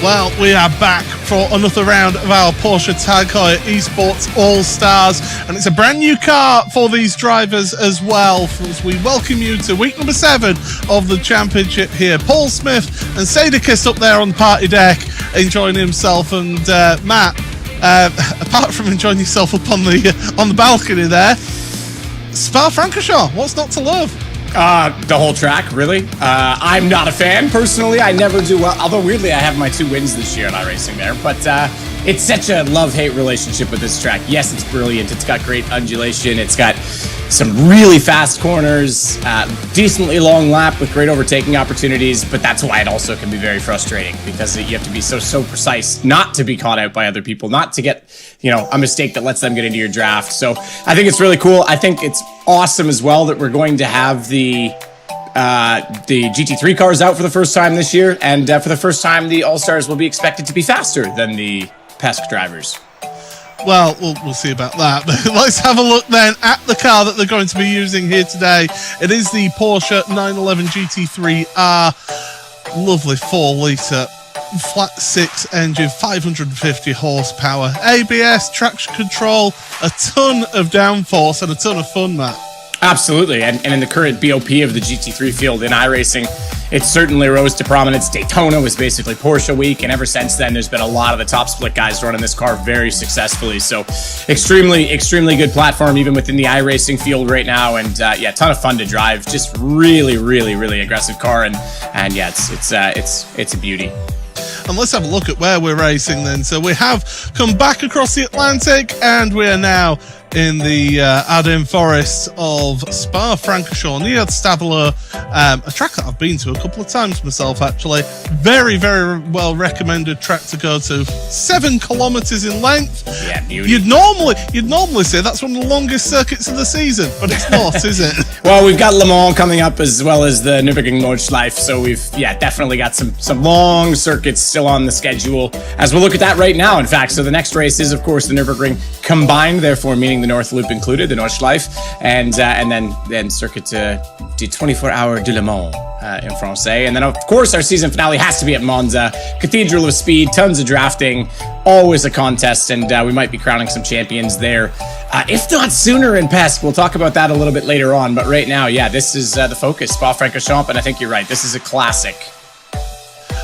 Well, we are back for another round of our Porsche Tag Heuer Esports All-Stars, and it's a brand new car for these drivers as well, as we welcome you to week number 7 of the championship here. Paul Smith and Sadekist up there on the party deck enjoying himself, and Matt, apart from enjoying yourself up on the balcony there, Spa-Francorchamps, what's not to love? The whole track, really. I'm not a fan, personally. I never do well, although weirdly I have my 2 wins this year at iRacing there, but it's such a love-hate relationship with this track. Yes, it's brilliant. It's got great undulation. It's got some really fast corners, decently long lap with great overtaking opportunities, but that's why it also can be very frustrating, because you have to be so precise not to be caught out by other people, not to get, a mistake that lets them get into your draft. So I think it's really cool. I think it's awesome as well that we're going to have the GT3 cars out for the first time this year, and for the first time the All-Stars will be expected to be faster than the PESC drivers. Well, we'll see about that. But let's have a look then at the car that they're going to be using here today. It is the Porsche 911 GT3R. Lovely 4-litre flat 6 engine, 550 horsepower, ABS, traction control, a ton of downforce, and a ton of fun, Matt. Absolutely, and in the current BOP of the GT3 field in iRacing, it certainly rose to prominence. Daytona was basically Porsche week, and ever since then, there's been a lot of the top split guys running this car very successfully. So extremely good platform, even within the iRacing field right now. And yeah, ton of fun to drive. Just really aggressive car, and yeah, it's a beauty. And let's have a look at where we're racing then. So we have come back across the Atlantic, and we are now in the Ardennes forests of Spa-Francorchamps near Stavelot, a track that I've been to a couple of times myself, actually. Very well recommended track to go to. 7 kilometers in length. Yeah, beauty. You'd normally say that's one of the longest circuits of the season, but it's not, is it? Well, we've got Le Mans coming up, as well as the Nürburgring Nordschleife, so we've definitely got some long circuits still on the schedule, as we'll look at that right now, in fact. So the next race is, of course, the Nürburgring combined, therefore meaning the North Loop included, the Nordschleife, and then circuit to 24-hour de Le Mans in Francais. And then, of course, our season finale has to be at Monza. Cathedral of Speed, tons of drafting, always a contest, and we might be crowning some champions there, if not sooner in PESC. We'll talk about that a little bit later on, but right now, yeah, this is the focus, Spa-Francorchamps, and I think you're right, this is a classic.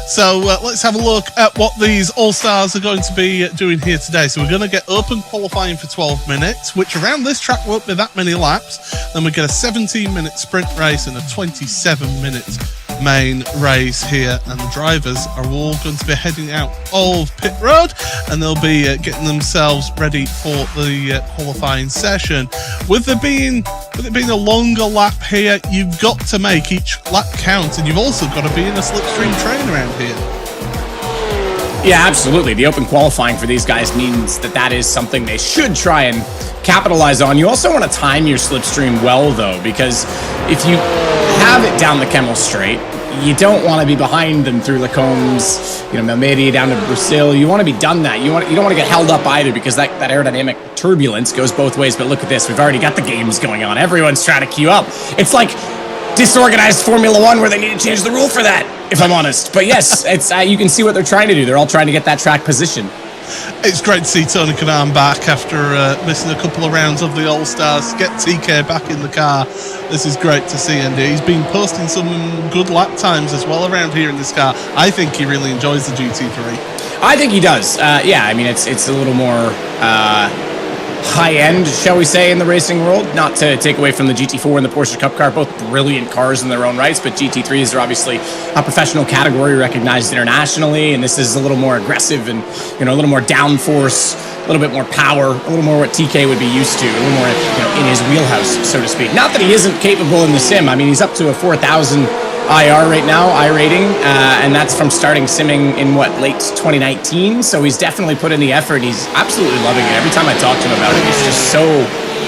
So let's have a look at what these All-Stars are going to be doing here today. So we're going to get open qualifying for 12 minutes, which around this track won't be that many laps. Then we get a 17-minute sprint race and a 27-minute main race here. And the drivers are all going to be heading out of pit road, and they'll be getting themselves ready for the qualifying session. With it being a longer lap here, you've got to make each lap count, and you've also got to be in a slipstream train around here. Yeah, absolutely. The open qualifying for these guys means that is something they should try and capitalize on. You also want to time your slipstream well, though, because if you have it down the Kemmel Straight, you don't want to be behind them through Lacombes, Melmedi down to Brazil. You want to be done that. You don't want to get held up either, because that aerodynamic turbulence goes both ways. But look at this. We've already got the games going on. Everyone's trying to queue up. It's like disorganized Formula One where they need to change the rule for that, if I'm honest. But yes, it's you can see what they're trying to do. They're all trying to get that track position. It's great to see Tony Kanaan back after missing a couple of rounds of the All-Stars. Get TK back in the car. This is great to see, and he's been posting some good lap times as well around here in this car. I think he really enjoys the GT3. I think he does. Yeah, I mean, it's a little more high-end, shall we say, in the racing world. Not to take away from the GT4 and the Porsche Cup car, both brilliant cars in their own rights, but GT3s are obviously a professional category recognized internationally, and this is a little more aggressive and, a little more downforce, a little bit more power, a little more what TK would be used to, a little more, in his wheelhouse, so to speak. Not that he isn't capable in the sim. I mean, he's up to a 4,000 IR right now, iRating, and that's from starting simming in, late 2019, so he's definitely put in the effort. He's absolutely loving it. Every time I talk to him about it, he's just so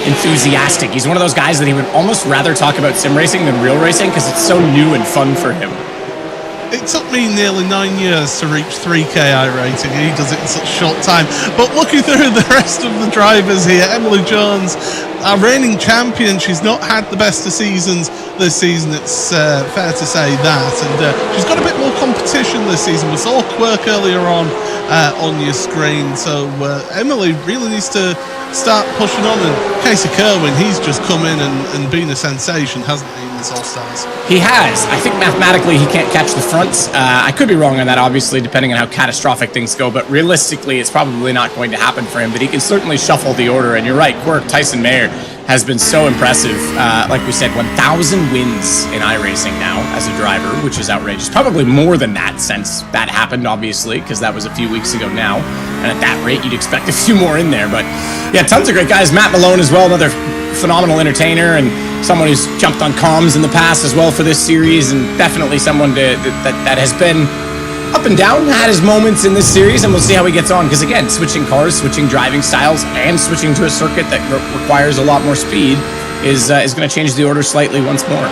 enthusiastic. He's one of those guys that he would almost rather talk about sim racing than real racing, because it's so new and fun for him. It took me nearly 9 years to reach 3K iRating, and he does it in such a short time. But looking through the rest of the drivers here, Emily Jones, our reigning champion, she's not had the best of seasons this season, it's fair to say that. And she's got a bit more competition this season. We saw Quirk earlier on your screen, so Emily really needs to start pushing on. And Casey Kerwin, he's just come in and been a sensation, hasn't he, in this All-Stars? He has. I think mathematically he can't catch the fronts. I could be wrong on that, obviously, depending on how catastrophic things go, but realistically it's probably not going to happen for him, but he can certainly shuffle the order. And you're right, Quirk, Tyson Mayer has been so impressive. Like we said, 1,000 wins in iRacing now as a driver, which is outrageous. Probably more than that since that happened, obviously, because that was a few weeks ago now. And at that rate, you'd expect a few more in there. But yeah, tons of great guys. Matt Malone as well, another phenomenal entertainer and someone who's jumped on comms in the past as well for this series, and definitely someone that has been up and down, had his moments in this series, and we'll see how he gets on. Because again, switching cars, switching driving styles, and switching to a circuit that requires a lot more speed is going to change the order slightly once more.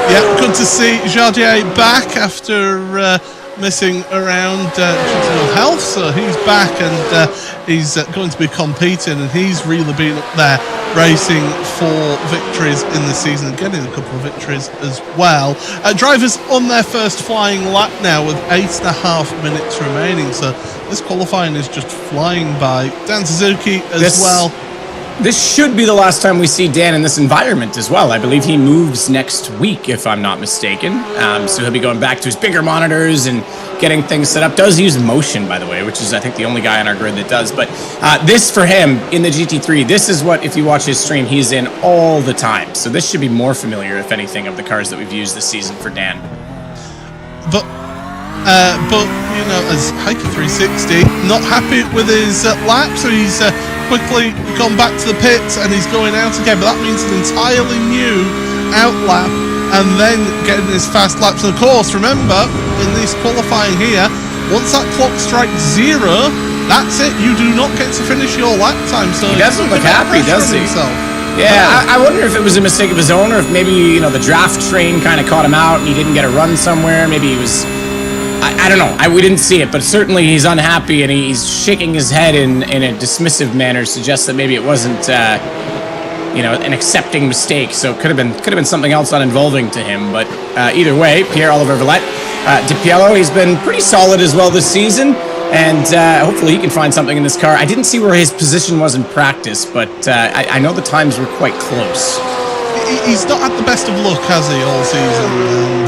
Yeah, good to see Jardier back after missing around general health, so he's back and he's going to be competing, and he's really been up there racing for victories in the season and getting a couple of victories as well. Drivers on their first flying lap now with 8.5 minutes remaining, so this qualifying is just flying by. Dan Suzuki as well. This should be the last time we see Dan in this environment as well. I believe he moves next week, if I'm not mistaken. So he'll be going back to his bigger monitors and getting things set up. Does use motion, by the way, which is, I think, the only guy on our grid that does. But this, for him, in the GT3, this is what, if you watch his stream, he's in all the time. So this should be more familiar, if anything, of the cars that we've used this season for Dan. But you know, as Hiker 360, not happy with his lap, so he's quickly gone back to the pits and he's going out again. But that means an entirely new out lap and then getting his fast laps. And of course, remember, in this qualifying here, once that clock strikes 0, that's it. You do not get to finish your lap time. So he doesn't look happy, does he? Himself. Yeah, I wonder if it was a mistake of his own, or if maybe, you know, the draft train kind of caught him out and he didn't get a run somewhere. Maybe he was... I don't know. We didn't see it, but certainly he's unhappy and he's shaking his head in a dismissive manner, suggests that maybe it wasn't, you know, an accepting mistake. So it could have been something else uninvolving to him. But either way, Pierre-Oliver Villette, DiPiello, he's been pretty solid as well this season, and hopefully he can find something in this car. I didn't see where his position was in practice, but I know the times were quite close. He's not had the best of luck, has he, all season?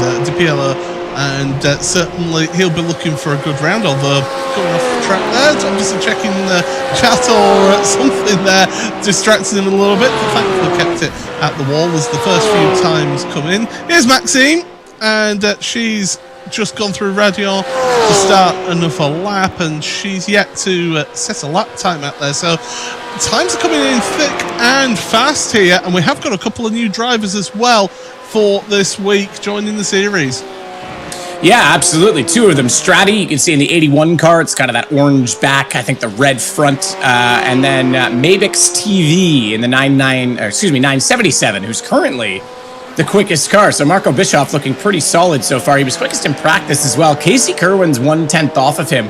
And DiPiello. And certainly he'll be looking for a good round, although going off the track there, obviously checking the chat or something there, distracting him a little bit, but thankfully kept it at the wall as the first few times come in. Here's Maxine, and she's just gone through radio to start another lap, and she's yet to set a lap time out there, so times are coming in thick and fast here, and we have got a couple of new drivers as well for this week joining the series. Yeah, absolutely. Two of them. Stratty, you can see in the 81 car, it's kind of that orange back, I think the red front. And then Mavix TV in the 977, who's currently the quickest car. So Marco Bischoff looking pretty solid so far. He was quickest in practice as well. Casey Kerwin's 1/10 off of him.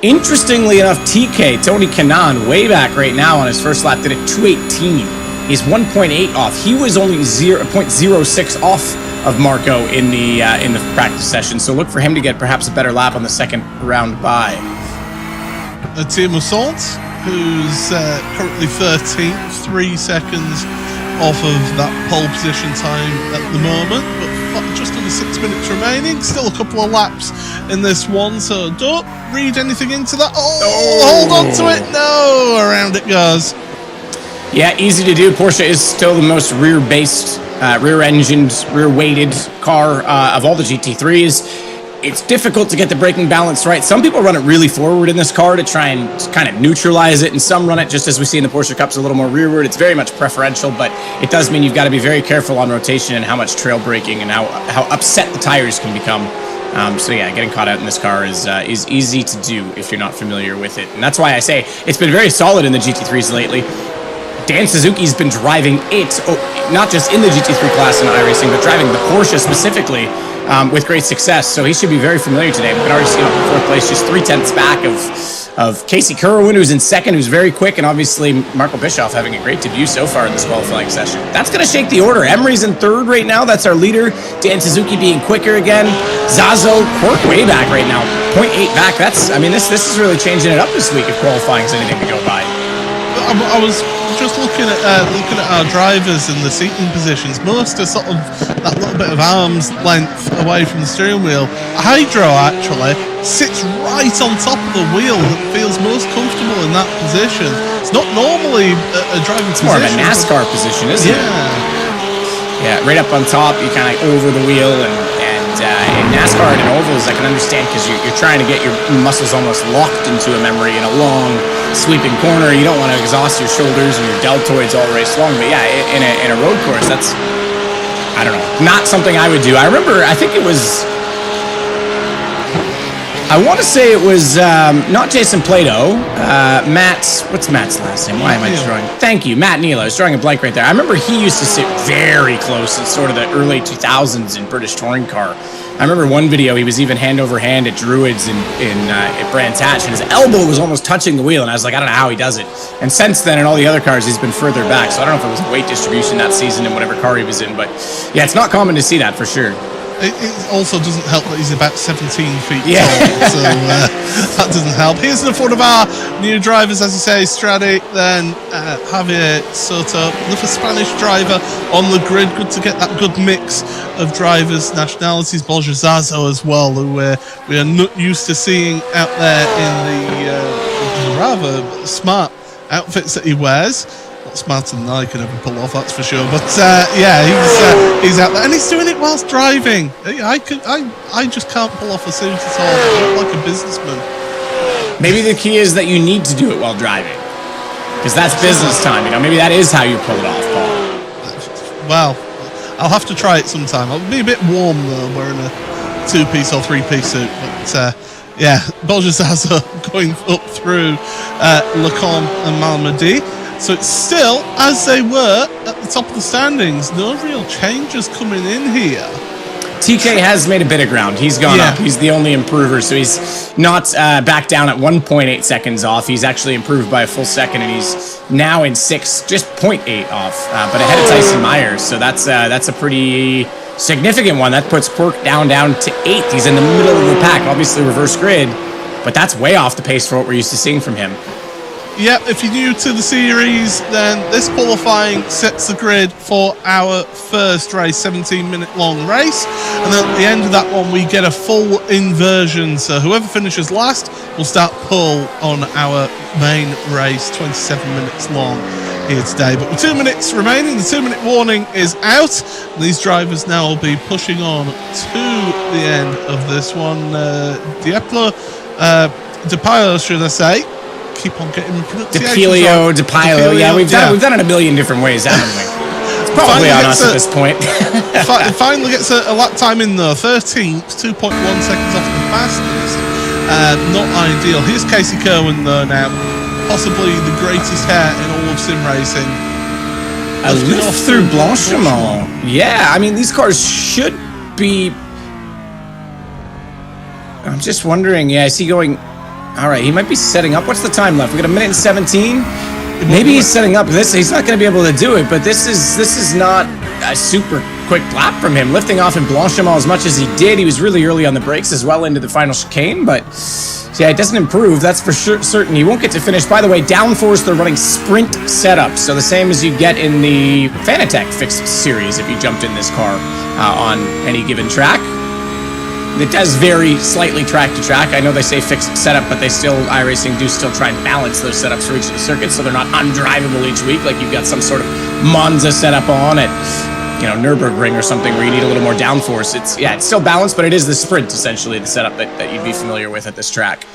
Interestingly enough, TK, Tony Kanaan, way back right now on his first lap, did a 2:18. He's 1.8 off. He was only 0.06 off of Marco in the practice session, so look for him to get perhaps a better lap on the second round by. Timo Salt, who's currently 13th, 3 seconds off of that pole position time at the moment, but just under 6 minutes remaining. Still a couple of laps in this one, so don't read anything into that. Oh, hold on to it. No, around it goes. Yeah, easy to do. Porsche is still the most rear-based, rear-engined, rear-weighted car of all the GT3s. It's difficult to get the braking balance right. Some people run it really forward in this car to try and kind of neutralize it, and some run it, just as we see in the Porsche Cups, a little more rearward. It's very much preferential, but it does mean you've got to be very careful on rotation and how much trail braking and how upset the tires can become. So yeah, getting caught out in this car is easy to do if you're not familiar with it. And that's why I say it's been very solid in the GT3s lately. Dan Suzuki's been driving it, not just in the GT3 class in iRacing, but driving the Porsche specifically with great success. So he should be very familiar today. We can already see him up in fourth place, just 3/10 back of Casey Kerwin, who's in second, who's very quick, and obviously Marco Bischoff having a great debut so far in this qualifying session. That's going to shake the order. Emery's in third right now. That's our leader. Dan Suzuki being quicker again. Zazo, Quirk way back right now. 0.8 back. This is really changing it up this week if qualifying is anything to go by. I was just looking at our drivers and the seating positions. Most are sort of that little bit of arm's length away from the steering wheel. Hydro actually sits right on top of the wheel that feels most comfortable in that position. It's not normally a driving position. It's more of a NASCAR position, isn't it? Yeah, right up on top, you kind of over the wheel, and in NASCAR and in ovals, I can understand because you're trying to get your muscles almost locked into a memory in a long sweeping corner. You don't want to exhaust your shoulders and your deltoids all race long. But yeah, in a road course, that's, I don't know, not something I would do. I remember, I think it was, I want to say it was not Jason Plato, what's Matt's last name? Why am I drawing? Thank you, Matt Neal. I was drawing a blank right there. I remember he used to sit very close in sort of the early 2000s in British touring car. I remember one video, he was even hand over hand at Druids at Brands Hatch, and his elbow was almost touching the wheel, and I was like, I don't know how he does it. And since then, in all the other cars, he's been further back, so I don't know if it was weight distribution that season in whatever car he was in, but yeah, it's not common to see that for sure. It also doesn't help that he's about 17 feet tall, so that doesn't help. Here's the front of our new drivers, as you say, Stradic, then Javier Soto, another Spanish driver on the grid. Good to get that good mix of drivers, nationalities. Borja Zazo as well, who we are not used to seeing out there in the rather smart outfits that he wears. Smarter than I can ever pull off, that's for sure. But yeah, he's out there, and he's doing it whilst driving. I just can't pull off a suit at all. I look like a businessman. Maybe the key is that you need to do it while driving, because that's business time. You know, maybe that is how you pull it off, Paul. Well, I'll have to try it sometime. I'll be a bit warm though, wearing a 2-piece or 3-piece suit. But yeah, Borja Zazo going up through Lecom and Malmedy. So it's still, as they were at the top of the standings, no real changes coming in here. TK has made a bit of ground. He's gone up. He's the only improver, so he's not back down at 1.8 seconds off. He's actually improved by a full second, and he's now in 6th, just 0.8 off, but ahead of Tyson Myers. So that's a pretty significant one. That puts Quirk down to 8th. He's in the middle of the pack, obviously reverse grid, but that's way off the pace for what we're used to seeing from him. Yep, if you're new to the series, then this qualifying sets the grid for our first race, 17-minute long race. And then at the end of that one, we get a full inversion. So whoever finishes last will start pole on our main race, 27 minutes long here today. But with 2 minutes remaining, the 2-minute warning is out. And these drivers now will be pushing on to the end of this one. DePilo, should I say. Keep on getting DePilo. Yeah, we've done it a million different ways, haven't we? It's probably on us at this point. Finally gets a lap time in though, 13th, 2.1 seconds off the fastest. Not ideal. Here's Casey Kerwin though now, possibly the greatest hair in all of sim racing. A lift through Blanchimont. Yeah, I mean these cars should be. I'm just wondering. Yeah, is he going? All right, he might be setting up. What's the time left? We got 1 minute and 17. Maybe he's setting up. He's not going to be able to do it, but this is not a super quick lap from him. Lifting off in Blanchimont as much as he did. He was really early on the brakes as well into the final chicane, but yeah, it doesn't improve. That's for sure certain. He won't get to finish. By the way, downforce, they're running sprint setup, so the same as you get in the Fanatec fixed series if you jumped in this car on any given track. It does vary slightly track to track. I know they say fixed setup, but iRacing do still try and balance those setups for each of the circuits, so they're not undrivable each week. Like you've got some sort of Monza setup on at, Nürburgring or something where you need a little more downforce. It's still balanced, but it is the sprint essentially the setup that you'd be familiar with at this track.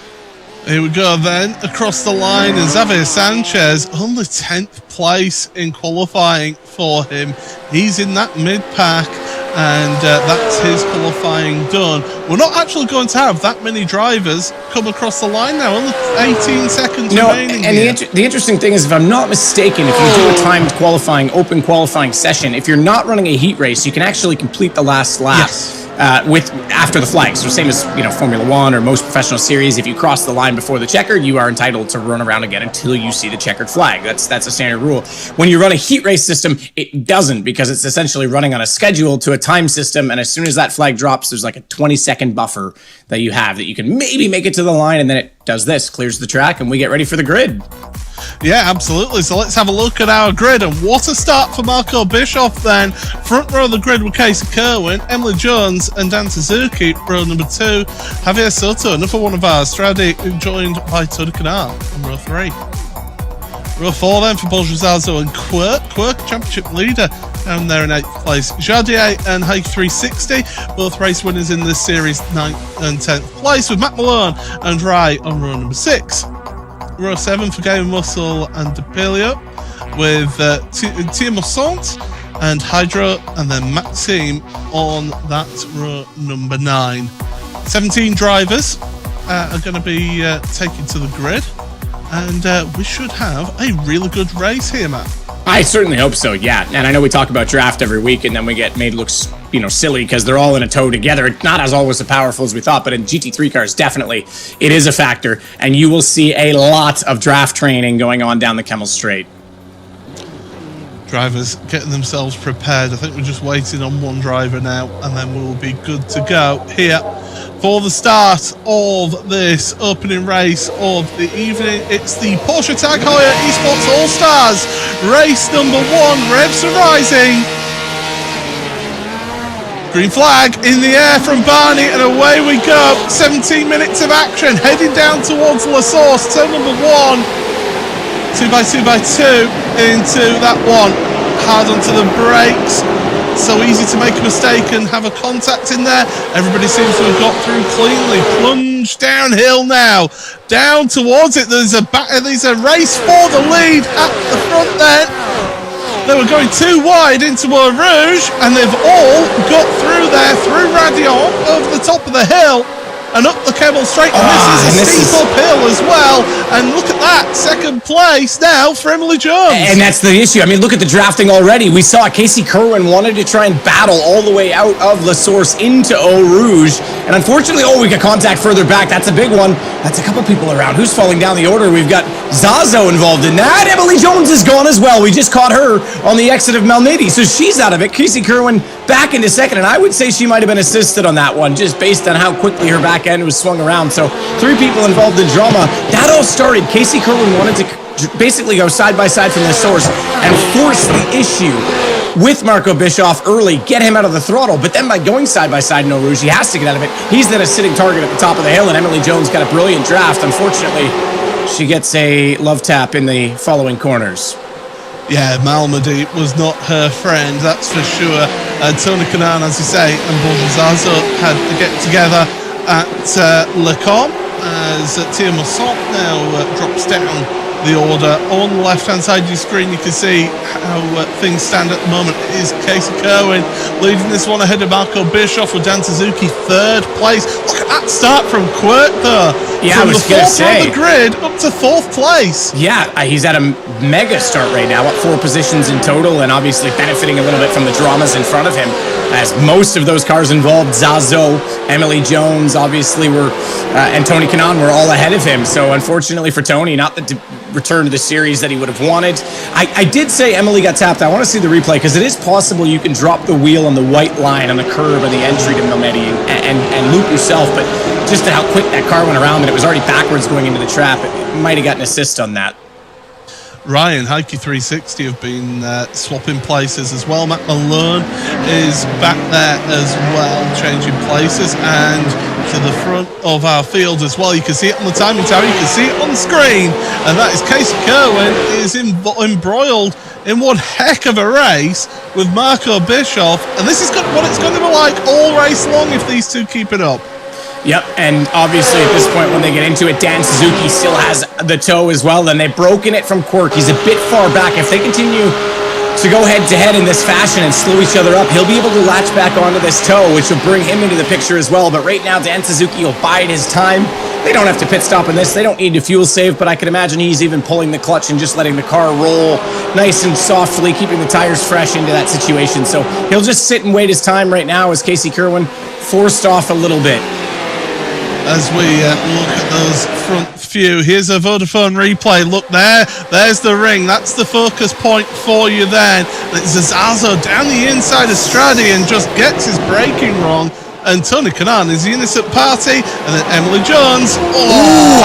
Here we go then, across the line, and Xavier Sanchez, only 10th place in qualifying for him. He's in that mid-pack, and that's his qualifying done. We're not actually going to have that many drivers come across the line now, only 18 seconds remaining. And the interesting thing is, if I'm not mistaken, if you do a timed qualifying, open qualifying session, if you're not running a heat race, you can actually complete the last lap. Yes. after the flag. So same as, Formula One or most professional series, if you cross the line before the checkered, you are entitled to run around again until you see the checkered flag. That's a standard rule. When you run a heat race system, it doesn't, because it's essentially running on a schedule to a time system. And as soon as that flag drops, there's like a 20-second buffer that you have that you can maybe make it to the line, and then it does this, clears the track, and we get ready for the grid. Yeah, absolutely. So let's have a look at our grid. And what a start for Marco Bischoff then. Front row of the grid with Casey Kerwin, Emily Jones and Dan Suzuki. Row number 2, Javier Soto, another one of ours. Strade, joined by Tony Kanaan on row 3. Row 4 then for Bose Zazo and Quirk. Quirk, championship leader, down there in 8th place. Jardier and Hike 360, both race winners in this series, 9th and 10th place, with Matt Malone and Rai on row number 6. Row 7 for Game Muscle and DePilio, with Tia Mossant and Hydro, and then Maxime on that row number 9. 17 drivers are going to be taken to the grid, and we should have a really good race here, Matt. I certainly hope so, yeah. And I know we talk about draft every week, and then we get made look, silly because they're all in a tow together. It's not as always as powerful as we thought, but in GT3 cars, definitely it is a factor. And you will see a lot of draft training going on down the Kemmel Straight. Drivers getting themselves prepared. I think we're just waiting on one driver now, and then we'll be good to go here for the start of this opening race of the evening. It's the Porsche Tag Heuer Esports All-Stars race number 1. Revs are rising. Green flag in the air from Barney, and away we go. 17 minutes of action, heading down towards La Source, turn number 1. 2x2x2 into that one. Hard onto the brakes. So easy to make a mistake and have a contact in there. Everybody seems to have got through cleanly. Plunge downhill now. Down towards it. There's a race for the lead at the front then. They were going too wide into Eau Rouge, and they've all got through there, through Radion, over the top of the hill, and up the Kemmel Straight. And this is a steep uphill as well. And look at that, second place now for Emily Jones. And that's the issue. I mean, look at the drafting already. We saw Casey Kerwin wanted to try and battle all the way out of La Source into Eau Rouge. And unfortunately, we got contact further back. That's a big one. That's a couple people around. Who's falling down the order? We've got Zazo involved in that. Emily Jones is gone as well. We just caught her on the exit of Malnati, so she's out of it. Casey Kerwin back into second, and I would say she might have been assisted on that one, just based on how quickly her back end was swung around. So 3 people involved in drama. That all started. Casey Kerwin wanted to basically go side by side from the source and force the issue with Marco Bischoff early, get him out of the throttle. But then by going side by side in Eau Rouge, he has to get out of it. He's then a sitting target at the top of the hill, and Emily Jones got a brilliant draft. Unfortunately, she gets a love tap in the following corners. Yeah, Malmedy was not her friend, that's for sure. Tony Kanaan, as you say, and Bose Zazo had to get together at Le Con, as Tia Mossant now drops down the order. On the left-hand side of your screen, you can see how things stand at the moment. It is Casey Kerwin leading this one ahead of Marco Bischoff, with Dan Suzuki 3rd place. Look at that start from Quirk there. Yeah, from I was going to say. the grid up to 4th place. Yeah, he's at a mega start right now, 4 positions in total, and obviously benefiting a little bit from the dramas in front of him, as most of those cars involved Zazo, Emily Jones, obviously and Tony Kanaan were all ahead of him. So unfortunately for Tony, not the return to the series that he would have wanted. I did say Emily got tapped. I want to see the replay, because it is possible you can drop the wheel on the white line on the curb of the entry to Malnati and loop yourself, but just to how quick that car went around, and it was already backwards going into the trap, it might have gotten an assist on that. Ryan, Heike 360 have been swapping places as well. Matt Malone is back there as well, changing places, and to the front of our field as well. You can see it on the timing tower, you can see it on the screen, and that is Casey Kerwin is embroiled in one heck of a race with Marco Bischoff, and this is what it's going to be like all race long if these two keep it up. Yep, and obviously at this point when they get into it, Dan Suzuki still has the tow as well, and they've broken it from Quirk. He's a bit far back. If they continue to go head-to-head in this fashion and slow each other up. He'll be able to latch back onto this toe, which will bring him into the picture as well. But right now, Dan Suzuki will bide his time. They don't have to pit stop in this. They don't need to fuel save, but I can imagine he's even pulling the clutch and just letting the car roll nice and softly, keeping the tires fresh into that situation. So he'll just sit and wait his time right now as Casey Kerwin forced off a little bit. As we look at those front few, here's a Vodafone replay. Look there, there's the ring. That's the focus point for you then. It's Zazazo down the inside of Stradi and just gets his braking wrong. And Tony Kanaan is the innocent party, and then Emily Jones. Ooh,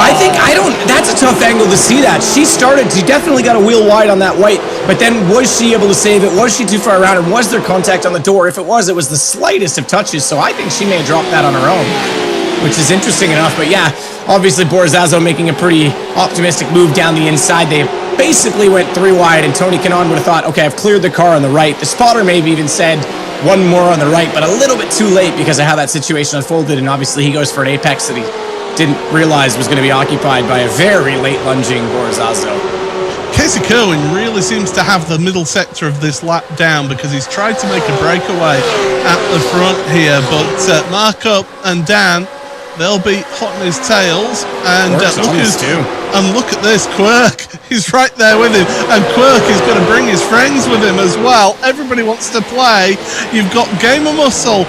that's a tough angle to see that. She definitely got a wheel wide on that white, but then was she able to save it? Was she too far around, and was there contact on the door? If it was the slightest of touches, so I think she may have dropped that on her own, which is interesting enough. But yeah, obviously Borzazo making a pretty optimistic move down the inside. They basically went 3 wide, and Tony Kanaan would have thought, okay, I've cleared the car on the right. The spotter maybe even said one more on the right, but a little bit too late because of how that situation unfolded, and obviously he goes for an apex that he didn't realize was going to be occupied by a very late lunging Borzazo. Casey Kerwin really seems to have the middle sector of this lap down because he's tried to make a breakaway at the front here, but Marco and Dan, they'll be hot in his tails, and look at this, Quirk, he's right there with him, and Quirk is going to bring his friends with him as well. Everybody wants to play. You've got Gamer Muscle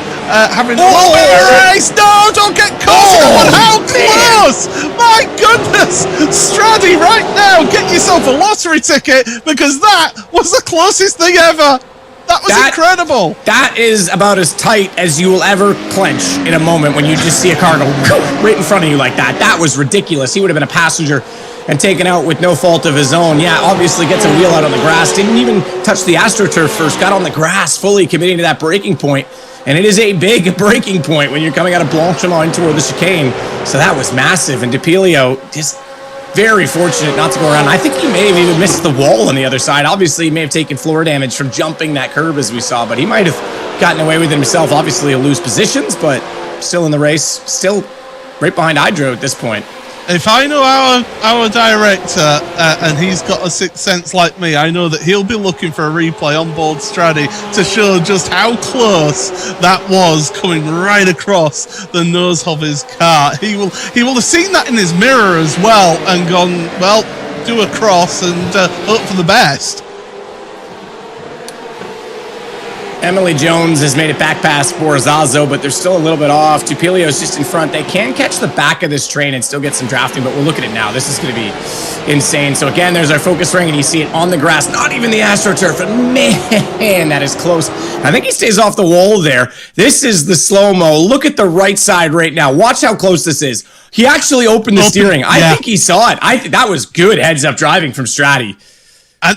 having a little bit of a race. No, don't get caught. How close! My goodness, Stradi, right now, get yourself a lottery ticket because that was the closest thing ever. That was incredible. That is about as tight as you will ever clench in a moment when you just see a car go right in front of you like that. That was ridiculous. He would have been a passenger and taken out with no fault of his own. Yeah, obviously gets a wheel out on the grass. Didn't even touch the AstroTurf first. Got on the grass, fully committing to that braking point. And it is a big braking point when you're coming out of Blanchimont toward the chicane. So that was massive. And DePilio just very fortunate not to go around. I think he may have even missed the wall on the other side. Obviously, he may have taken floor damage from jumping that curb as we saw, but he might have gotten away with it himself. Obviously, he'll lose positions, but still in the race, still right behind Hydro at this point. If I know our director, and he's got a sixth sense like me, I know that he'll be looking for a replay on board Stradi to show just how close that was coming right across the nose of his car. He will have seen that in his mirror as well and gone, well, do a cross and hope for the best. Emily Jones has made it back past Borzazo, but they're still a little bit off. Tupilio's just in front. They can catch the back of this train and still get some drafting, but we'll look at it now. This is going to be insane. So again, there's our focus ring, and you see it on the grass, not even the AstroTurf. And man, that is close. I think he stays off the wall there. This is the slow-mo. Look at the right side right now. Watch how close this is. He actually opened the steering. I think he saw it. That was good heads-up driving from Stradi.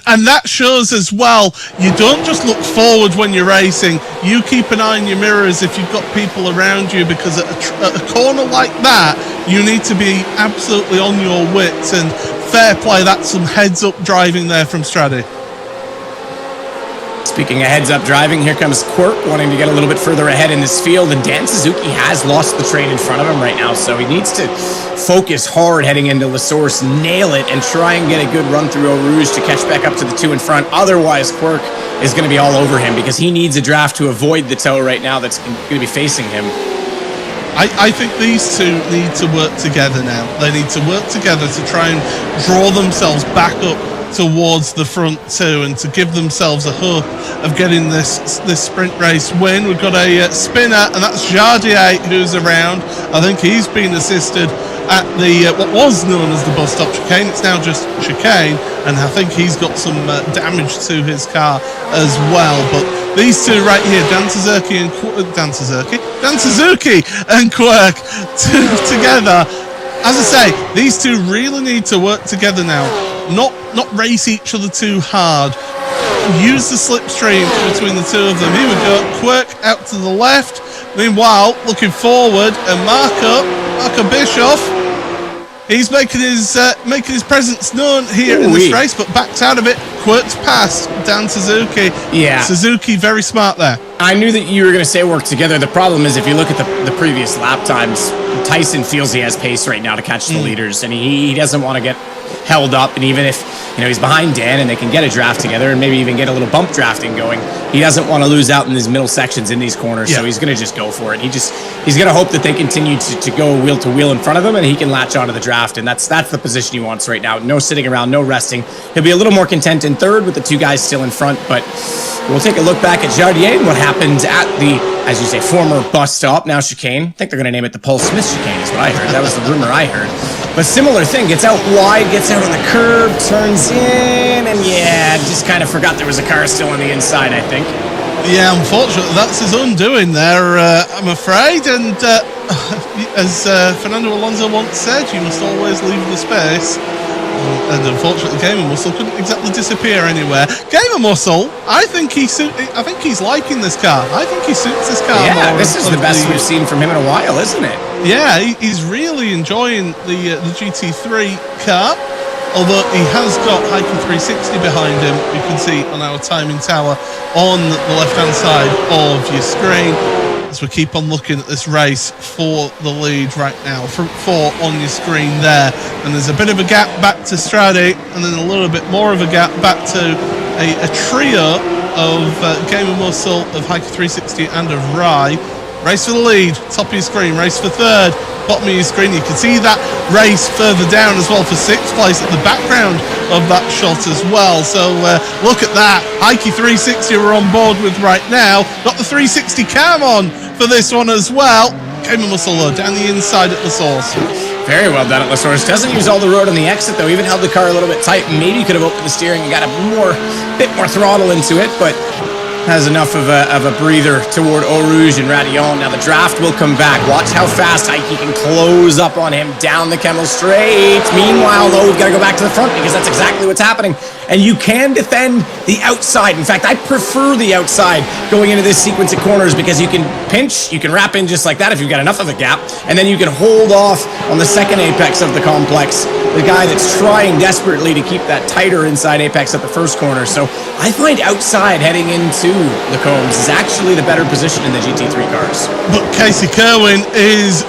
And that shows as well, you don't just look forward when you're racing, you keep an eye on your mirrors if you've got people around you, because at a corner like that, you need to be absolutely on your wits, and fair play, that's some heads-up driving there from Stradi. Speaking of heads-up driving, here comes Quirk wanting to get a little bit further ahead in this field, and Dan Suzuki has lost the train in front of him right now, so he needs to focus hard heading into La Source, nail it, and try and get a good run through Eau Rouge to catch back up to the two in front. Otherwise, Quirk is going to be all over him because he needs a draft to avoid the tow right now that's going to be facing him. I think these two need to work together now. They need to work together to try and draw themselves back up towards the front two and to give themselves a hope of getting this sprint race win. We've got a spinner, and that's Jardier who's around. I think he's been assisted at the what was known as the bus stop chicane. It's now just chicane, and I think he's got some damage to his car as well. But these two right here, Dan Suzuki and Quirk together. As I say, these two really need to work together now. Not race each other too hard. Use the slipstream between the two of them. Here we go. Quirk out to the left. Meanwhile, looking forward, and Marco Bischoff, he's making his presence known here in this race, but backs out of it. Quirk's past Dan Suzuki. Yeah. Suzuki, very smart there. I knew that you were going to say work together. The problem is, if you look at the previous lap times, Tyson feels he has pace right now to catch the leaders, and he doesn't want to get held up. And even if he's behind Dan and they can get a draft together and maybe even get a little bump drafting going. He doesn't want to lose out in these middle sections in these corners, so he's going to just go for it. He's going to hope that they continue to go wheel to wheel in front of him and he can latch onto the draft, and that's the position he wants right now. No sitting around, no resting. He'll be a little more content in third with the two guys still in front, but we'll take a look back at Jardier and what happened at the, as you say, former bus stop, now chicane. I think they're going to name it the Paul Smith chicane is what I heard. That was the rumor I heard. But similar thing, gets out wide, gets out on the curb, turns in, and just kind of forgot there was a car still on the inside, I think. Yeah, unfortunately, that's his undoing there, I'm afraid. And as Fernando Alonso once said, you must always leave the space. And unfortunately, Gamer Muscle couldn't exactly disappear anywhere. Gamer Muscle, I think he's liking this car. I think he suits this car. Yeah, this is the best we've seen from him in a while, isn't it? Yeah, he's really enjoying the GT3 car. Although he has got Hiking 360 behind him, you can see on our timing tower on the left-hand side of your screen. As we keep on looking at this race for the lead right now, front four on your screen there, and there's a bit of a gap back to Strade, and then a little bit more of a gap back to a trio of Gamer Muscle, of Hiker 360 and of Rye. Race for the lead, top of your screen, race for third, bottom of your screen. You can see that race further down as well for sixth place at the background of that shot as well. So look at that, Hikey 360 we're on board with right now. Got the 360 cam on for this one as well. Gamer Muscle down the inside at the source. Very well done at La Source. Doesn't use all the road on the exit though. Even held the car a little bit tight. Maybe could have opened the steering and got a bit more throttle into it, but has enough of a breather toward Eau Rouge and Radillon. Now the draft will come back. Watch how fast Ike can close up on him down the Kemmel Straight. Meanwhile, though, we've got to go back to the front because that's exactly what's happening. And you can defend the outside. In fact, I prefer the outside going into this sequence of corners because you can pinch, you can wrap in just like that if you've got enough of a gap, and then you can hold off on the second apex of the complex, the guy that's trying desperately to keep that tighter inside apex at the first corner. So I find outside heading into the combs is actually the better position in the GT3 cars. But Casey Kerwin is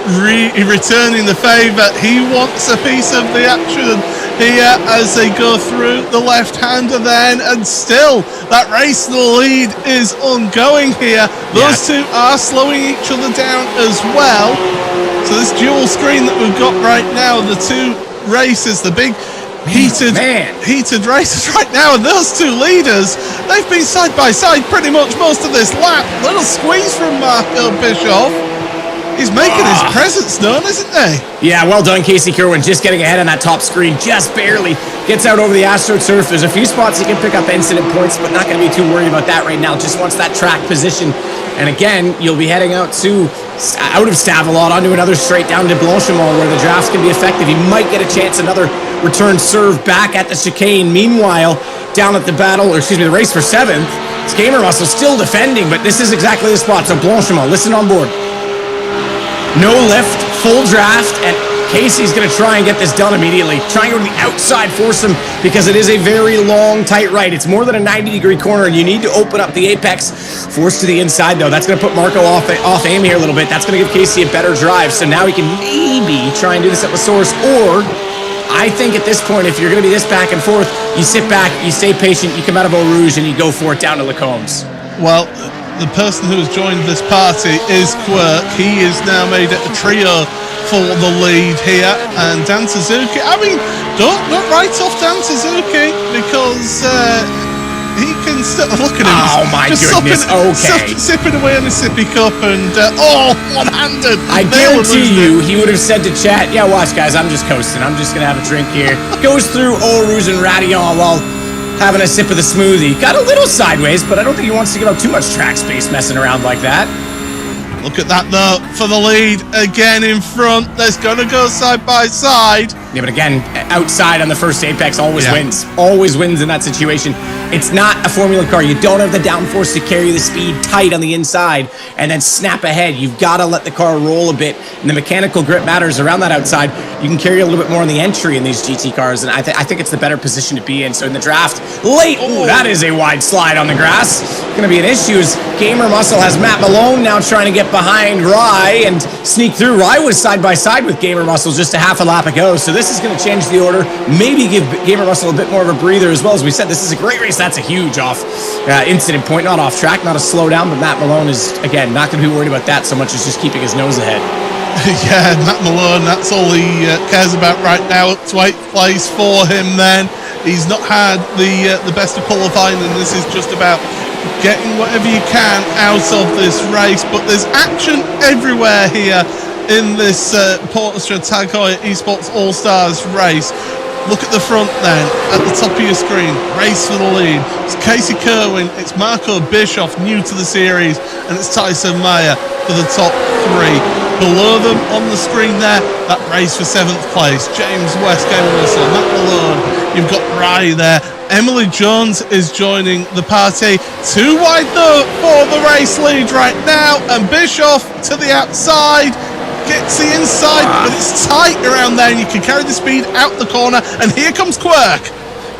returning the favour. He wants a piece of the action here as they go through the left-hander then, and still that race to the lead is ongoing here. Those two are slowing each other down as well. So this dual screen that we've got right now, the two races, the big heated races right now, and those two leaders, they've been side by side pretty much most of this lap. Little squeeze from Marco Bischoff. He's making his presence known, isn't he? Yeah, well done, Casey Kerwin. Just getting ahead on that top screen, just barely. Gets out over the AstroTurf. There's a few spots he can pick up incident points, but not going to be too worried about that right now. Just wants that track position. And again, you'll be heading out of Stavelot onto another straight down to Blanchimont where the drafts can be effective. He might get a chance, another return serve back at the chicane. Meanwhile, down at the the race for 7th, it's Gamer Muscle still defending, but this is exactly the spot. So Blanchimont, listen on board. No lift, full draft, and Casey's going to try and get this done immediately. Trying to go to the outside, force him, because it is a very long, tight right. It's more than a 90-degree corner, and you need to open up the apex. Force to the inside, though. That's going to put Marco off aim here a little bit. That's going to give Casey a better drive, so now he can maybe try and do this at the source, or I think at this point, if you're going to be this back and forth, you sit back, you stay patient, you come out of Eau Rouge, and you go for it down to Lacombe's. Well, the person who has joined this party is Quirk. He is now made it a trio for the lead here, and Dan Suzuki, I mean, don't write off Dan Suzuki because he can still look at him. Oh my goodness! Sipping away on a sippy cup and one-handed. I guarantee you, he would have said to chat, "Yeah, watch, guys, I'm just coasting. I'm just gonna have a drink here." Goes through Eau Rouge and Radillon while having a sip of the smoothie. Got a little sideways, but I don't think he wants to give up too much track space messing around like that. Look at that, though, for the lead again in front. That's going to go side by side. Yeah, but again, outside on the first apex always wins. Always wins in that situation. It's not a Formula car. You don't have the downforce to carry the speed tight on the inside and then snap ahead. You've got to let the car roll a bit, and the mechanical grip matters around that outside. You can carry a little bit more on the entry in these GT cars, and I think it's the better position to be in. So in the draft, late, that is a wide slide on the grass. Going to be an issue as Gamer Muscle has Matt Malone now trying to get behind Rye and sneak through. Rye was side by side with Gamer Muscle just a half a lap ago, so this is going to change the order, maybe give Gamer Russell a bit more of a breather as well. As we said, this is a great race. That's a huge incident point, not off track, not a slowdown, but Matt Malone is, again, not going to be worried about that so much as just keeping his nose ahead. Yeah, Matt Malone, that's all he cares about right now. Up to 8th place for him then. He's not had the best of qualifying, and this is just about getting whatever you can out of this race. But there's action everywhere here in this Porsche Tag Heuer Esports All-Stars race. Look at the front then, at the top of your screen, race for the lead. It's Casey Kerwin, it's Marco Bischoff, new to the series, and it's Tyson Meyer for the top 3. Below them on the screen there, that race for 7th place. James West, Gamer Russell, Matt Malone, you've got Rye there. Emily Jones is joining the party. 2 wide though for the race lead right now, and Bischoff to the outside. Gets the inside, but it's tight around there, and you can carry the speed out the corner. And here comes Quirk.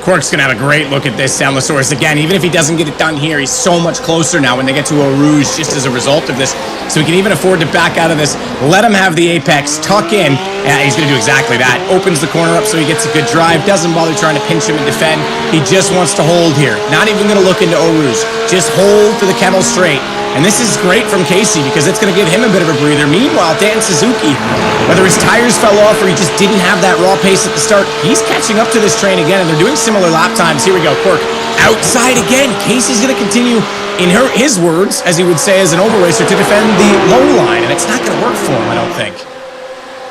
Quirk's going to have a great look at this Soundless again. Even if he doesn't get it done here, he's so much closer now when they get to Eau Rouge just as a result of this. So he can even afford to back out of this. Let him have the apex, tuck in. Yeah, he's going to do exactly that. Opens the corner up so he gets a good drive. Doesn't bother trying to pinch him and defend. He just wants to hold here. Not even going to look into Eau Rouge. Just hold for the kettle straight. And this is great from Casey because it's going to give him a bit of a breather. Meanwhile, Dan Suzuki, whether his tires fell off or he just didn't have that raw pace at the start, he's catching up to this train again, and they're doing similar lap times. Here we go, Quirk outside again. Casey's going to continue, in his words, as he would say as an over-racer, to defend the low line, and it's not going to work for him, I don't think.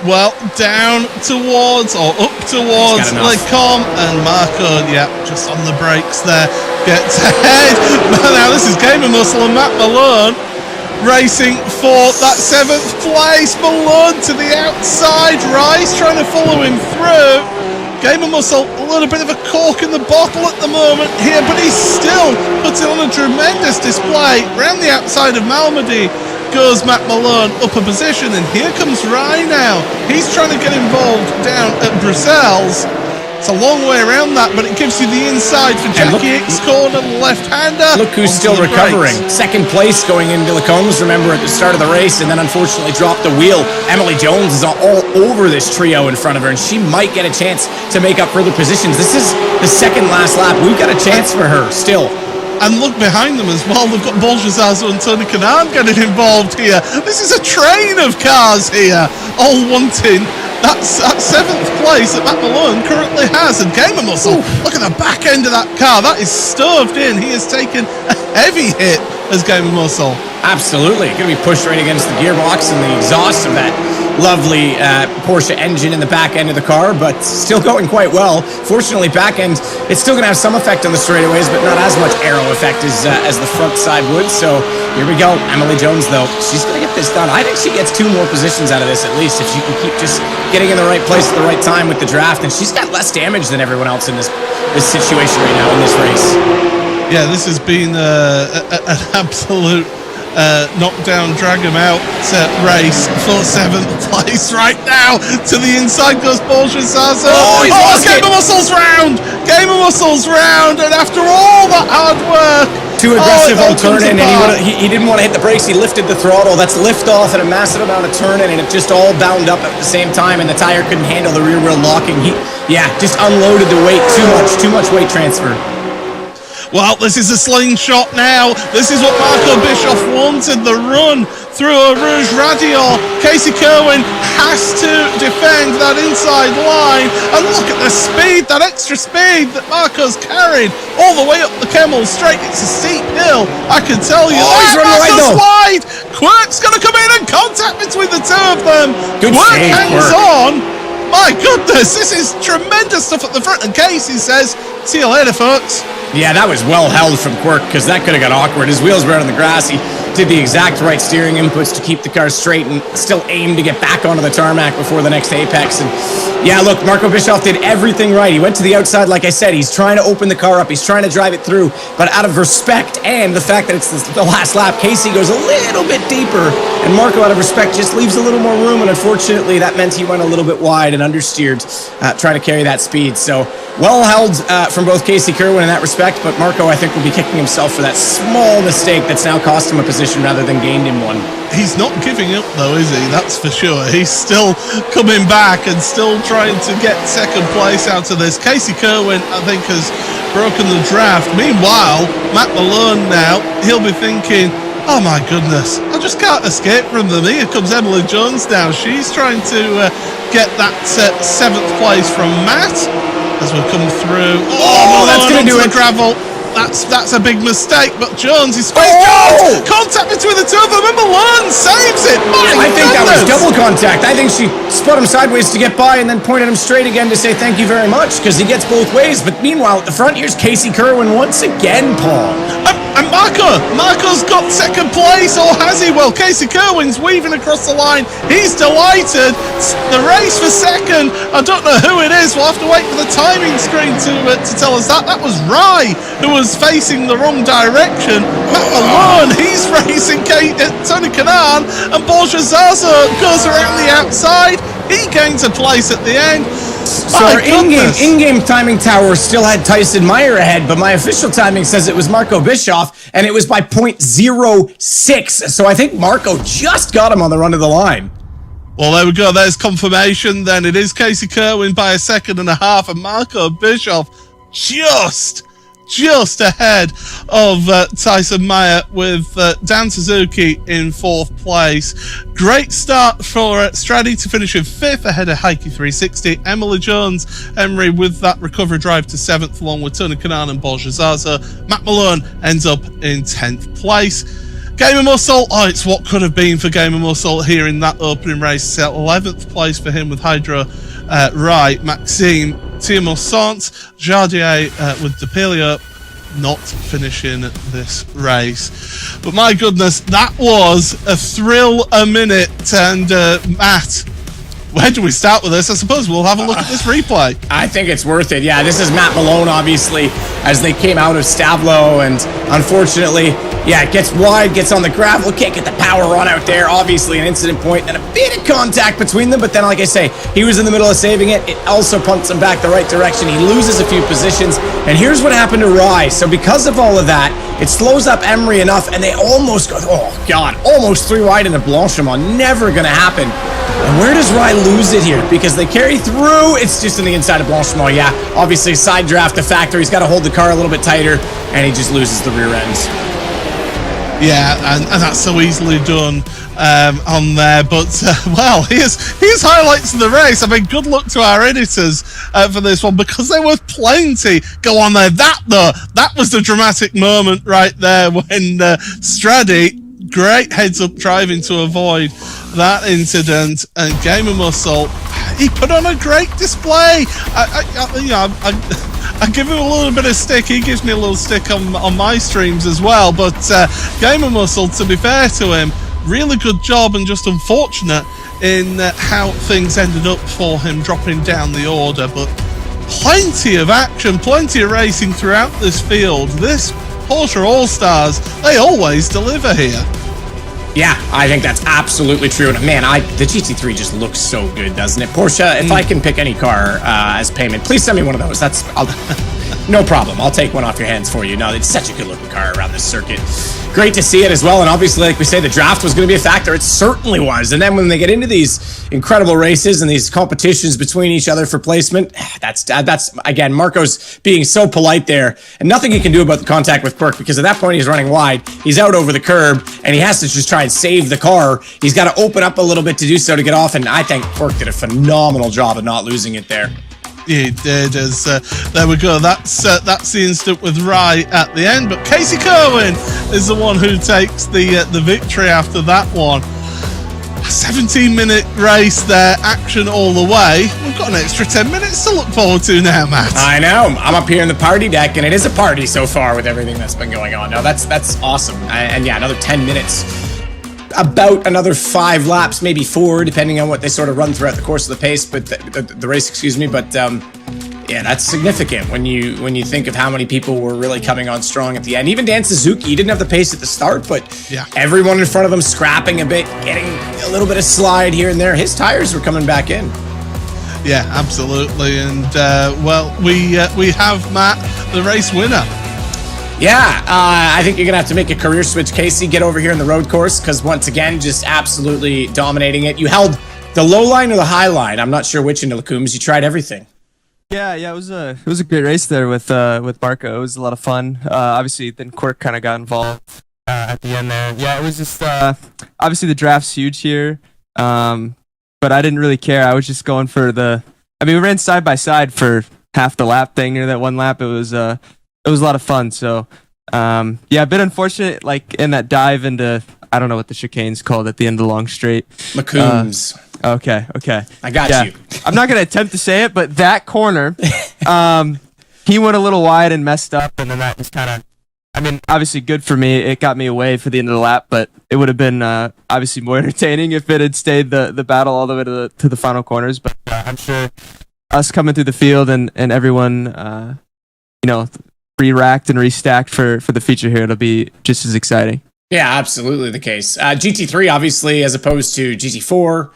Well, down towards, or up towards Lecom, and Marco, yeah, just on the brakes there, gets ahead. Now this is Gamer Muscle and Matt Malone racing for that 7th place. Malone to the outside, Rice trying to follow him through. Gamer Muscle, a little bit of a cork in the bottle at the moment here, but he's still putting on a tremendous display. Around the outside of Malmedy goes Matt Malone up a position, and here comes Rye now. He's trying to get involved down at Brussels. It's a long way around that, but it gives you the inside for Jackie Hicks' corner, left-hander. Look who's still recovering. Second place going into Lecombs, remember, at the start of the race, and then unfortunately dropped the wheel. Emily Jones is all over this trio in front of her, and she might get a chance to make up further positions. This is the second last lap. We've got a chance for her still. And look behind them as well. They've got Bolgezazo and Tony Kanan getting involved here. This is a train of cars here, all wanting that 7th place that Matt Malone currently has. And Gamer Muscle, look at the back end of that car. That is stoved in. He has taken a heavy hit as Gamer Muscle. Absolutely. Going to be pushed right against the gearbox and the exhaust of that lovely Porsche engine in the back end of the car, but still going quite well. Fortunately, back end, it's still going to have some effect on the straightaways, but not as much aero effect as the front side would. So here we go. Emily Jones, though, she's going to get this done. I think she gets 2 more positions out of this at least if she can keep just getting in the right place at the right time with the draft. And she's got less damage than everyone else in this situation right now in this race. Yeah, this has been an absolute knockdown, drag him out race for 7th place right now. To the inside goes Bolgezazo. Gamer Muscle's round! Gamer Muscle's round! And after all that hard work, too aggressive on turn-in, and he didn't want to hit the brakes. He lifted the throttle. That's lift-off and a massive amount of turn-in, and it just all bound up at the same time, and the tire couldn't handle the rear wheel locking. He just unloaded the weight. Too much weight transfer. Well, this is a slingshot now. This is what Marco Bischoff wanted, the run through a Rouge Radial. Casey Kerwin has to defend that inside line. And look at the speed, that extra speed that Marco's carried all the way up the Kemmel straight. It's a steep hill, I can tell you. He's running wide. Quirk's going to come in and contact between the 2 of them. Good Quirk save, hangs on. My goodness, this is tremendous stuff at the front. And Casey says, see you later, folks. Yeah, that was well held from Quirk because that could have got awkward. His wheels were out on the grass. He did the exact right steering inputs to keep the car straight and still aimed to get back onto the tarmac before the next apex. And yeah, look, Marco Bischoff did everything right. He went to the outside, like I said. He's trying to open the car up. He's trying to drive it through. But out of respect and the fact that it's the last lap, Casey goes a little bit deeper. And Marco, out of respect, just leaves a little more room. And unfortunately, that meant he went a little bit wide and understeered, trying to carry that speed. So well held from both Casey Kerwin in that respect, but Marco, I think, will be kicking himself for that small mistake that's now cost him a position rather than gained him one. He's not giving up, though, is he? That's for sure. He's still coming back and still trying to get second place out of this. Casey Kerwin, I think, has broken the draft. Meanwhile, Matt Malone now, he'll be thinking, oh my goodness, I just can't escape from them. Here comes Emily Jones now. She's trying to get that 7th place from Matt as we come through. Oh, that's going to do it. Gravel. That's a big mistake, but Jones is Jones! Contact between the two of them, and Malone saves it! I think that was double contact. I think she spun him sideways to get by and then pointed him straight again to say thank you very much, because he gets both ways. But meanwhile, at the front, here's Casey Kerwin once again, Paul. And Marco's got second place, or has he? Well, Casey Kerwin's weaving across the line. He's delighted. The race for second, I don't know who it is. We'll have to wait for the timing screen to tell us that. That was Rye, who was facing the wrong direction. Matt Malone, he's racing Tony Kanaan, and Porsche Zaza goes around the outside. He gains a place at the end. So our in-game timing tower still had Tyson Meyer ahead, but my official timing says it was Marco Bischoff, and it was by 0.06. So I think Marco just got him on the run of the line. Well, there we go. There's confirmation. Then it is Casey Kerwin by 1.5 seconds, and Marco Bischoff just ahead of Tyson Meyer with Dan Suzuki in 4th place. Great start for Straddy to finish in 5th ahead of Heike 360. Emily Jones, Emery with that recovery drive to 7th along with Tony Kanaan and Borja Zaza. Matt Malone ends up in 10th place. Game of Muscle, it's what could have been for Game of Muscle here in that opening race. 11th place for him with Hydra Wright, Maxime Thiemo-Sant, Jardier with Depelia not finishing this race. But my goodness, that was a thrill a minute. And Matt, where do we start with this? I suppose we'll have a look at this replay. I think it's worth it. Yeah, this is Matt Malone, obviously, as they came out of Stavlo, and unfortunately, yeah, it gets wide, gets on the gravel, can't get the power on out there. Obviously, an incident point and a bit of contact between them, but then, like I say, he was in the middle of saving it. It also punts him back the right direction. He loses a few positions, and here's what happened to Rye. So because of all of that, it slows up Emery enough, and they almost go, oh God, almost 3 wide into Blanchimont. Never gonna happen. And where does Rye lose it here? Because they carry through, it's just on the inside of Blanchimont. Yeah, obviously side draft a factor. He's got to hold the car a little bit tighter, and he just loses the rear ends. Yeah, and that's so easily done on there. But, well, here's highlights of the race. I mean, good luck to our editors for this one, because there was plenty go on there. That was the dramatic moment right there when Straddy, great heads-up driving to avoid that incident, and Game of Muscle, he put on a great display. I give him a little bit of stick. He gives me a little stick on my streams as well. But Game of Muscle, to be fair to him, really good job, and just unfortunate in how things ended up for him dropping down the order. But plenty of action, plenty of racing throughout this field. This Porsche All-Stars, they always deliver here. Yeah, I think that's absolutely true. And man, the GT3 just looks so good, doesn't it? Porsche, if I can pick any car as payment, please send me one of those. No problem. I'll take one off your hands for you. No, it's such a good looking car around this circuit. Great to see it as well. And obviously, like we say, the draft was going to be a factor. It certainly was. And then when they get into these incredible races and these competitions between each other for placement, that's again, Marco's being so polite there, and nothing he can do about the contact with Quirk, because at that point he's running wide. He's out over the curb, and he has to just try and save the car. He's got to open up a little bit to do so to get off. And I think Quirk did a phenomenal job of not losing it there. He did, as there we go. That's the instant with Rye at the end. But Casey Kerwin is the one who takes the victory after that one. A 17-minute race there, action all the way. We've got an extra 10 minutes to look forward to now, Matt. I know. I'm up here in the party deck, and it is a party so far with everything that's been going on. No, that's awesome. And yeah, another 10 minutes. About another 5 laps, maybe 4, depending on what they sort of run throughout the course of the pace, but the race, excuse me. But yeah, that's significant when you think of how many people were really coming on strong at the end. Even Dan Suzuki, he didn't have the pace at the start, but yeah, everyone in front of him scrapping a bit, getting a little bit of slide here and there. His tires were coming back in. Yeah, absolutely. And well, we have Matt, the race winner. Yeah, I think you're going to have to make a career switch, Casey. Get over here in the road course, because once again, just absolutely dominating it. You held the low line or the high line. I'm not sure which into Lacoombs. You tried everything. Yeah, it was a great race there with Marco. It was a lot of fun. Obviously, then Quirk kind of got involved at the end there. Yeah, it was just obviously the draft's huge here, but I didn't really care. I was just going for we ran side by side for half the lap thing, or that one lap. It was a lot of fun. So a bit unfortunate, like in that dive into, I don't know what the chicane's called at the end of the long straight. Lacoombs. Okay. I got you. I'm not going to attempt to say it, but that corner, he went a little wide and messed up, and then that was kind of, obviously good for me. It got me away for the end of the lap, but it would have been obviously more entertaining if it had stayed the battle all the way to the final corners. But I'm sure us coming through the field and everyone, re-racked and restacked for the feature here, it'll be just as exciting. Yeah, absolutely the case. GT3, obviously, as opposed to GT4,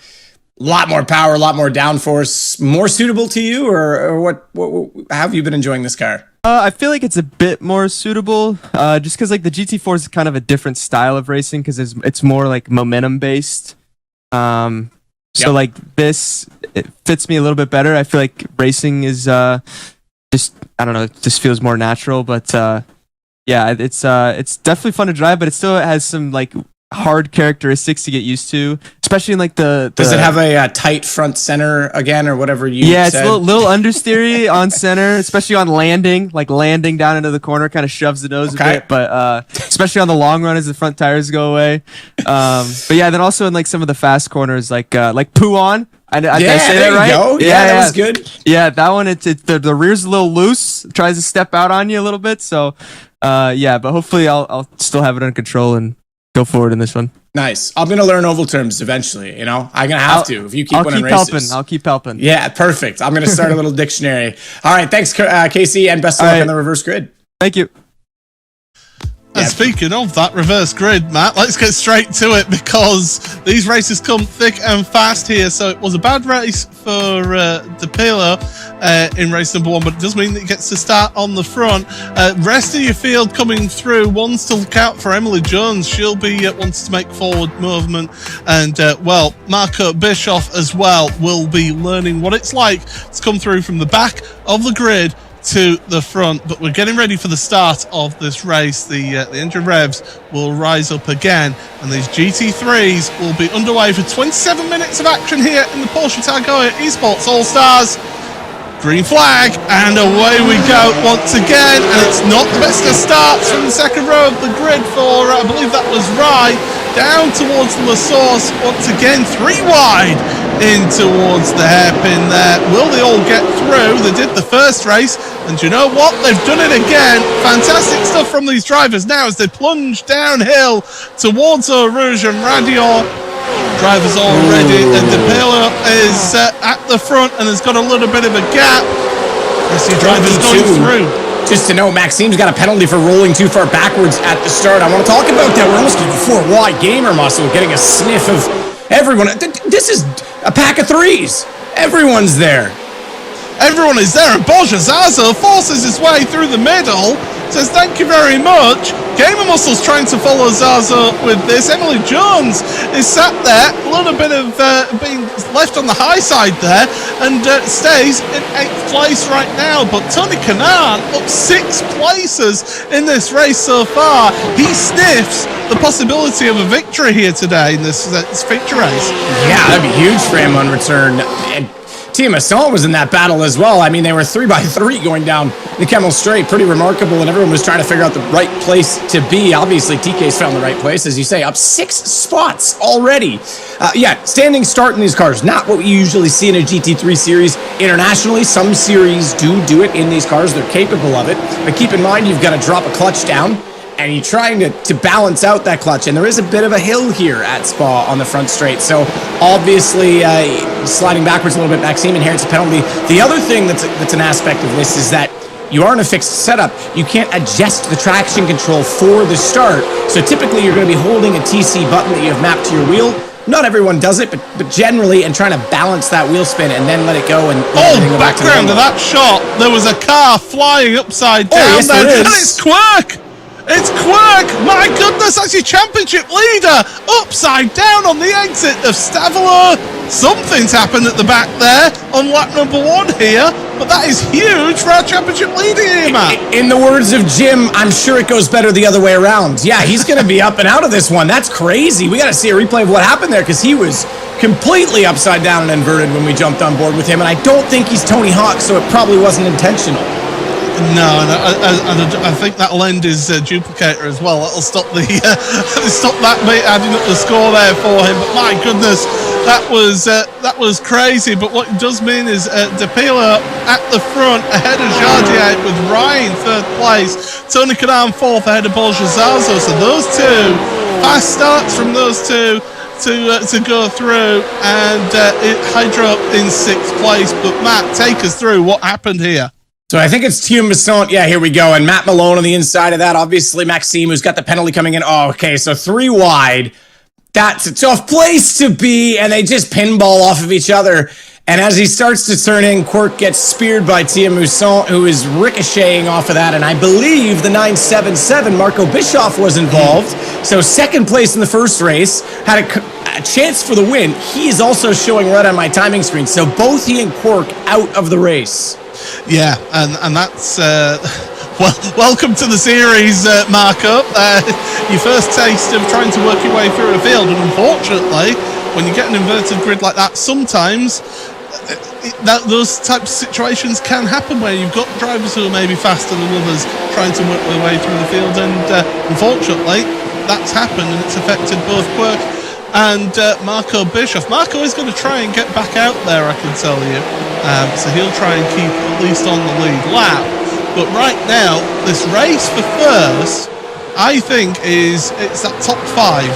a lot more power, a lot more downforce, more suitable to you, or what how have you been enjoying this car? I feel like it's a bit more suitable, just because like the GT4 is kind of a different style of racing, because it's more like momentum based. So like this, it fits me a little bit better. I feel like racing is just, I don't know, it just feels more natural. But it's definitely fun to drive, but it still has some like hard characteristics to get used to, especially in like the does it have a tight front center again, or whatever you said? It's a little understeery on center, especially on landing down into the corner kind of shoves the nose a bit, but especially on the long run as the front tires go away. But then also in like some of the fast corners, like Pouon. Did I say that right? Go. Yeah, that was good. Yeah, that one, the rear's a little loose, tries to step out on you a little bit. So but hopefully I'll still have it under control and go forward in this one. Nice. I'm gonna learn oval terms eventually. I'm gonna have to if you keep winning races. I'll keep helping. Yeah, perfect. I'm gonna start a little dictionary. All right, thanks, Casey, and best of luck on the reverse grid. Thank you. And speaking of that reverse grid, Matt, let's get straight to it, because these races come thick and fast here. So it was a bad race for De Pilo in race number 1, but it does mean that he gets to start on the front. Rest of your field coming through. One's to look out for Emily Jones. She'll be wanting to make forward movement. And, Marco Bischoff as well will be learning what it's like to come through from the back of the grid to the front. But we're getting ready for the start of this race. The engine revs will rise up again, and these GT3s will be underway for 27 minutes of action here in the Porsche Tag Heuer Esports All-Stars. Green flag, and away we go once again, and it's not the best of starts from the second row of the grid for, I believe that was Rye, down towards La Source, once again 3 wide in towards the hairpin there. Will they all get through? They did the first race, and you know what? They've done it again. Fantastic stuff from these drivers now as they plunge downhill towards Eau Rouge and Radior. Drivers already, and De Pilo is at the front and has got a little bit of a gap. I see drivers going through. Just to know, Maxime's got a penalty for rolling too far backwards at the start. I want to talk about that. We're almost getting 4 wide gamer muscle, getting a sniff of everyone. This is a pack of 3s. Everyone's there. Everyone is there, and Porsche Zaza forces his way through the middle, says thank you very much. Gamer Muscle's trying to follow Zaza with this. Emily Jones is sat there, a little bit of being left on the high side there, and stays in 8th place right now. But Tony Kanaan up 6 places in this race so far. He sniffs the possibility of a victory here today in this feature race. Yeah, that'd be huge for him on return. And Team Assault was in that battle as well. I mean, they were 3x3 going down the Kemmel Straight. Pretty remarkable, and everyone was trying to figure out the right place to be. Obviously, TK's found the right place, as you say, up 6 spots already. Standing start in these cars, not what we usually see in a GT3 series internationally. Some series do it in these cars. They're capable of it. But keep in mind, you've got to drop a clutch down, and you're trying to balance out that clutch. And there is a bit of a hill here at Spa on the front straight. So obviously sliding backwards a little bit, Maxime inherits a penalty. The other thing that's an aspect of this is that you are in a fixed setup. You can't adjust the traction control for the start. So typically you're going to be holding a TC button that you have mapped to your wheel Not everyone does it, but generally, and trying to balance that wheel spin and then let it go and let everything go back to background of that shot, there was a car flying upside down yes, there is. and it's Quirk! It's Quirk! My goodness, that's your championship leader! Upside down on the exit of Stavolo. Something's happened at the back there on lap number 1 here, but that is huge for our championship leader here, Matt. In the words of Jim, I'm sure it goes better the other way around. Yeah, he's going to be up and out of this one. That's crazy. We got to see a replay of what happened there because he was completely upside down and inverted when we jumped on board with him, and I don't think he's Tony Hawk, so it probably wasn't intentional. No, I think that'll end his duplicator as well. That'll stop the stop that bit adding up the score there for him. But my goodness, that was crazy. But what it does mean is DePila at the front ahead of Jardier with Ryan 3rd place, Tony Kanaan 4th ahead of Bose. So those two fast starts from those two to go through, and Hydro in 6th place. But Matt, take us through what happened here. So I think it's Thiem Besant. Yeah, here we go. And Matt Malone on the inside of that. Obviously, Maxime, who's got the penalty coming in. Oh, okay, so 3 wide. That's a tough place to be. And they just pinball off of each other. And as he starts to turn in, Quirk gets speared by Thiem Besant, who is ricocheting off of that. And I believe the 977, Marco Bischoff, was involved. So 2nd place in the first race. Had a chance for the win. He is also showing red on my timing screen. So both he and Quirk out of the race. Yeah, and that's well, welcome to the series, Marco. Your first taste of trying to work your way through a field, and unfortunately, when you get an inverted grid like that, sometimes those types of situations can happen where you've got drivers who are maybe faster than others trying to work their way through the field, and unfortunately, that's happened, and it's affected both Quirk and Marco Bischoff. Marco is going to try and get back out there, I can tell you. So he'll try and keep at least on the lead lap. But right now, this race for first, I think it's that top 5.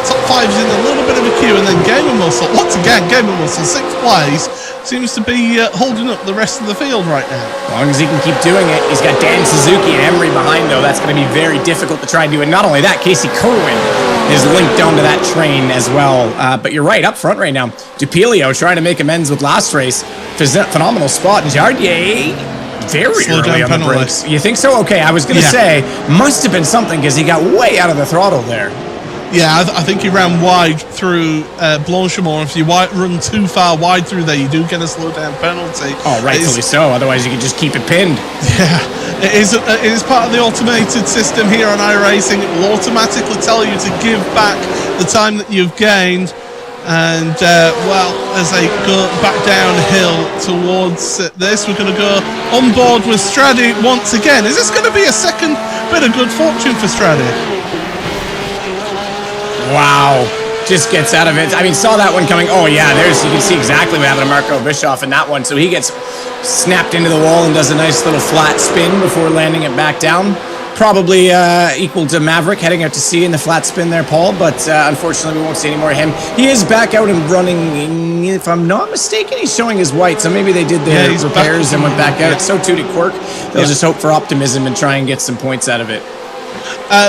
Top 5 is in a little bit of a queue, and then Gamer Muscle, once again, Gamer Muscle, 6th place, seems to be holding up the rest of the field right now. As long as he can keep doing it. He's got Dan Suzuki and Emery behind, though. That's going to be very difficult to try and do. And not only that, Casey Kerwin is linked onto that train as well. But you're right, up front right now. Dupilio trying to make amends with last race. Phenomenal spot. And Jardier very early on the brakes. You think so? Okay, I was going to say, must have been something because he got way out of the throttle there. Yeah, I think he ran wide through Blanchimont. If you run too far wide through there, you do get a slow down penalty. Oh, rightfully so. Otherwise, you can just keep it pinned. Yeah, it is part of the automated system here on iRacing. It will automatically tell you to give back the time that you've gained. And, well, as they go back downhill towards this, we're going to go on board with Stradi once again. Is this going to be a second bit of good fortune for Stradi? Wow, just gets out of it. I mean, saw that one coming. Oh, yeah, you can see exactly what happened to Marco Bischoff in that one. So he gets snapped into the wall and does a nice little flat spin before landing it back down. Probably equal to Maverick heading out to sea in the flat spin there, Paul. But unfortunately, we won't see any more of him. He is back out and running. If I'm not mistaken, he's showing his white. So maybe they did their repairs and went back out. So too did Quirk. They'll just hope for optimism and try and get some points out of it.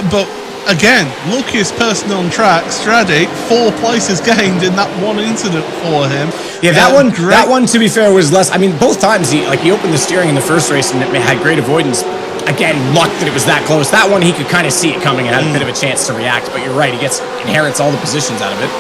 But again, luckiest person on track, Stradi, 4 places gained in that one incident for him. Yeah, that one, to be fair, was less. I mean, both times he opened the steering in the first race and had great avoidance. Again, luck that it was that close. That one, he could kind of see it coming and had a bit of a chance to react. But you're right, he inherits all the positions out of it.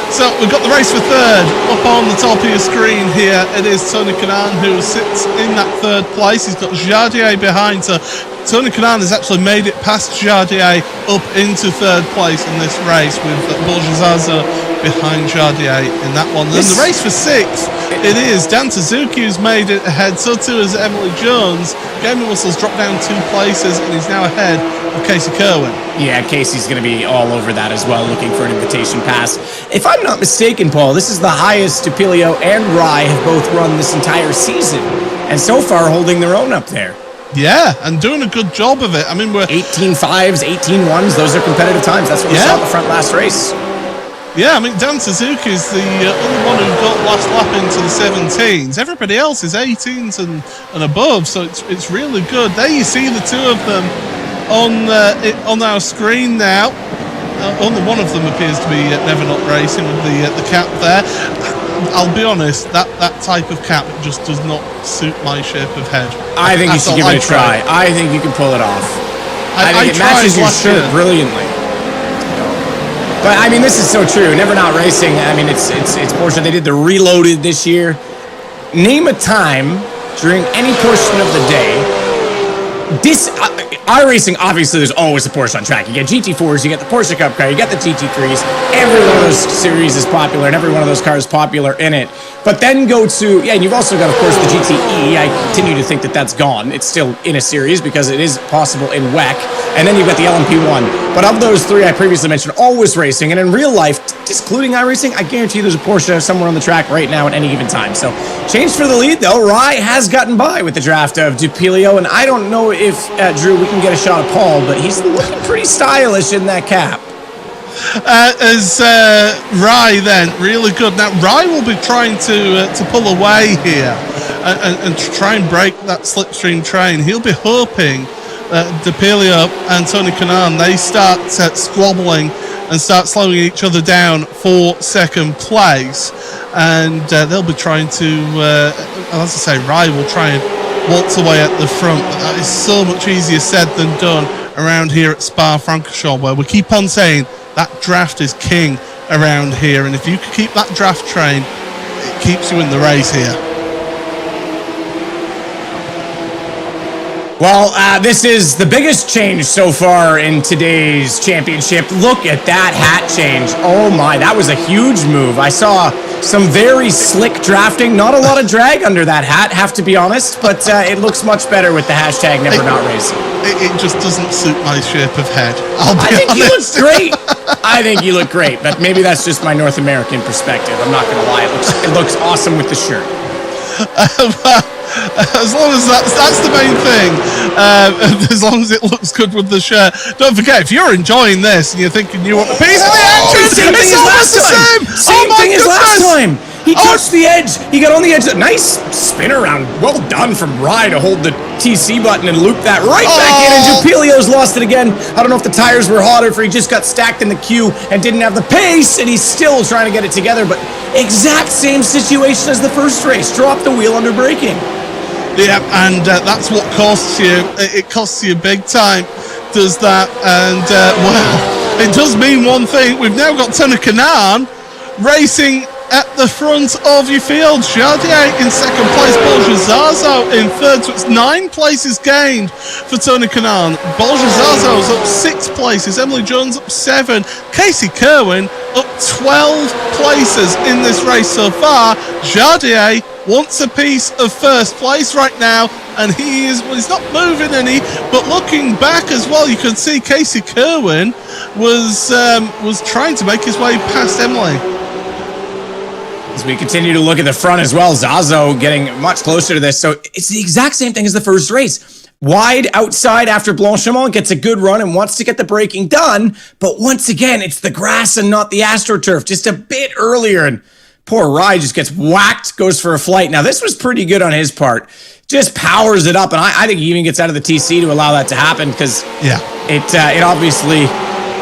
So we've got the race for 3rd up on the top of your screen here. It is Tony Kanaan who sits in that 3rd place. He's got Jardier behind. So Tony Kanaan has actually made it past Jardier up into 3rd place in this race with Borjazaza behind Jardier in that one. Then the race for 6th, it is Dan Suzuki who's made it ahead. So too is Emily Jones. Gaming Whistle's dropped down 2 places and he's now ahead of Casey Kerwin. Yeah, Casey's going to be all over that as well, looking for an invitation pass. If I'm not mistaken, Paul, this is the highest Dupilio and Rye have both run this entire season. And so far holding their own up there. Yeah, and doing a good job of it. I mean, we're 18.5s, 18.1s. Those are competitive times. That's what we saw at the front last race. Yeah, I mean, Dan Suzuki is the only one who got last lap into the 17s. Everybody else is 18s and above, so it's really good. There you see the two of them on our screen now. only one of them appears to be Never Not Racing with the cap there. I'll be honest, that type of cap just does not suit my shape of head. I think you should give it a try. I think you can pull it off. I think it matches your shirt brilliantly. But I mean, this is so true. Never Not Racing. I mean, it's Porsche. They did the Reloaded this year. Name a time during any portion of the day. iRacing, obviously, there's always a Porsche on track. You get GT4s, you get the Porsche Cup car, you get the GT3s. Every one of those series is popular, and every one of those cars is popular in it. But then go to, and you've also got, of course, the GTE. I continue to think that that's gone. It's still in a series because it is possible in WEC. And then you've got the LMP1. But of those three I previously mentioned, always racing. And in real life, excluding iRacing, I guarantee there's a Porsche somewhere on the track right now at any given time. So, change for the lead, though. Rye has gotten by with the draft of Dupilio. And I don't know if, Drew, we can get a shot of Paul, but he's looking pretty stylish in that cap. As Rye then, really good. Now, Rye will be trying to pull away here and try and break that slipstream train. He'll be hoping Dupilio and Tony Kanaan, they start squabbling and start slowing each other down for second place. And they'll be trying to, as I say, Rye will try and waltz away at the front. But that is so much easier said than done around here at Spa-Francorchamps, where we keep on saying that draft is king around here. And if you can keep that draft train, it keeps you in the race here. Well, this is the biggest change so far in today's championship. Look at that hat change. Oh my, that was a huge move. I saw some very slick drafting. Not a lot of drag under that hat, have to be honest, but it looks much better with the hashtag Never Not Racing. It just doesn't suit my shape of head. I think you look great. I think you look great, but maybe that's just my North American perspective. I'm not going to lie. It looks awesome with the shirt. As long as that's the main thing, as long as it looks good with the shirt. Don't forget, if you're enjoying this and you're thinking you want a piece of the action, it's almost the same. Same thing as last time. He touched the edge. He got on the edge. Nice spin around. Well done from Rye to hold the TC button and loop that right back in. And Dupilio's lost it again. I don't know if the tires were hot or if he just got stacked in the queue and didn't have the pace, and he's still trying to get it together. But exact same situation as the first race. Drop the wheel under braking. Yeah, and that's what costs you. It costs you big time, does that. And, well, it does mean one thing. We've now got Tony Kanaan racing at the front of your field. Jardier in second place, Bolgezazo in third. So it's 9 places gained for Tony Kanaan. Bolgezazo's up 6 places. Emily Jones up 7. Casey Kerwin up 12 places in this race so far. Jardier wants a piece of first place right now, and he's not moving any, but looking back as well, you can see Casey Kerwin was trying to make his way past Emily. As we continue to look at the front as well, Zazo getting much closer to this. So it's the exact same thing as the first race. Wide outside after Blanchimont, gets a good run and wants to get the braking done. But once again, it's the grass and not the AstroTurf, just a bit earlier. And poor Rye just gets whacked, goes for a flight. Now, this was pretty good on his part. Just powers it up. And I think he even gets out of the TC to allow that to happen because it obviously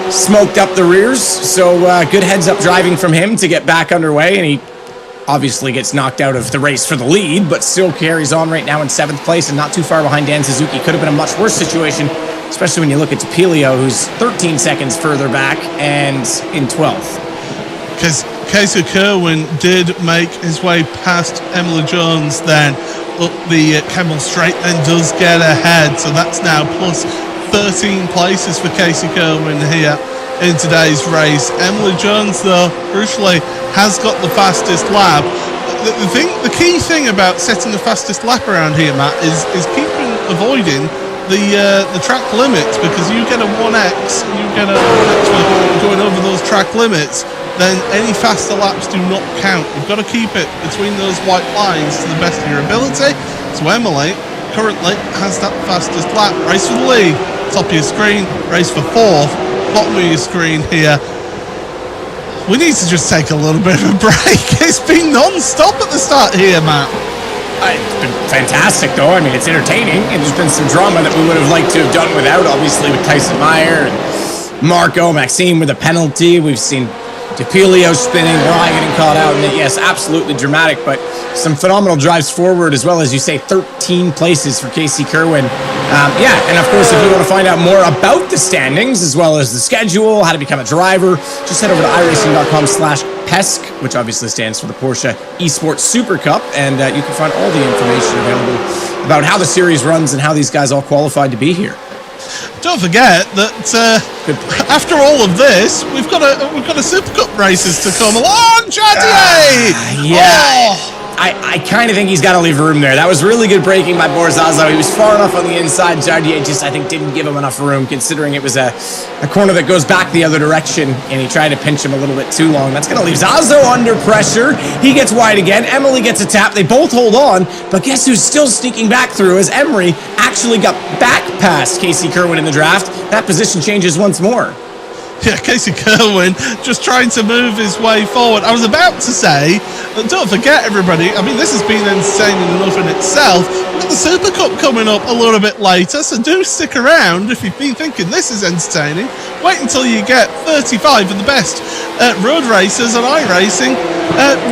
smoked up the rears. So good heads-up driving from him to get back underway. And he obviously gets knocked out of the race for the lead, but still carries on right now in 7th place and not too far behind Dan Suzuki. Could have been a much worse situation, especially when you look at Dupilio, who's 13 seconds further back and in 12th. Because Casey Kerwin did make his way past Emily Jones then up the Kemmel Straight and does get ahead. So that's now plus 13 places for Casey Kerwin here in today's race. Emily Jones, though, crucially, has got the fastest lap. The key thing about setting the fastest lap around here, Matt, is avoiding the track limits, because you get a 1x, you get a 1x for going over those track limits, then any faster laps do not count. You've got to keep it between those white lines to the best of your ability. So Emily currently has that fastest lap. Race for the lead, top of your screen. Race for 4th, bottom of your screen here. We need to just take a little bit of a break. It's been non-stop at the start here, Matt. It's been fantastic, though. I mean, it's entertaining, and there's been some drama that we would have liked to have done without, obviously, with Tyson Meyer and Marco, Maxime with a penalty. We've seen DePilio spinning, Rye getting caught out, and yes, absolutely dramatic, but some phenomenal drives forward, as well as, you say, 13 places for Casey Kerwin. And of course, if you want to find out more about the standings, as well as the schedule, how to become a driver, just head over to iRacing.com/PESC, which obviously stands for the Porsche Esports Supercup, and you can find all the information available about how the series runs and how these guys all qualified to be here. Don't forget that after all of this, we've got a Super Cup races to come along, Jardier! I kind of think he's got to leave room there. That was really good braking by Borzazo. He was far enough on the inside. Jardier just, I think, didn't give him enough room, considering it was a corner that goes back the other direction, and he tried to pinch him a little bit too long. That's going to leave Zazo under pressure. He gets wide again. Emily gets a tap. They both hold on, but guess who's still sneaking back through as Emery actually got back past Casey Kerwin in the draft. That position changes once more. Yeah, Casey Kerwin just trying to move his way forward. I was about to say, don't forget, everybody, I mean, this has been entertaining enough in itself. We've got the Super Cup coming up a little bit later, so do stick around if you've been thinking this is entertaining. Wait until you get 35 of the best road racers on iRacing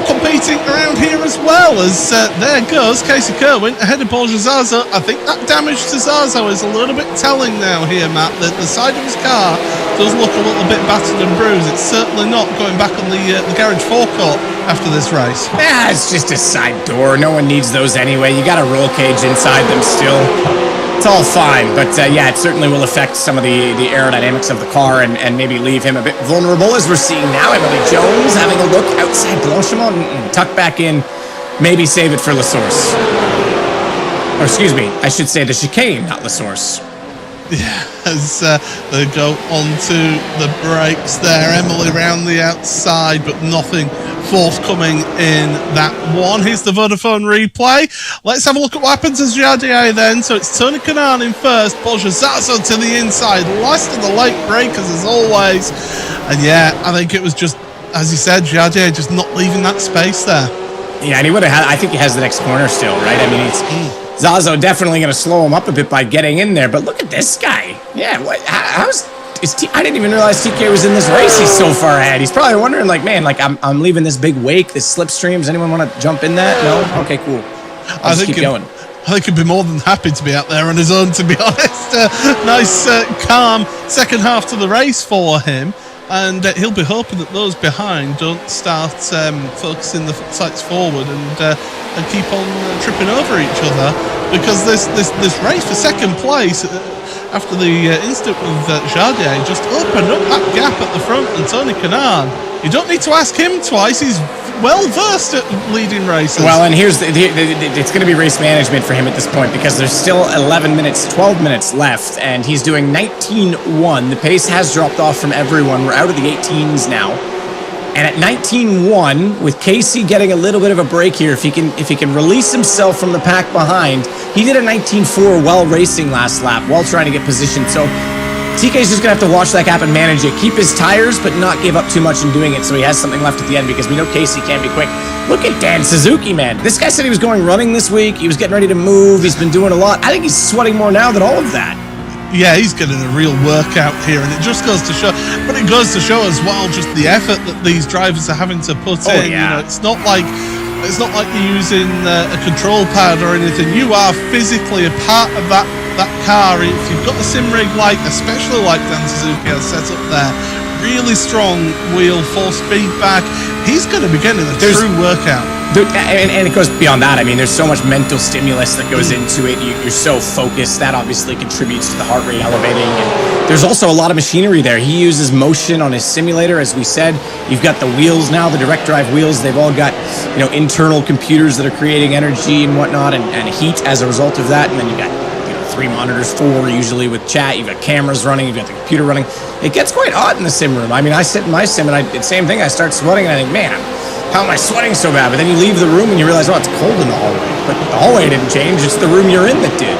competing around here as well, as there goes Casey Kerwin ahead of Borja Zazo. I think that damage to Zazo is a little bit telling now here, Matt, that the side of his car does look a little bit battered and bruised. It's certainly not going back on the garage forecourt after this race. Yeah, it's just a side door. No one needs those anyway. You got a roll cage inside them still. It's all fine, but it certainly will affect some of the aerodynamics of the car and maybe leave him a bit vulnerable, as we're seeing now. Emily Jones having a look outside Blanchimont, tuck back in, maybe save it for La Source. Or excuse me, I should say the chicane, not La Source. Yeah, as they go onto the brakes there. Emily round the outside, but nothing forthcoming in that one. Here's the Vodafone replay. Let's have a look at what happens as Jardier then. So it's Tony Kanaan in first, Borja Zazo to the inside, last of the late breakers as always. And yeah, I think it was just, as you said, Jardier just not leaving that space there. Yeah, and he would have had, I think he has the next corner still, right? I mean, it's Zazo definitely going to slow him up a bit by getting in there, but look at this guy. Yeah, I didn't even realize TK was in this race. He's so far ahead. He's probably wondering, like, man, like I'm leaving this big wake, this slipstream. Does anyone want to jump in that? No? Okay, cool. I'll just keep going. I think he'd be more than happy to be out there on his own, to be honest. Nice, calm second half to the race for him. And he'll be hoping that those behind don't start focusing the sights forward and keep on tripping over each other, because this race for second place after the incident with Jardier just opened up that gap at the front. And Tony Kanaan, you don't need to ask him twice. He's well versed at leading races. Well, and here's it's going to be race management for him at this point, because there's still 12 minutes left, and he's doing 19.1. The pace has dropped off from everyone. We're out of the 18s now, and at 19.1, with Casey getting a little bit of a break here, if he can release himself from the pack behind, he did a 19.4 while racing last lap, while trying to get positioned. So TK's just going to have to watch that gap and manage it. Keep his tires, but not give up too much in doing it, so he has something left at the end, because we know Casey can't be quick. Look at Dan Suzuki, man. This guy said he was going running this week. He was getting ready to move. He's been doing a lot. I think he's sweating more now than all of that. Yeah, he's getting a real workout here, and it just goes to show, but it goes to show as well just the effort that these drivers are having to put in. Yeah. You know, it's not like you're using a control pad or anything. You are physically a part of that car. If you've got a sim rig especially like Dan Suzuki has set up there, really strong wheel, force feedback, he's going to be getting a true workout. And it goes beyond that. I mean, there's so much mental stimulus that goes into it. You're so focused. That obviously contributes to the heart rate elevating. And there's also a lot of machinery there. He uses motion on his simulator, as we said. You've got the wheels now, the direct drive wheels. They've all got, internal computers that are creating energy and whatnot, and heat as a result of that. And then you've got 3 monitors, 4 usually with chat. You've got cameras running. You've got the computer running. It gets quite hot in the sim room. I mean, I sit in my sim, and same thing. I start sweating, and I think, man, how am I sweating so bad? But then you leave the room and you realize, it's cold in the hallway. But the hallway didn't change. It's the room you're in that did.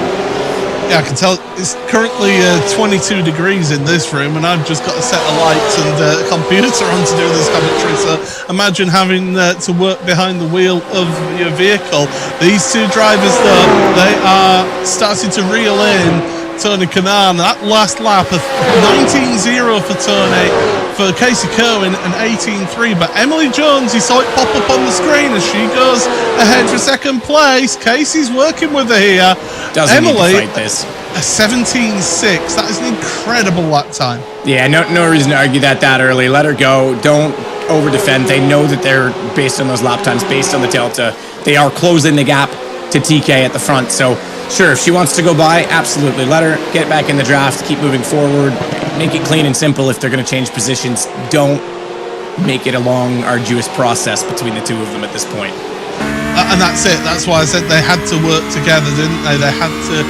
Yeah, I can tell it's currently 22 degrees in this room, and I've just got a set of lights and a computer on to do this commentary. So imagine having to work behind the wheel of your vehicle. These two drivers, though, they are starting to reel in Tony Kanaan. That last lap of 19.0 for Tony, for Casey Kerwin, and 18.3. But Emily Jones, you saw it pop up on the screen as she goes ahead for second place. Casey's working with her here. Doesn't Emily, need to fight this. A 17.6. That is an incredible lap time. Yeah, no reason to argue that early. Let her go. Don't over-defend. They know that they're, based on those lap times, based on the delta, they are closing the gap to TK at the front. So, sure, if she wants to go by, absolutely. Let her get back in the draft, keep moving forward, make it clean and simple. If they're going to change positions, don't make it a long, arduous process between the two of them at this point. And that's it. That's why I said they had to work together, didn't they? They had to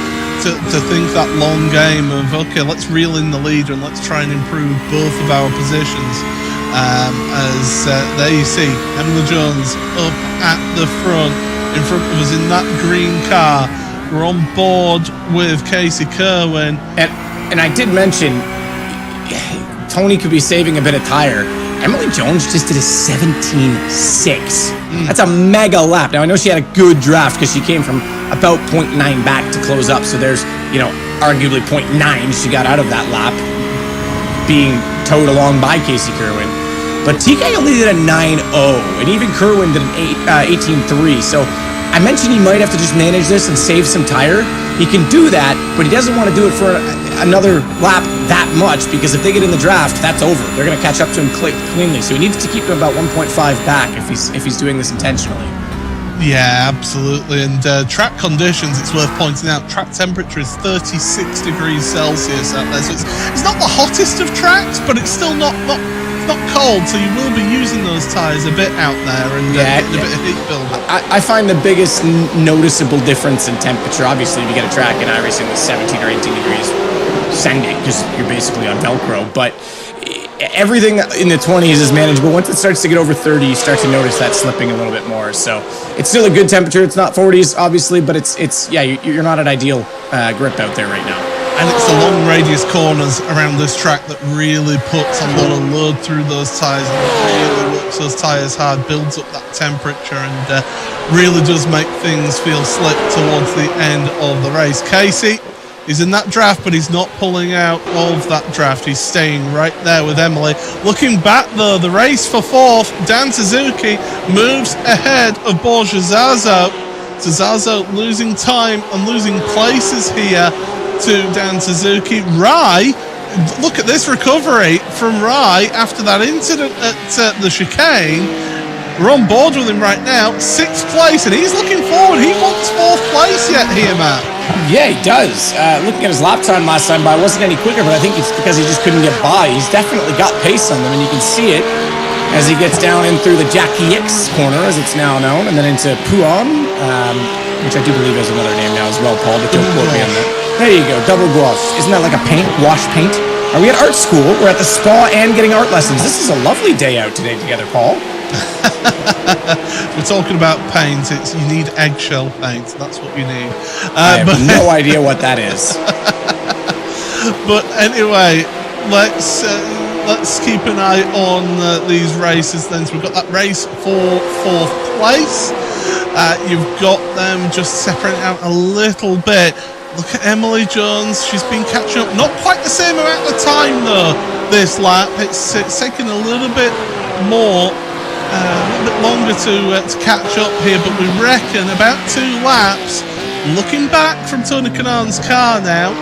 think that long game of, okay, let's reel in the leader and let's try and improve both of our positions. There you see Emily Jones up at the front, in front of us in that green car. We're on board with Casey Kerwin. And I did mention Tony could be saving a bit of tire. Emily Jones just did a 17.6. That's a mega lap. Now, I know she had a good draft because she came from about 0.9 back to close up. So there's, arguably 0.9 she got out of that lap being towed along by Casey Kerwin. But TK only did a 9.0, and even Kerwin did an 18.3. So I mentioned he might have to just manage this and save some tire. He can do that, but he doesn't want to do it for another lap that much, because if they get in the draft, that's over. They're going to catch up to him cleanly. So he needs to keep him about 1.5 back if he's doing this intentionally. Yeah, absolutely. And track conditions, it's worth pointing out, track temperature is 36 degrees Celsius out there. So it's not the hottest of tracks, but it's still not cold, so you will be using those tyres a bit out there and getting a bit of heat buildup. I find the biggest noticeable difference in temperature, obviously, if you get a track in iRacing with 17 or 18 degrees, send it, because you're basically on Velcro. But everything in the 20s is manageable. Once it starts to get over 30, you start to notice that slipping a little bit more. So it's still a good temperature. It's not 40s, obviously, but you're not at ideal grip out there right now. And it's the long radius corners around this track that really puts a lot of load through those tyres and really works those tyres hard, builds up that temperature, and really does make things feel slick towards the end of the race. Casey is in that draft, but he's not pulling out of that draft. He's staying right there with Emily. Looking back, though, the race for fourth, Dan Suzuki moves ahead of Bose Zazo. Zazo losing time and losing places here to Dan Suzuki. Rai, look at this recovery from Rai after that incident at the chicane. We're on board with him right now, 6th place, and he's looking forward. He wants 4th place yet here, Matt. Yeah, he does. Looking at his lap time last time by, wasn't any quicker, but I think it's because he just couldn't get by. He's definitely got pace on them, and you can see it as he gets down in through the Jackie X corner, as it's now known, and then into Puan, which I do believe is another name now as well, Paul, but don't quote me on that. There you go, double gouache. Isn't that like a wash paint? Are we at art school? We're at the spa and getting art lessons. This is a lovely day out today together, Paul. We're talking about paint. You need eggshell paint. That's what you need. I have no idea what that is. But anyway, let's keep an eye on these races then. So we've got that race for 4th place. You've got them just separating out a little bit. Look at Emily Jones. She's been catching up. Not quite the same amount of time, though, this lap. It's taken a little bit more, a little bit longer to catch up here, but we reckon about 2 laps. Looking back from Tony Kanaan's car now.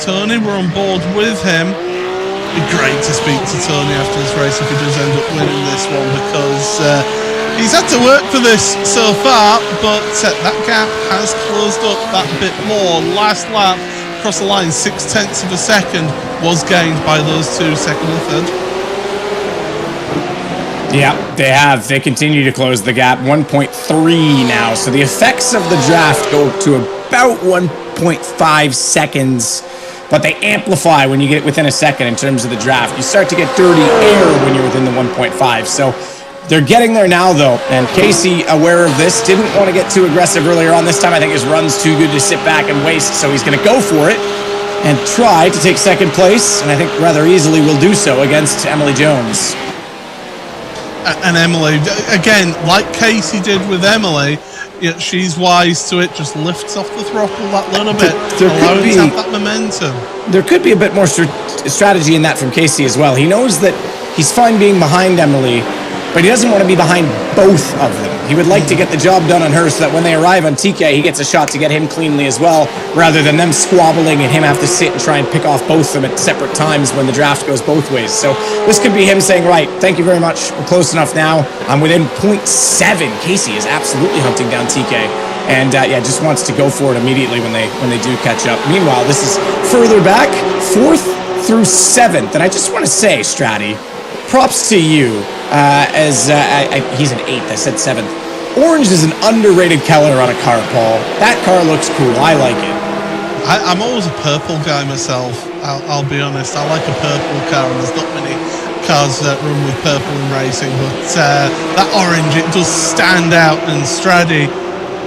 Tony, we're on board with him. It'd be great to speak to Tony after this race if he does end up winning this one, because he's had to work for this so far, but that gap has closed up that bit more. Last lap, across the line, 0.6 of a second was gained by those two, second and third. Yeah, they have. They continue to close the gap, 1.3 now. So the effects of the draft go to about 1.5 seconds, but they amplify when you get within a second in terms of the draft. You start to get dirty air when you're within the 1.5. So they're getting there now, though, and Casey, aware of this, didn't want to get too aggressive earlier on. This time, I think his run's too good to sit back and waste, so he's going to go for it and try to take second place, and I think rather easily will do so against Emily Jones. And Emily, again, like Casey did with Emily, she's wise to it, just lifts off the throttle that little bit, There allowing could him be- to have that momentum. There could be a bit more strategy in that from Casey as well. He knows that he's fine being behind Emily, but he doesn't want to be behind both of them. He would like to get the job done on her so that when they arrive on TK, he gets a shot to get him cleanly as well, rather than them squabbling and him have to sit and try and pick off both of them at separate times when the draft goes both ways. So this could be him saying, right, thank you very much. We're close enough now. I'm within 0.7. Casey is absolutely hunting down TK. And just wants to go for it immediately when they do catch up. Meanwhile, this is further back, 4th through 7th. And I just want to say, Stratty, props to you. He's an 8th. I said 7th. Orange is an underrated color on a car, Paul. That car looks cool. I like it. I'm always a purple guy myself. I'll be honest. I like a purple car, and there's not many cars that run with purple in racing. But that orange, it does stand out. And Straddy,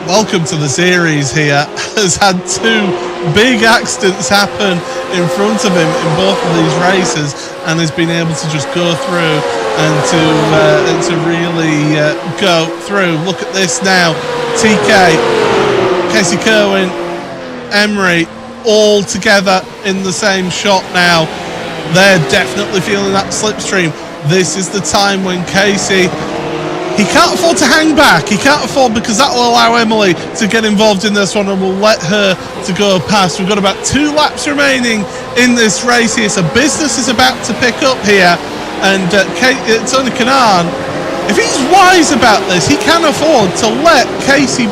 welcome to the series here, has had 2 big accidents happen in front of him in both of these races, and has been able to just go through and to really go through. Look at this now. TK, Casey Kerwin, Emery, all together in the same shot now. They're definitely feeling that slipstream. This is the time when Casey, he can't afford to hang back. He can't afford, because that will allow Emily to get involved in this one and will let her to go past. We've got about 2 laps remaining in this race here, so business is about to pick up here. And Tony Kanaan, if he's wise about this, he can afford to let Casey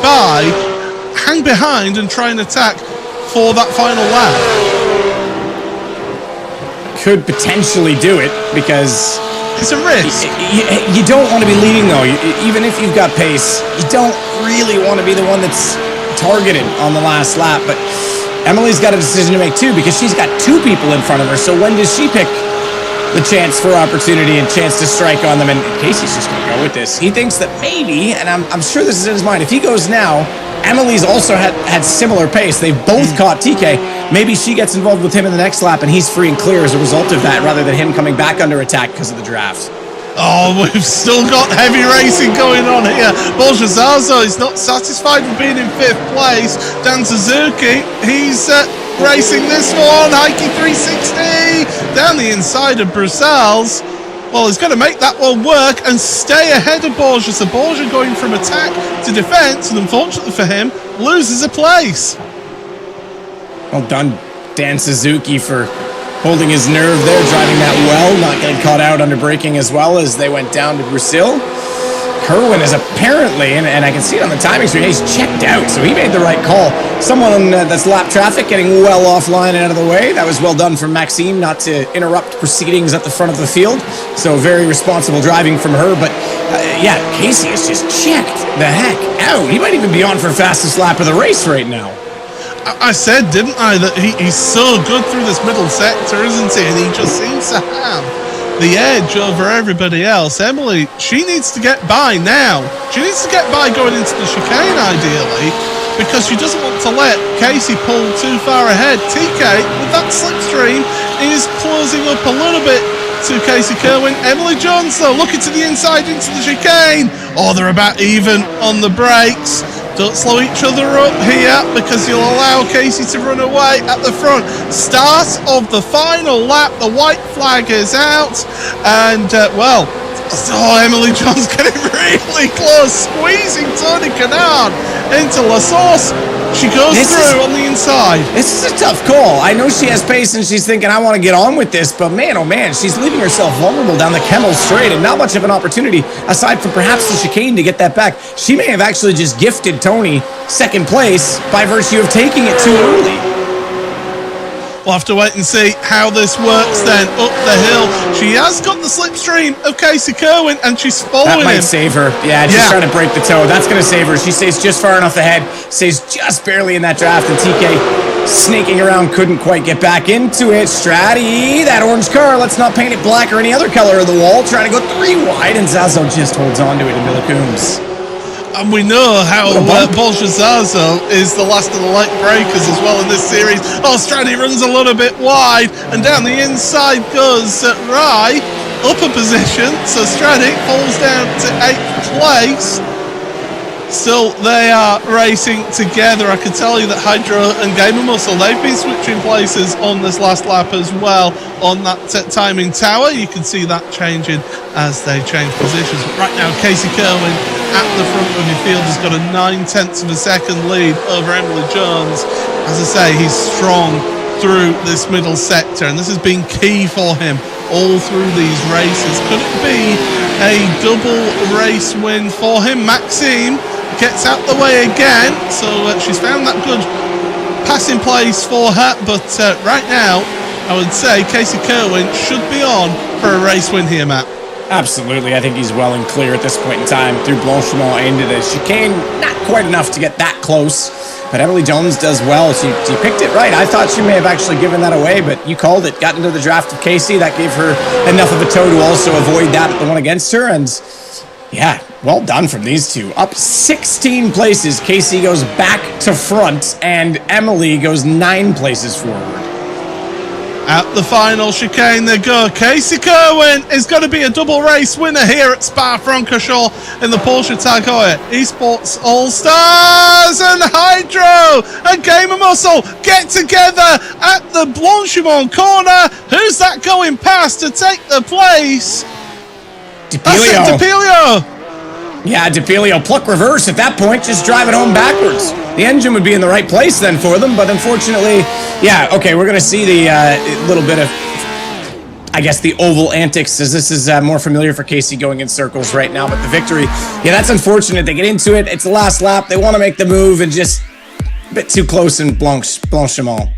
hang behind and try and attack for that final lap. Could potentially do it, because it's a risk. You don't want to be leading, though. Even if you've got pace, you don't really want to be the one that's targeted on the last lap. But Emily's got a decision to make, too, because she's got 2 people in front of her. So when does she pick the chance for opportunity and chance to strike on them? And Casey's just going to go with this. He thinks that maybe, and I'm sure this is in his mind, if he goes now, Emily's also had similar pace. They've both caught TK. Maybe she gets involved with him in the next lap and he's free and clear as a result of that, rather than him coming back under attack because of the draft. Oh, we've still got heavy racing going on here. Porsche is not satisfied with being in 5th place. Dan Suzuki, he's racing this one. Heike 360 down the inside of Brussels. Well, he's got to make that one work and stay ahead of Porsche. So Porsche going from attack to defense, and unfortunately for him, loses a place. Well done, Dan Suzuki, for holding his nerve there, driving that well, not getting caught out under braking as well as they went down to Brazil. Kerwin is apparently, and I can see it on the timing screen, he's checked out, so he made the right call. Someone that's lap traffic getting well offline and out of the way. That was well done from Maxime, not to interrupt proceedings at the front of the field. So very responsible driving from her. But Casey has just checked the heck out. He might even be on for fastest lap of the race right now. I said, didn't I, that he's so good through this middle sector, isn't he? And he just seems to have the edge over everybody else. Emily, she needs to get by now. She needs to get by going into the chicane, ideally, because she doesn't want to let Casey pull too far ahead. TK, with that slipstream, is closing up a little bit to Casey Kerwin. Emily Jones, though, looking to the inside into the chicane. Oh, they're about even on the brakes. Don't slow each other up here, because you'll allow Casey to run away at the front. Start of the final lap. The white flag is out. And, Emily John's getting really close, squeezing Tony Kanaan into La Source. She goes through on the inside. This is a tough call. I know she has pace and she's thinking, I want to get on with this, but man, oh man, she's leaving herself vulnerable down the Kemmel straight and not much of an opportunity, aside from perhaps the chicane, to get that back. She may have actually just gifted Tony 2nd place by virtue of taking it too early. We'll have to wait and see how this works then. Up the hill. She has got the slipstream of Casey Kerwin, and she's following him. That might save her. Yeah, she's trying to break the toe. That's going to save her. She stays just far enough ahead. Stays just barely in that draft, and TK snaking around, couldn't quite get back into it. Stratty, that orange car, let's not paint it black or any other color of the wall. Trying to go 3 wide, and Zazo just holds on to it in Millicooms. And we know how Porsche Zazo is the last of the light breakers as well in this series. Oh, Straddy runs a little bit wide, and down the inside goes Rai, up a position, so Straddy falls down to 8th place. Still, they are racing together. I can tell you that Hydro and Gamer Muscle, they've been switching places on this last lap as well on that timing tower. You can see that changing as they change positions. But right now, Casey Kerwin at the front of your field has got a 9/10 of a second lead over Emily Jones. As I say, he's strong through this middle sector, and this has been key for him all through these races. Could it be a double race win for him? Maxime gets out the way again, so she's found that good passing place for her, but right now I would say Casey Kerwin should be on for a race win here, Matt. Absolutely. I think he's well and clear at this point in time through Blanchimont into the chicane. Not quite enough to get that close, but Emily Jones does well. She picked it right. I thought she may have actually given that away, but you called it. Got into the draft of Casey. That gave her enough of a toe to also avoid that at the one against her, and yeah, well done from these two. Up 16 places, Casey goes back to front, and Emily goes 9 places forward. At the final chicane they go. Casey Kerwin is going to be a double race winner here at Spa-Francorchamps in the Porsche Tag Heuer Esports All-Stars, and Hydro and Gamer Muscle get together at the Blanchimont corner. Who's that going past to take the place? DePilio. Yeah, DePilio pluck reverse at that point, just drive it home backwards. The engine would be in the right place then for them, but unfortunately, yeah, okay, we're going to see the little bit of, I guess, the oval antics, as this is more familiar for Casey going in circles right now, but the victory, yeah, that's unfortunate. They get into it, it's the last lap, they want to make the move, and just a bit too close in Blanchimont.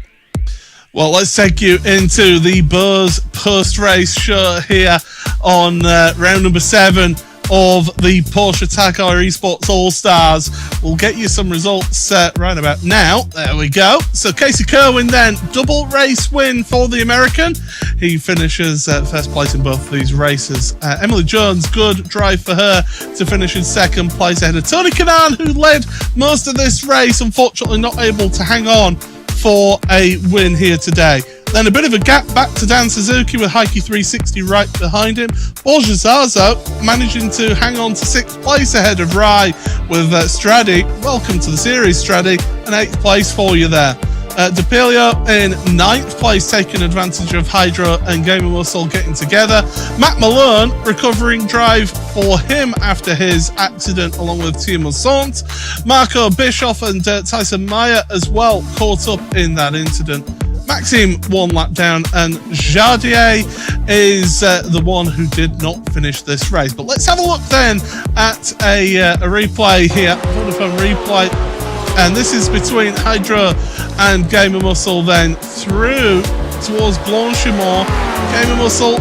Well, let's take you into the Bose post-race show here on round number 7 of the Porsche Tag Heuer Esports All-Stars. We'll get you some results right about now. There we go. So Casey Kerwin then, double race win for the American. He finishes first place in both of these races. Emily Jones, good drive for her to finish in second place ahead of Tony Kanaan, who led most of this race, unfortunately not able to hang on for a win here today. Then a bit of a gap back to Dan Suzuki with Heike 360 right behind him. Borja Zazo managing to hang on to 6th place ahead of Rai with Stradi. Welcome to the series, Stradi. An 8th place for you there. DePilio in 9th place, taking advantage of Hydro and Gamer Muscle getting together. Matt Malone recovering drive for him after his accident along with Timo Sant. Marco Bischoff and Tyson Meyer as well caught up in that incident. Maxime 1 lap down, and Jardier is the one who did not finish this race. But let's have a look then at a replay here, Vodafone replay. And this is between Hydro and Gamer Muscle then through towards Blanchimont. Gamer Muscle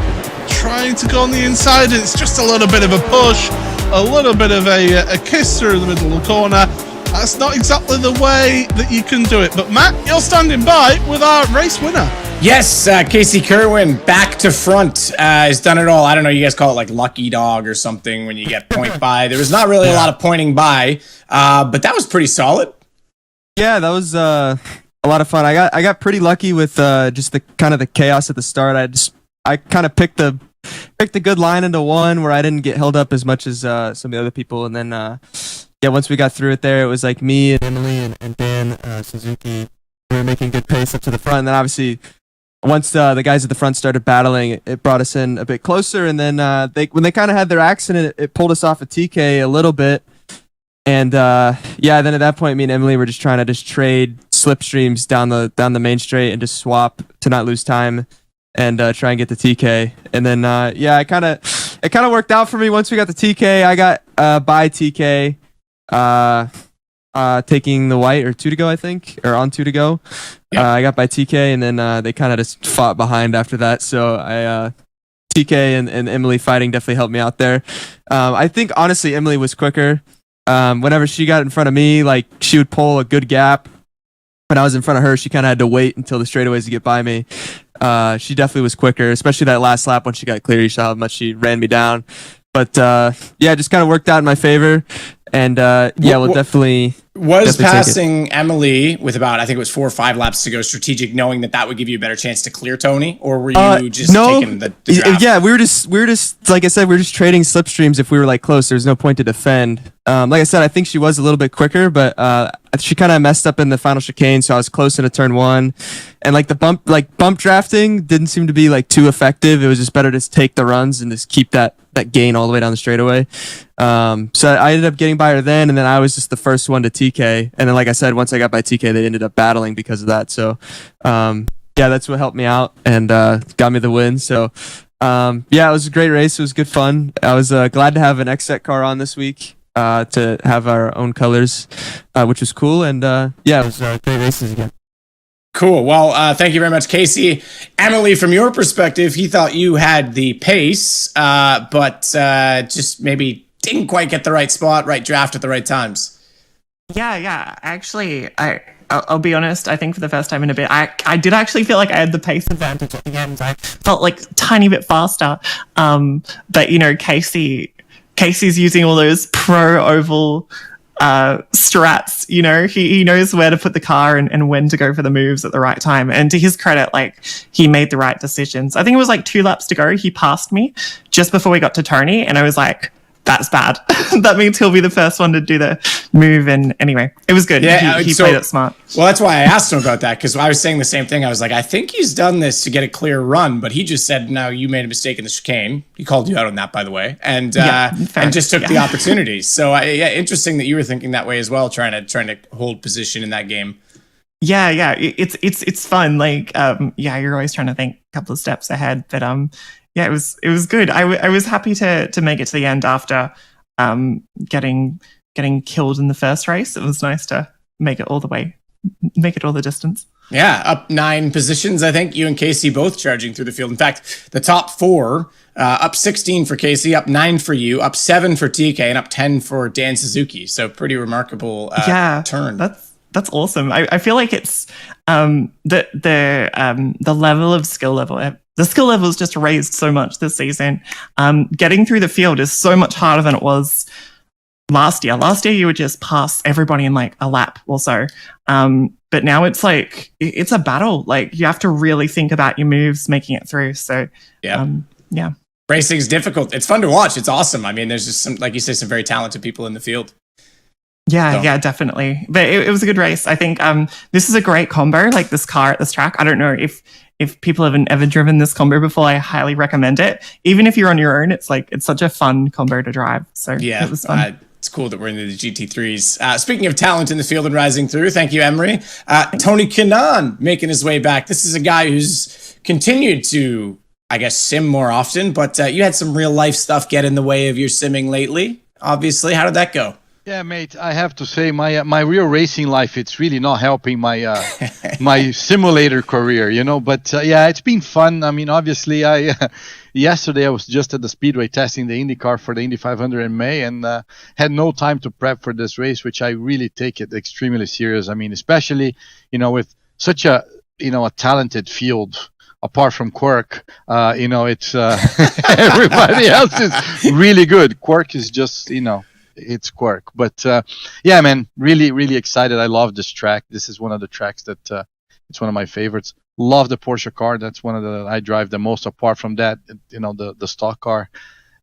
trying to go on the inside, and it's just a little bit of a push, a little bit of a kiss through the middle of the corner. That's not exactly the way that you can do it. But Matt, you're standing by with our race winner. Yes, Casey Kerwin back to front has done it all. I don't know, you guys call it like lucky dog or something when you get point by. There was not really a lot of pointing by, but that was pretty solid. Yeah, that was a lot of fun. I got pretty lucky with just the kind of the chaos at the start. I kind of picked a good line into one where I didn't get held up as much as some of the other people, and then yeah, once we got through it there, it was like me and Emily and Dan Suzuki. We were making good pace up to the front, and then obviously once the guys at the front started battling, it brought us in a bit closer, and then when they kind of had their accident, it pulled us off of TK a little bit. And yeah, then at that point, me and Emily were just trying to trade slipstreams down the main straight and just swap to not lose time and try and get the TK. And then yeah, it kind of worked out for me. Once we got the TK, I got by TK, taking the white or 2 to go, I think, or on 2 to go. Yep. I got by TK, and then they kind of just fought behind after that. So TK and Emily fighting definitely helped me out there. I think honestly, Emily was quicker. Whenever she got in front of me, like she would pull a good gap. When I was in front of her, she kind of had to wait until the straightaways to get by me. She definitely was quicker, especially that last lap when she got clear. You saw how much she ran me down. But yeah, just kind of worked out in my favor. And yeah, we'll definitely passing Emily with about, I think it was 4 or 5 laps to go strategic, knowing that would give you a better chance to clear Tony, or were you just taking the draft? Yeah, we were just like I said, we were just trading slipstreams if we were like close. There's no point to defend. Like I said, I think she was a little bit quicker, but she kind of messed up in the final chicane, so I was close into turn 1, and like the bump drafting didn't seem to be like too effective. It was just better to just take the runs and just keep that gain all the way down the straightaway. So I ended up getting by her then, and then I was just the first one to TK, and then like I said, once I got by TK, they ended up battling because of that. So yeah, that's what helped me out and got me the win. So yeah, it was a great race. It was good fun. I was glad to have an XSET car on this week. To have our own colors, which was cool, and yeah, it was great races again. Cool. Well, thank you very much, Casey. Emily, from your perspective, he thought you had the pace, but just maybe didn't quite get the right spot, right draft at the right times. Yeah. Actually, I'll be honest. I think for the first time in a bit, I did actually feel like I had the pace advantage at the end. I felt like a tiny bit faster. But you know, Casey's using all those pro oval strats. You know, he knows where to put the car and when to go for the moves at the right time. And to his credit, like, he made the right decisions. I think it was like 2 laps to go. He passed me just before we got to Tony, and I was like, that's bad. That means he'll be the first one to do the move. And anyway, it was good. Yeah, he played it smart. Well, that's why I asked him about that, because I was saying the same thing. I was like, I think he's done this to get a clear run, but he just said, no, you made a mistake in the chicane. He called you out on that, by the way, and just took the opportunity. So yeah, interesting that you were thinking that way as well, trying to hold position in that game. Yeah, it's fun. Like, yeah, you're always trying to think a couple of steps ahead, but yeah, it was good. I was happy to make it to the end after getting killed in the first race. It was nice to make it all the distance. Yeah, up 9 positions. I think you and Casey both charging through the field. In fact, the top 4, up 16 for Casey, up 9 for you, up 7 for TK, and up 10 for Dan Suzuki. So pretty remarkable turn. That's awesome. I feel like it's the level of skill level. The skill level is just raised so much this season. Getting through the field is so much harder than it was last year. Last year, you would just pass everybody in like a lap or so. But now it's like, it's a battle. Like, you have to really think about your moves, making it through. So, yeah. Racing's difficult. It's fun to watch. It's awesome. I mean, there's just some, like you say, some very talented people in the field. Yeah, definitely. But it was a good race. I think this is a great combo, like this car at this track. I don't know if people haven't ever driven this combo before. I highly recommend it. Even if you're on your own, it's such a fun combo to drive. So yeah, it was fun. It's cool that we're into the GT3s. Speaking of talent in the field and rising through, thank you, Emery. Tony Kanaan making his way back. This is a guy who's continued to, I guess, sim more often, but you had some real life stuff get in the way of your simming lately, obviously. How did that go? Yeah, mate, I have to say my real racing life, it's really not helping my my simulator career, you know, but yeah, it's been fun. I mean, obviously yesterday I was just at the Speedway testing the IndyCar for the Indy 500 in May, and had no time to prep for this race, which I really take it extremely serious. I mean, especially, you know, with such a talented field. Apart from Quirk, you know, it's everybody else is really good. Quirk is just, you know, it's Quirk. But yeah, man, really, really excited. I love this track. This is one of the tracks that it's one of my favorites. Love the Porsche car. That's one of the I drive the most. Apart from that, you know, the stock car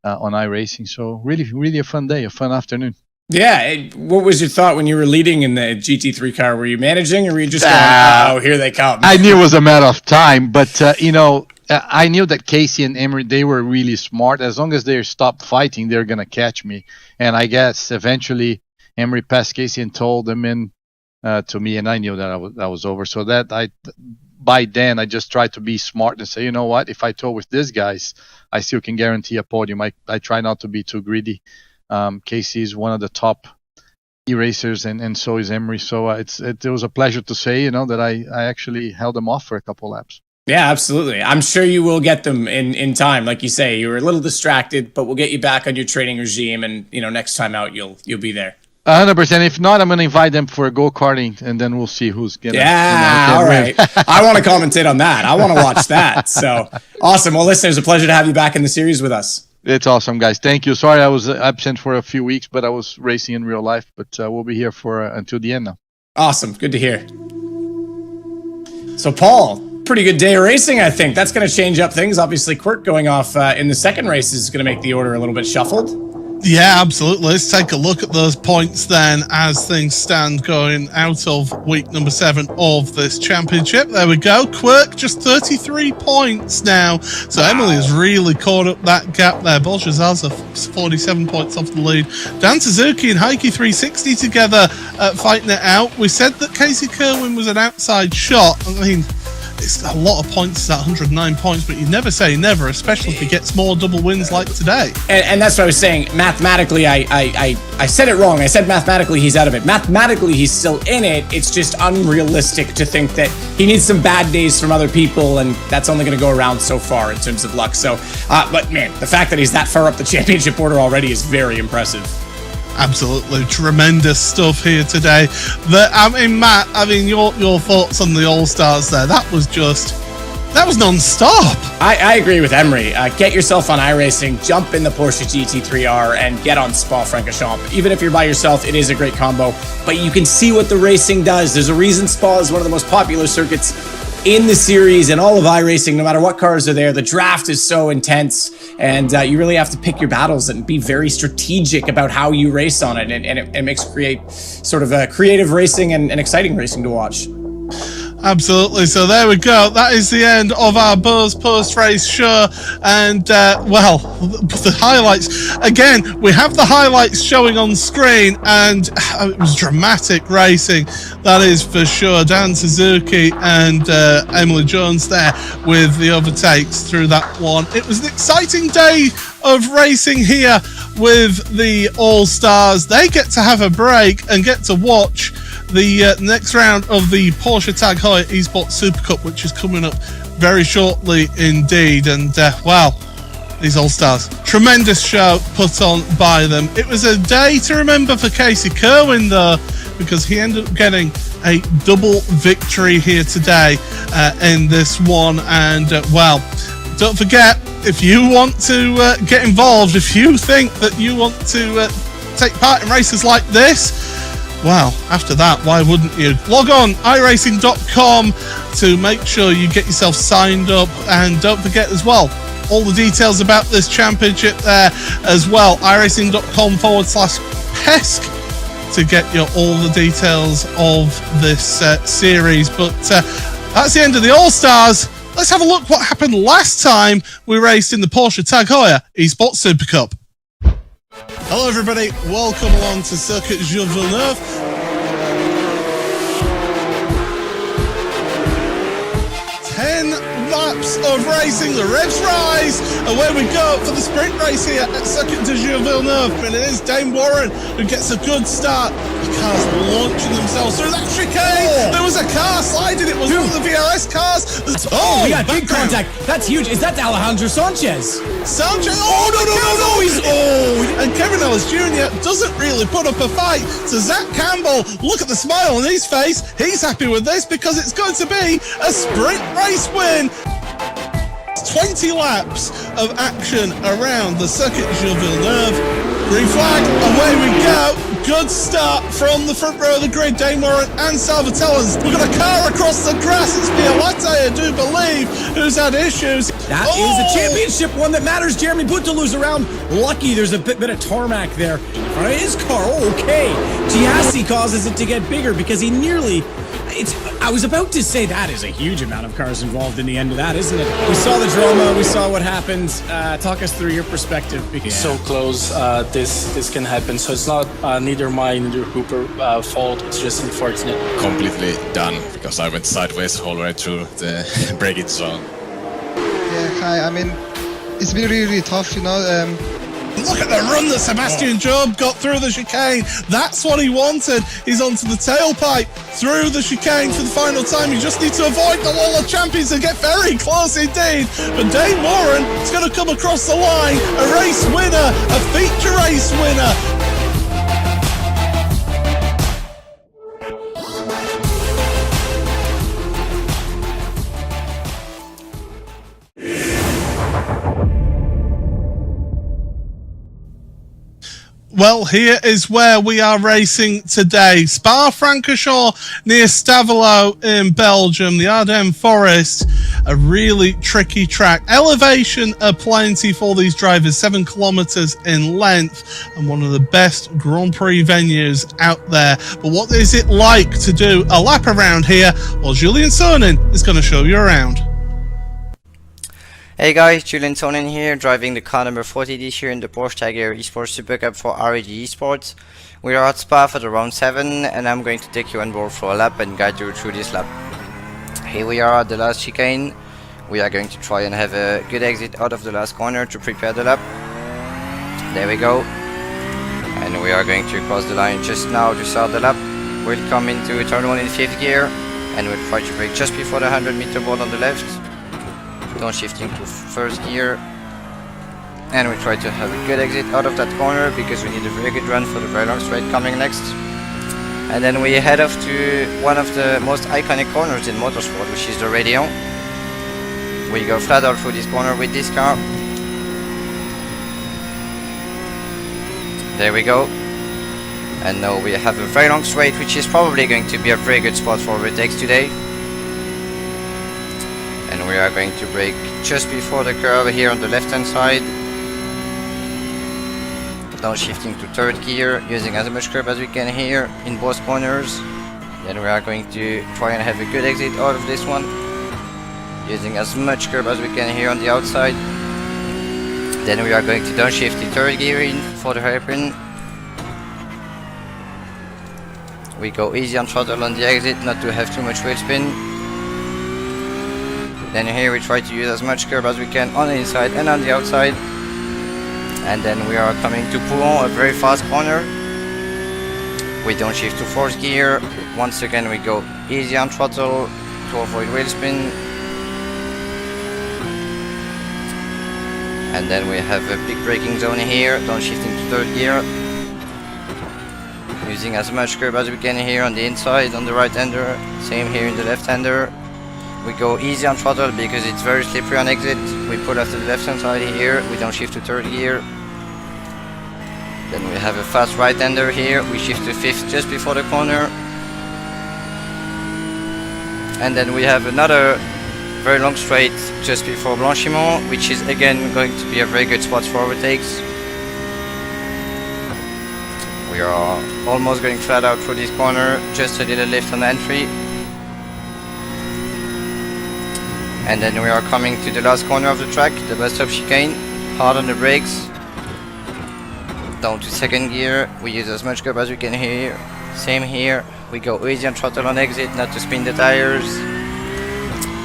on iRacing. So really, really a fun day, a fun afternoon. Yeah. What was your thought when you were leading in the GT3 car? Were you managing, or were you just going, oh, here they come? I knew it was a matter of time, but you know, I knew that Casey and Emery, they were really smart. As long as they stopped fighting, they're gonna catch me. And I guess eventually Emery passed Casey and told them in to me, and I knew that that was over. So that by then I just tried to be smart and say, you know what, if I tow with these guys, I still can guarantee a podium. I try not to be too greedy. Casey is one of the top erasers, and so is Emery. So it was a pleasure to say, you know, that I actually held them off for a couple laps. Yeah, absolutely. I'm sure you will get them in time. Like you say, you were a little distracted, but we'll get you back on your training regime, and you know, next time out you'll be there. 100%. If not, I'm going to invite them for a go-karting, and then we'll see who's going to. Yeah, all right. I want to commentate on that. I want to watch that. So awesome. Well, listen, it was a pleasure to have you back in the series with us. It's awesome, guys. Thank you. Sorry I was absent for a few weeks, but I was racing in real life. But we'll be here for until the end now. Awesome. Good to hear. So, Paul, pretty good day of racing, I think. That's going to change up things. Obviously, Quirk going off in the second race is going to make the order a little bit shuffled. Yeah, absolutely. Let's take a look at those points then as things stand going out of week number 7 of this championship. There we go. Quirk just 33 points now. So Emily has really caught up that gap there. Bolshazar's 47 points off the lead. Dan Suzuki and Heike 360 together fighting it out. We said that Casey Kerwin was an outside shot. I mean, it's a lot of points, that 109 points, but you never say never, especially if he gets more double wins like today. And that's what I was saying. Mathematically, I said it wrong. I said mathematically he's out of it. Mathematically, he's still in it. It's just unrealistic to think that he needs some bad days from other people, and that's only going to go around so far in terms of luck. So, but man, the fact that he's that far up the championship order already is very impressive. Absolutely tremendous stuff here today. Matt, your thoughts on the All-Stars there? That was non-stop. I agree with Emery. Get yourself on iRacing, jump in the Porsche GT3R, and get on Spa-Francorchamps. Even if you're by yourself, it is a great combo. But you can see what the racing does. There's a reason Spa is one of the most popular circuits in the series and all of iRacing, no matter what cars are there. The draft is so intense, and you really have to pick your battles and be very strategic about how you race on it, and it makes create sort of a creative racing and exciting racing to watch. Absolutely. So there we go. That is the end of our Bose post-race show. And, the highlights. Again, we have the highlights showing on screen, and it was dramatic racing. That is for sure. Dan Suzuki and Emily Jones there with the overtakes through that one. It was an exciting day of racing here with the All-Stars. They get to have a break and get to watch the next round of the Porsche Tag Heuer Esports Supercup, which is coming up very shortly indeed. And these All-Stars, tremendous show put on by them. It was a day to remember for Casey Kerwin though, because he ended up getting a double victory here today in this one. And don't forget, if you want to get involved, if you think that you want to take part in races like this, well, after that, why wouldn't you? Log on iRacing.com to make sure you get yourself signed up, and don't forget as well, all the details about this championship there as well, iRacing.com/PESC to get you all the details of this series. But that's the end of the All-Stars. Let's have a look what happened last time we raced in the Porsche Tag Heuer Esports Supercup. Hello everybody, welcome along to Circuit Gilles Villeneuve. 10 laps of racing, the revs rise, away we go for the sprint race here at Circuit de Gilles Villeneuve. And it is Dame Warren who gets a good start. The cars launching themselves through that chicane. There was a car sliding, it was one of the VRS cars. We got big contact. That's huge. Is that Alejandro Sanchez? Sanchez? No, he's and Kevin Ellis Jr. doesn't really put up a fight. So Zach Campbell, look at the smile on his face. He's happy with this because it's going to be a sprint race win. 20 laps of action around the Circuit Gilles Villeneuve. Green flag, away we go. Good start from the front row of the grid. Dane Warren and Salvatellans. We've got a car across the grass. It's Violette, I do believe, who's had issues. That is a championship one that matters. Jeremy Buttelou's around. Lucky there's a bit of tarmac there in front of his car. Okay. Giassi causes it to get bigger because he nearly... I was about to say that is a huge amount of cars involved in the end of that, isn't it? We saw the drama. We saw what happened. Talk us through your perspective. Because so close, this can happen. So it's not neither mine, neither Hooper fault. It's just unfortunate. Completely done because I went sideways all the way through the braking zone. Yeah, hi. I mean, it's been really tough, you know. Look at the run that Sebastian Job got through the chicane. That's what he wanted. He's onto the tailpipe through the chicane for the final time. You just need to avoid the wall of champions and get very close indeed. But Dane Warren is going to come across the line. A race winner, a feature race winner. Well, here is where we are racing today. Spa-Francorchamps near Stavelot in Belgium, the Ardennes Forest, a really tricky track. Elevation aplenty for these drivers, 7 kilometers in length, and one of the best Grand Prix venues out there. But what is it like to do a lap around here? Well, Julien Soenen is going to show you around. Hey guys, Julien Soenen here, driving the car number 40 this year in the Porsche Tiger Esports Supercup for RAG Esports. We are at Spa for the round 7 and I'm going to take you on board for a lap and guide you through this lap. Here we are at the last chicane. We are going to try and have a good exit out of the last corner to prepare the lap. There we go. And we are going to cross the line just now to start the lap. We'll come into turn 1 in 5th gear and we'll try to brake just before the 100-meter board on the left. Down shifting to 1st gear, and we try to have a good exit out of that corner because we need a very good run for the very long straight coming next. And then we head off to one of the most iconic corners in motorsport, which is the Radeon. We go flat out through this corner with this car. There we go. And now we have a very long straight, which is probably going to be a very good spot for overtakes today. And we are going to brake just before the curve here on the left hand side. Now shifting to 3rd gear, using as much curb as we can here in both corners. Then we are going to try and have a good exit out of this one, using as much curb as we can here on the outside. Then we are going to downshift the 3rd gear in for the hairpin. We go easy on throttle on the exit, not to have too much wheel spin. Then here we try to use as much curb as we can on the inside and on the outside. And then we are coming to Pouron, a very fast corner. We don't shift to 4th gear. Once again we go easy on throttle to avoid wheel spin. And then we have a big braking zone here, down shifting to 3rd gear. Using as much curb as we can here on the inside, on the right hander. Same here in the left hander. We go easy on throttle because it's very slippery on exit. We pull off to the left hand side here. We don't shift to 3rd gear. Then we have a fast right hander here. We shift to 5th just before the corner. And then we have another very long straight just before Blanchiment, which is again going to be a very good spot for overtakes. We are almost going flat out through this corner, just a little lift on the entry. And then we are coming to the last corner of the track, the bus stop chicane, hard on the brakes. Down to 2nd gear, we use as much curb as we can here. Same here, we go easy on throttle on exit, not to spin the tires.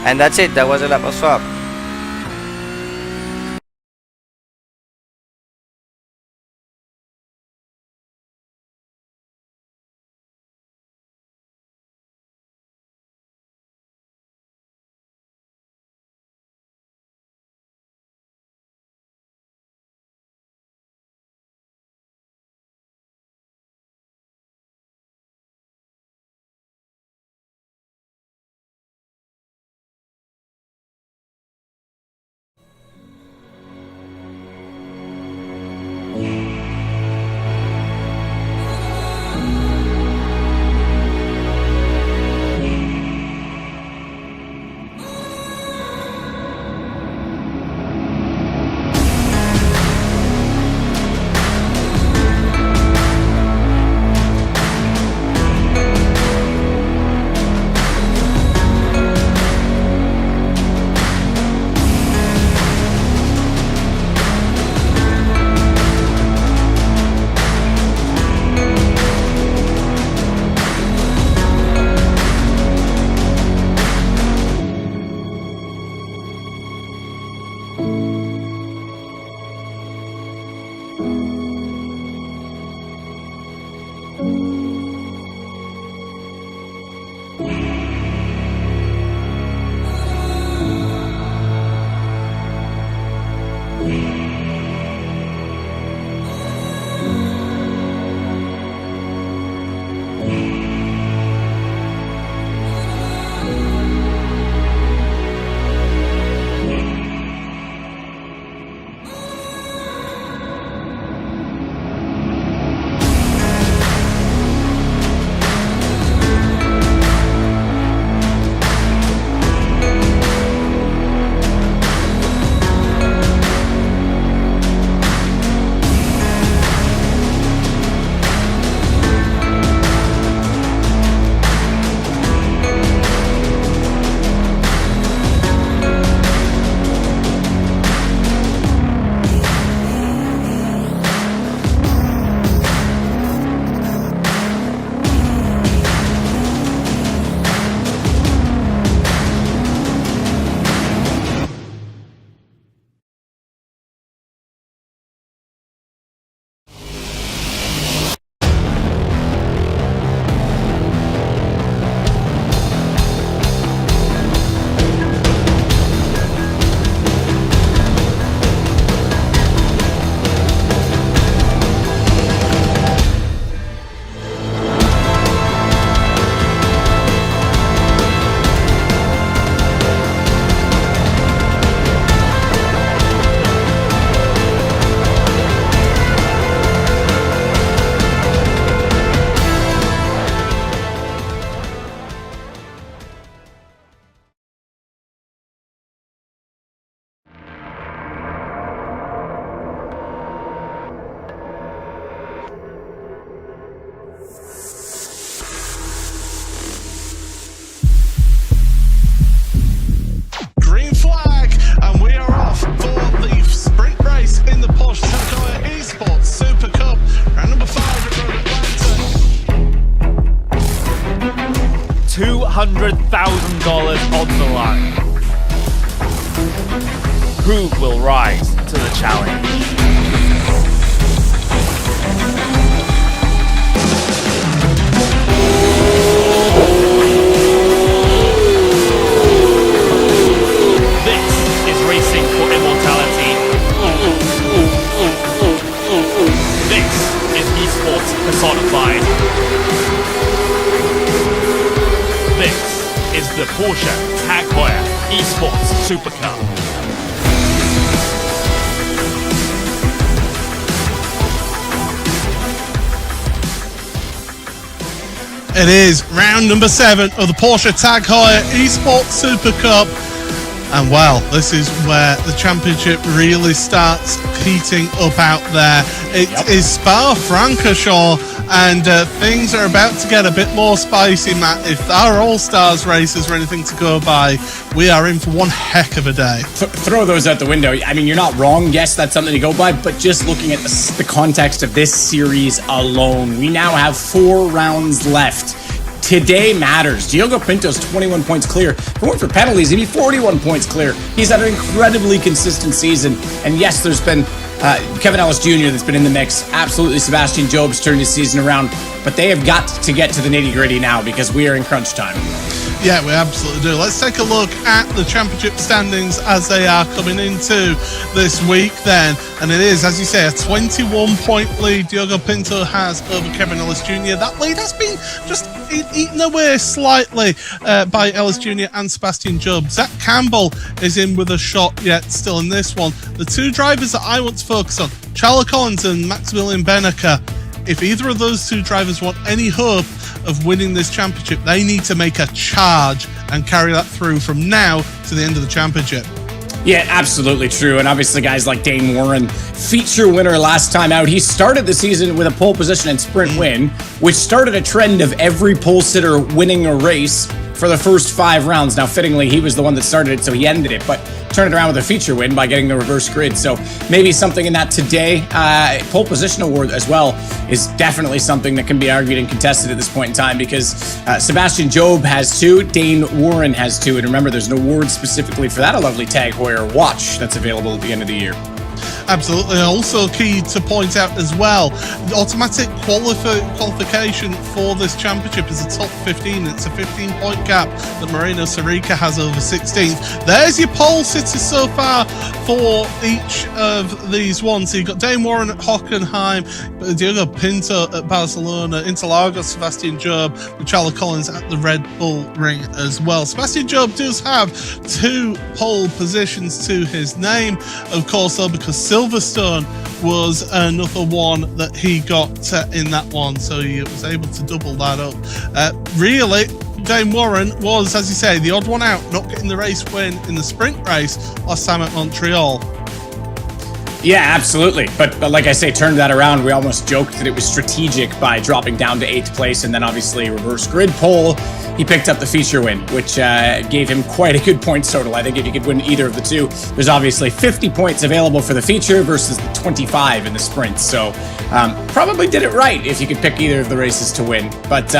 And that's it, that was a lap of swap. on the line. Who will rise to the challenge? This is racing for immortality. This is esports personified. This is the Porsche Tag Heuer Esports Supercup. It is round number 7 of the Porsche Tag Heuer Esports Super Cup. And well, this is where the championship really starts heating up out there. It is Spa-Francorchamps, and things are about to get a bit more spicy, Matt. If our All-Stars races are anything to go by, we are in for one heck of a day. Throw those out the window. I mean, you're not wrong. Yes, that's something to go by, but just looking at the context of this series alone, we now have 4 rounds left. Today matters. Diogo Pinto's 21 points clear. If it weren't for penalties, he'd be 41 points clear. He's had an incredibly consistent season. And yes, there's been Kevin Ellis Jr. that's been in the mix. Absolutely, Sebastian Job's turned his season around. But they have got to get to the nitty-gritty now because we are in crunch time. Yeah, we absolutely do. Let's take a look at the championship standings as they are coming into this week then. And it is, as you say, a 21-point lead Diogo Pinto has over Kevin Ellis Jr. That lead has been just eaten away slightly by Ellis Jr. and Sebastian Job. Zach Campbell is in with a shot yet still in this one. The 2 drivers that I want to focus on, Charlie Collins and Maximilian Benneker, if either of those 2 drivers want any hope of winning this championship, they need to make a charge and carry that through from now to the end of the championship. Yeah, absolutely true. And obviously guys like Dane Warren, feature winner last time out. He started the season with a pole position and sprint win, which started a trend of every pole sitter winning a race for the first 5 rounds. Now, fittingly, he was the one that started it, so he ended it, but turned it around with a feature win by getting the reverse grid. So maybe something in that today. Pole position award as well is definitely something that can be argued and contested at this point in time because Sebastian Job has 2, Dane Warren has 2, and remember, there's an award specifically for that, a lovely Tag Heuer watch that's available at the end of the year. Absolutely. Also key to point out as well, the automatic qualification for this championship is a top 15. It's a 15-point gap that Moreno Sarica has over 16th. There's your pole sitters so far for each of these ones. So you've got Dane Warren at Hockenheim, Diogo Pinto at Barcelona, Interlagos, Sebastian Job, and Charlie Collins at the Red Bull Ring as well. Sebastian Job does have 2 pole positions to his name, of course, though, because Silverstone was another one that he got in that one, so he was able to double that up. Really, Dane Warren was, as you say, the odd one out, not getting the race win in the sprint race last time at Montreal. Yeah, absolutely. But like I say, turned that around. We almost joked that it was strategic by dropping down to 8th place and then obviously reverse grid pole. He picked up the feature win, which gave him quite a good points total. I think if you could win either of the 2, there's obviously 50 points available for the feature versus the 25 in the sprint. So probably did it right if you could pick either of the races to win. But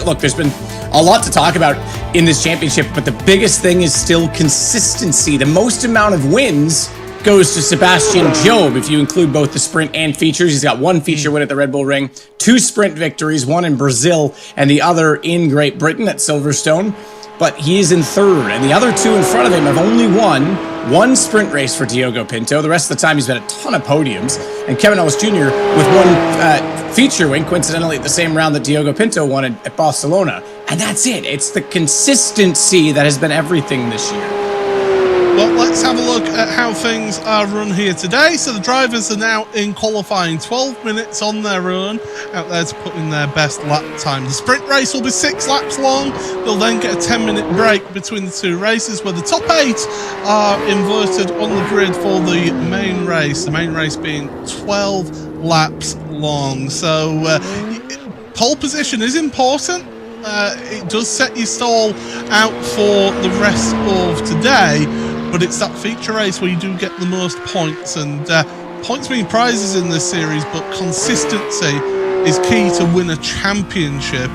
look, there's been a lot to talk about in this championship, but the biggest thing is still consistency. The most amount of wins goes to Sebastian Job. If you include both the sprint and features, he's got 1 feature win at the Red Bull Ring, 2 sprint victories, 1 in Brazil and the other in Great Britain at Silverstone. But he is in 3rd, and the other 2 in front of him have only won 1 sprint race for Diogo Pinto. The rest of the time, he's been a ton of podiums. And Kevin Ellis Jr. with 1 feature win, coincidentally at the same round that Diogo Pinto won at Barcelona. And that's it. It's the consistency that has been everything this year. Well, let's have a look at how things are run here today. So the drivers are now in qualifying, 12 minutes on their own, out there to put in their best lap time. The sprint race will be 6 laps long. They'll then get a 10-minute break between the 2 races, where the top 8 are inverted on the grid for the main race. The main race being 12 laps long. So pole position is important. It does set your stall out for the rest of today, but it's that feature race where you do get the most points, and points mean prizes in this series, but consistency is key to win a championship.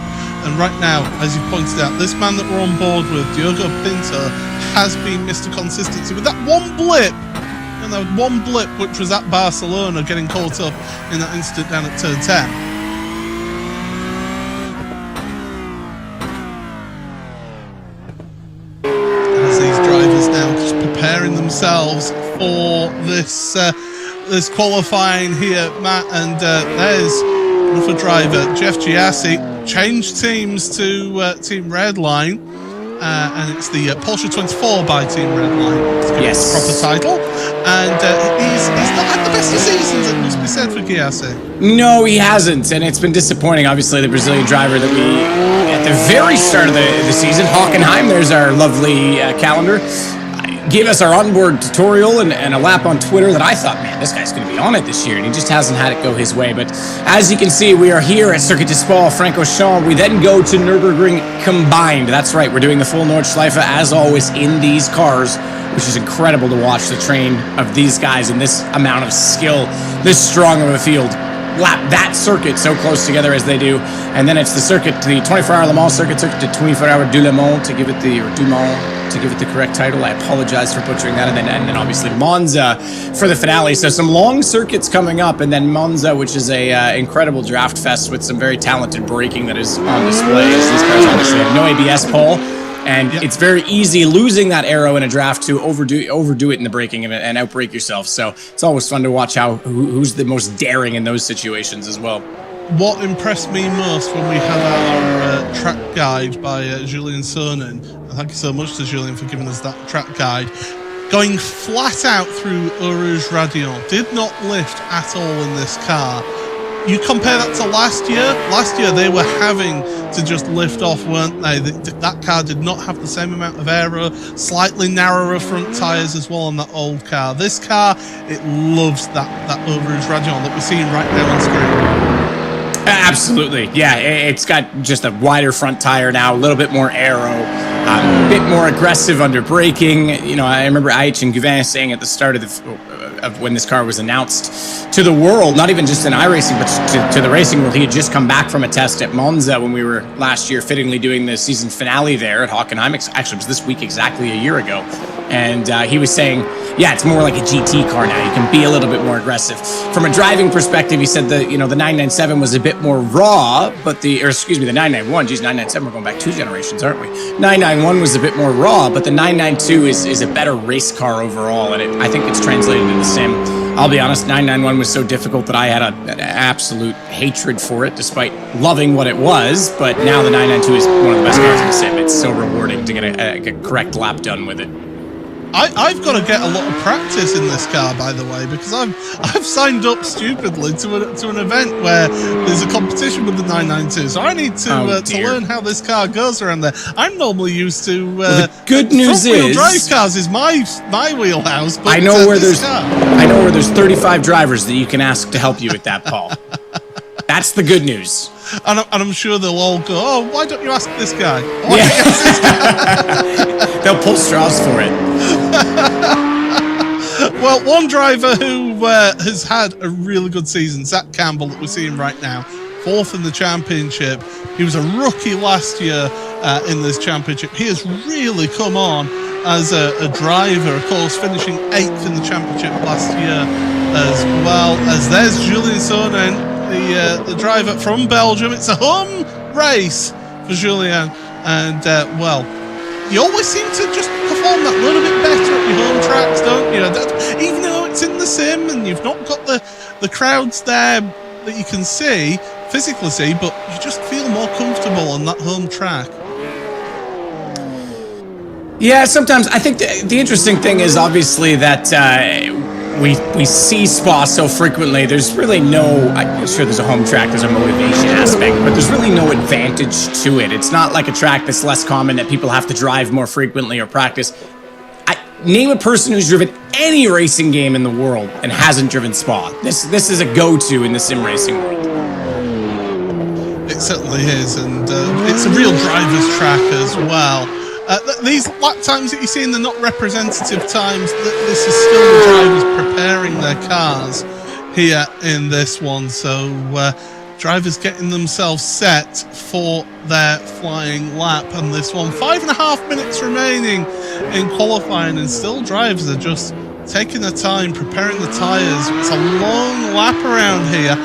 And right now, as you pointed out, this man that we're on board with, Diogo Pinto, has been Mr. Consistency. With that one blip, and that one blip which was at Barcelona, getting caught up in that incident down at turn 10. As these drivers now just preparing themselves for this this qualifying here, Matt, and there's another driver, Jeff Giassi, changed teams to Team Redline, and it's the Porsche 24 by Team Redline. Yes. The proper title, and he's not had the best of seasons, it must be said, for Giassi. No, he hasn't, and it's been disappointing. Obviously, the Brazilian driver that we, at the very start of the season, Hockenheim, there's our lovely calendar, gave us our onboard tutorial and a lap on Twitter that I thought, man, this guy's going to be on it this year, and he just hasn't had it go his way. But as you can see, we are here at Circuit de Spa, Francorchamps. We then go to Nürburgring combined. That's right, we're doing the full Nordschleife, as always, in these cars, which is incredible to watch the train of these guys and this amount of skill, this strong of a field, lap that circuit so close together as they do. And then it's the circuit, the 24-hour Le Mans circuit to 24-hour du Le Mans to give it the, or du Mans to give it the correct title. I apologize for butchering that. And then obviously Monza for the finale. So some long circuits coming up, and then Monza, which is a incredible draft fest with some very talented braking that is on display. As these cars obviously have no ABS, Paul. And it's very easy losing that aero in a draft to overdo it in the braking and outbrake yourself. So it's always fun to watch who's the most daring in those situations as well. What impressed me most when we had our track guide by Julien Soenen, and thank you so much to Julien for giving us that track guide, going flat out through Eau Rouge Radion, did not lift at all in this car. You compare that to last year. Last year they were having to just lift off, weren't they? That car did not have the same amount of aero, slightly narrower front tyres as well on that old car. This car, it loves that Eau Rouge Radion that we're seeing right now on screen. Absolutely, yeah. It's got just a wider front tire now, a little bit more aero, a bit more aggressive under braking. You know, I remember IH and Guvin saying at the start of when this car was announced to the world, not even just in iRacing, but to the racing world, he had just come back from a test at Monza when we were last year fittingly doing the season finale there at Hockenheim. Actually, it was this week exactly a year ago. And he was saying, yeah, it's more like a GT car now. You can be a little bit more aggressive. From a driving perspective, he said the 997 was a bit more raw, but the 991, geez, 997, we're going back 2 generations, aren't we? 991 was a bit more raw, but the 992 is a better race car overall, and I think it's translated into sim. I'll be honest, 991 was so difficult that I had an absolute hatred for it, despite loving what it was, but now the 992 is one of the best cars in the sim. It's so rewarding to get a correct lap done with it. I've got to get a lot of practice in this car, by the way, because I've signed up stupidly to an event where there's a competition with the 992. So I need to learn how this car goes around there. I'm normally used to the good news is drive cars is my wheelhouse. But I know where there's 35 drivers that you can ask to help you with that, Paul. That's the good news. And I'm sure they'll all go, oh, why don't you ask this guy? They'll pull straws for it. Well, one driver who has had a really good season, Zach Campbell, that we're seeing right now, 4th in the championship. He was a rookie last year in this championship. He has really come on as a driver, of course, finishing 8th in the championship last year as well. As there's Julien Soenen, the driver from Belgium. It's a home race for Julien, and you always seem to just perform that little bit better at your home tracks, don't you? Even though it's in the sim and you've not got the crowds there that you can physically see, but you just feel more comfortable on that home track. Yeah, sometimes I think the interesting thing is obviously that we see Spa so frequently. There's really I'm sure there's a home track, there's a motivation aspect, but there's really no advantage to it. It's not like a track that's less common that people have to drive more frequently or practice. Name a person who's driven any racing game in the world and hasn't driven Spa. This is a go-to in the sim racing world. It certainly is, and it's a real driver's track as well. These lap times that you see, they're not representative times. This is still the drivers preparing their cars here in this one. So drivers getting themselves set for their flying lap. And this one, 5.5 minutes remaining in qualifying, and still drivers are just taking their time, preparing the tyres. It's a long lap around here.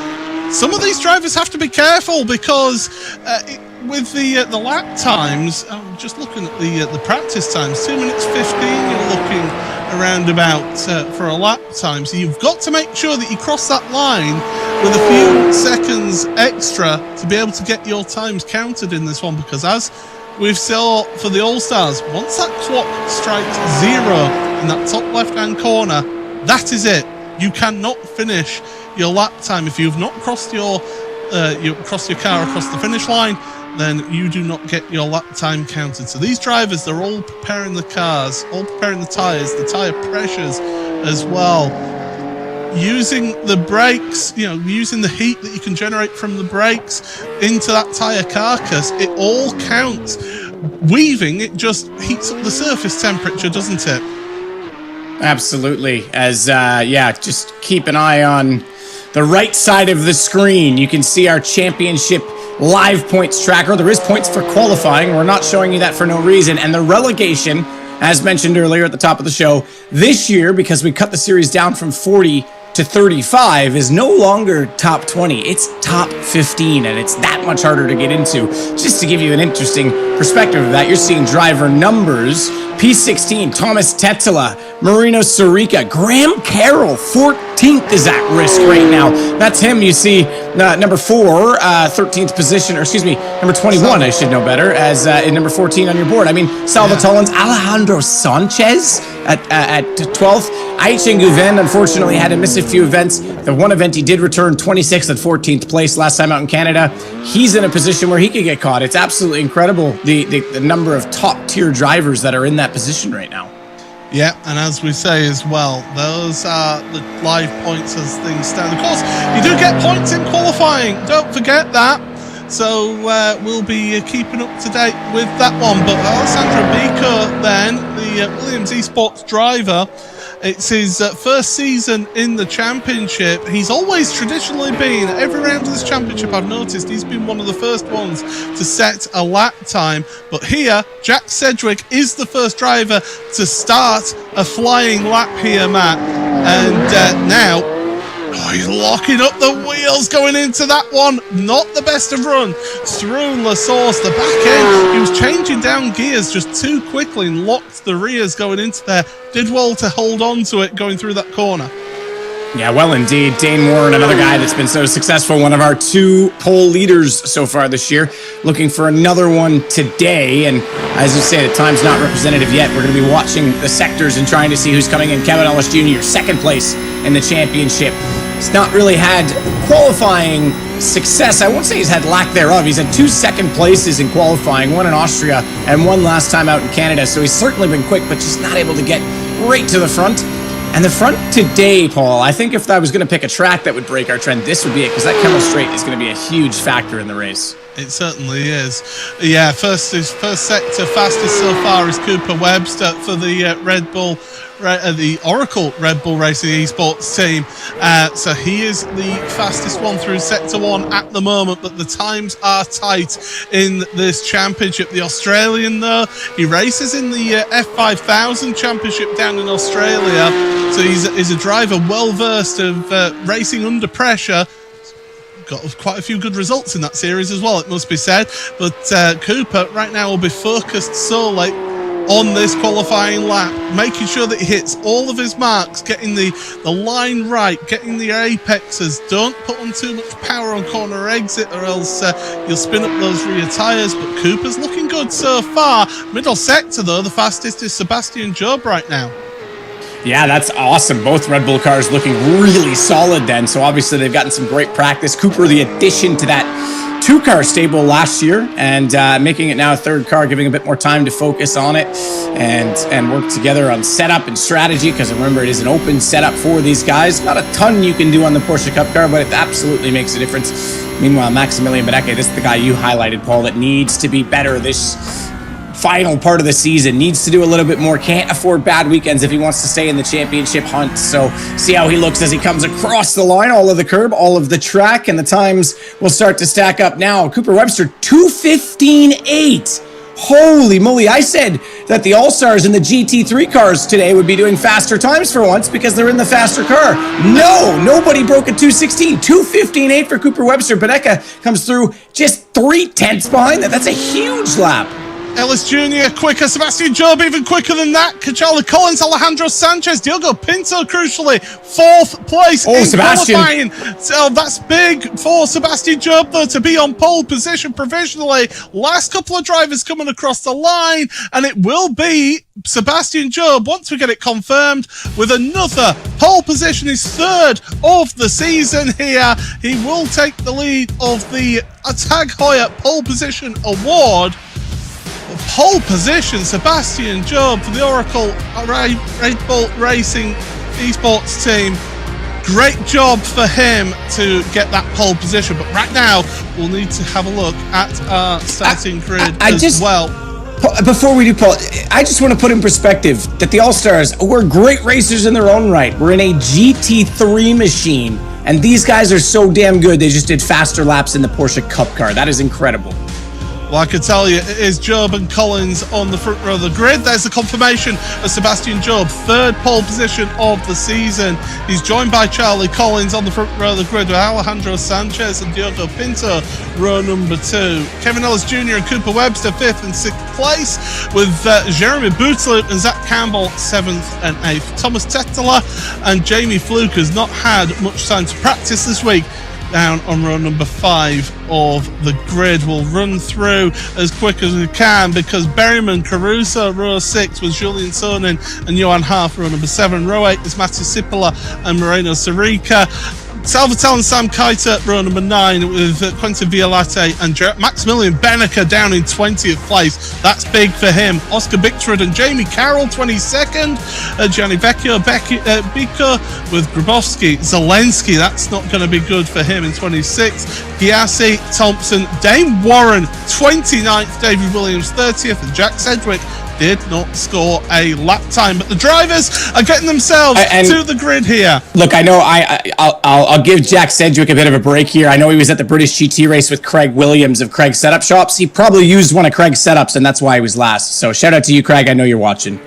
Some of these drivers have to be careful because with the lap times, I'm just looking at the practice times, 2 minutes 15 you're looking around about for a lap time. So you've got to make sure that you cross that line with a few seconds extra to be able to get your times counted in this one, because as we've saw for the All-Stars, once that clock strikes 0 in that top left-hand corner, that is it. You cannot finish your lap time. If you've not crossed your car across the finish line, then you do not get your lap time counted. So these drivers, they're all preparing the cars, all preparing the tyres, the tyre pressures as well. Using the brakes, using the heat that you can generate from the brakes into that tyre carcass, it all counts. Weaving, it just heats up the surface temperature, doesn't it? Absolutely. As, just keep an eye on the right side of the screen. You can see our championship live points tracker. There is points for qualifying. We're not showing you that for no reason. And the relegation, as mentioned earlier at the top of the show, this year, because we cut the series down from 40 to 35, is no longer top 20. It's top 15, and it's that much harder to get into. Just to give you an interesting perspective of that, you're seeing driver numbers. P16, Thomas Tetela, Marino Sorica, Graham Carroll, 14th is at risk right now. That's him. You see number 4, 13th position, or excuse me, number 21, I should know better, as in number 14 on your board. I mean, Salvatolans, Alejandro Sanchez at 12th. Aichen Gouven, unfortunately, had to miss a few events. The one event he did return 26th and 14th place last time out in Canada. He's in a position where he could get caught. It's absolutely incredible, the number of top-tier drivers that are in that position right now. Yeah, and as we say as well, those are the live points as things stand. Of course, you do get points in qualifying. Don't forget that. So we'll be keeping up to date with that one. But Alessandro Bico, then, the Williams Esports driver, it's his first season in the championship. He's always traditionally been, every round of this championship I've noticed, he's been one of the first ones to set a lap time. But here, Jack Sedgwick is the first driver to start a flying lap here, Matt. And now, he's locking up the wheels going into that one. Not the best of run through La Source. The back end, he was changing down gears just too quickly and locked the rears going into there. Did well to hold on to it going through that corner. Yeah, well, indeed. Dane Warren, another guy that's been so successful, one of our 2 pole leaders so far this year, looking for another one today. And as you say, the time's not representative yet. We're going to be watching the sectors and trying to see who's coming in. Kevin Ellis Jr., second place in the championship. He's not really had qualifying success. I won't say he's had lack thereof. He's had 2 second places in qualifying, one in Austria and one last time out in Canada. So he's certainly been quick, but just not able to get right to the front. And the front today, Paul, I think if I was going to pick a track that would break our trend, this would be it, because that Kemmel Straight is going to be a huge factor in the race. It certainly is. Yeah, first sector fastest so far is Cooper Webster for the Red Bull, the Oracle Red Bull Racing Esports team. So he is the fastest one through sector 1 at the moment, but the times are tight in this championship. The Australian, though, he races in the F5000 championship down in Australia. So he's a driver well versed of racing under pressure. Got quite a few good results in that series as well, it must be said. But Cooper right now will be focused solely on this qualifying lap, making sure that he hits all of his marks, getting the line right, getting the apexes. Don't put on too much power on corner exit, or else you'll spin up those rear tyres. But Cooper's looking good so far. Middle sector, though, the fastest is Sebastian Job right now. Yeah, that's awesome. Both Red Bull cars looking really solid then. So obviously they've gotten some great practice. Cooper, the addition to that 2-car stable last year, and making it now a 3rd car, giving a bit more time to focus on it and work together on setup and strategy, because remember, it is an open setup for these guys. Not a ton you can do on the Porsche Cup car, but it absolutely makes a difference. Meanwhile, Maximilian Badeke, this is the guy you highlighted, Paul, that needs to be better this final part of the season. Needs to do a little bit more. Can't afford bad weekends if he wants to stay in the championship hunt. So see how he looks as he comes across the line, all of the curb, all of the track, and the times will start to stack up now. Cooper Webster, 2:15.8. Holy moly, I said that the All-Stars in the GT3 cars today would be doing faster times for once because they're in the faster car. No, nobody broke a 2:16. 2:15.8 for Cooper Webster. Bedeca comes through just 3/10 behind that. That's a huge lap. Ellis Jr. quicker, Sebastian Job even quicker than that. Charlie Collins, Alejandro Sanchez, Diogo Pinto crucially 4th place in Sebastian. qualifying. So that's big for Sebastian Job though to be on pole position provisionally. Last couple of drivers coming across the line, and it will be Sebastian Job once we get it confirmed with another pole position, his 3rd of the season here. He will take the lead of the Tag Heuer pole position award. Pole position, Sebastian Job for the Oracle Red Bull Racing Esports team. Great job for him to get that pole position. But right now, we'll need to have a look at our starting grid well. Before we do, Paul, I just want to put in perspective that the All-Stars were great racers in their own right. We're in a GT3 machine, and these guys are so damn good. They just did faster laps in the Porsche Cup car. That is incredible. Well, I can tell you, it is Job and Collins on the front row of the grid. There's the confirmation of Sebastian Job, 3rd pole position of the season. He's joined by Charlie Collins on the front row of the grid with Alejandro Sanchez and Diogo Pinto, row number 2. Kevin Ellis Jr. and Cooper Webster, 5th and 6th place, with Jeremy Boutelu and Zach Campbell, 7th and 8th. Thomas Tetela and Jamie Fluke has not had much time to practice this week, down on row number 5 of the grid. We'll run through as quick as we can because Berryman Caruso, row 6 was Julien Soenen and Johan Haaf, row number 7. Row 8 is Matthew Sipola and Moreno Sarica. Salvatore and Sam Keita, row number 9 with Quentin Violate and Maximilian Benneker down in 20th place. That's big for him. Oscar Bickford and Jamie Carroll, 22nd. Gianni Vecchio, Biko with Grabowski. Zelensky, that's not going to be good for him in 26th. Giassi, Thompson, Dane Warren, 29th. David Williams, 30th. And Jack Sedgwick did not score a lap time, but the drivers are getting themselves to the grid here. Look, I know I'll give Jack Sedgwick a bit of a break here. I know he was at the British GT race with Craig Williams of Craig Setup Shops. He probably used one of Craig's setups, and that's why he was last. So shout out to you, Craig. I know you're watching.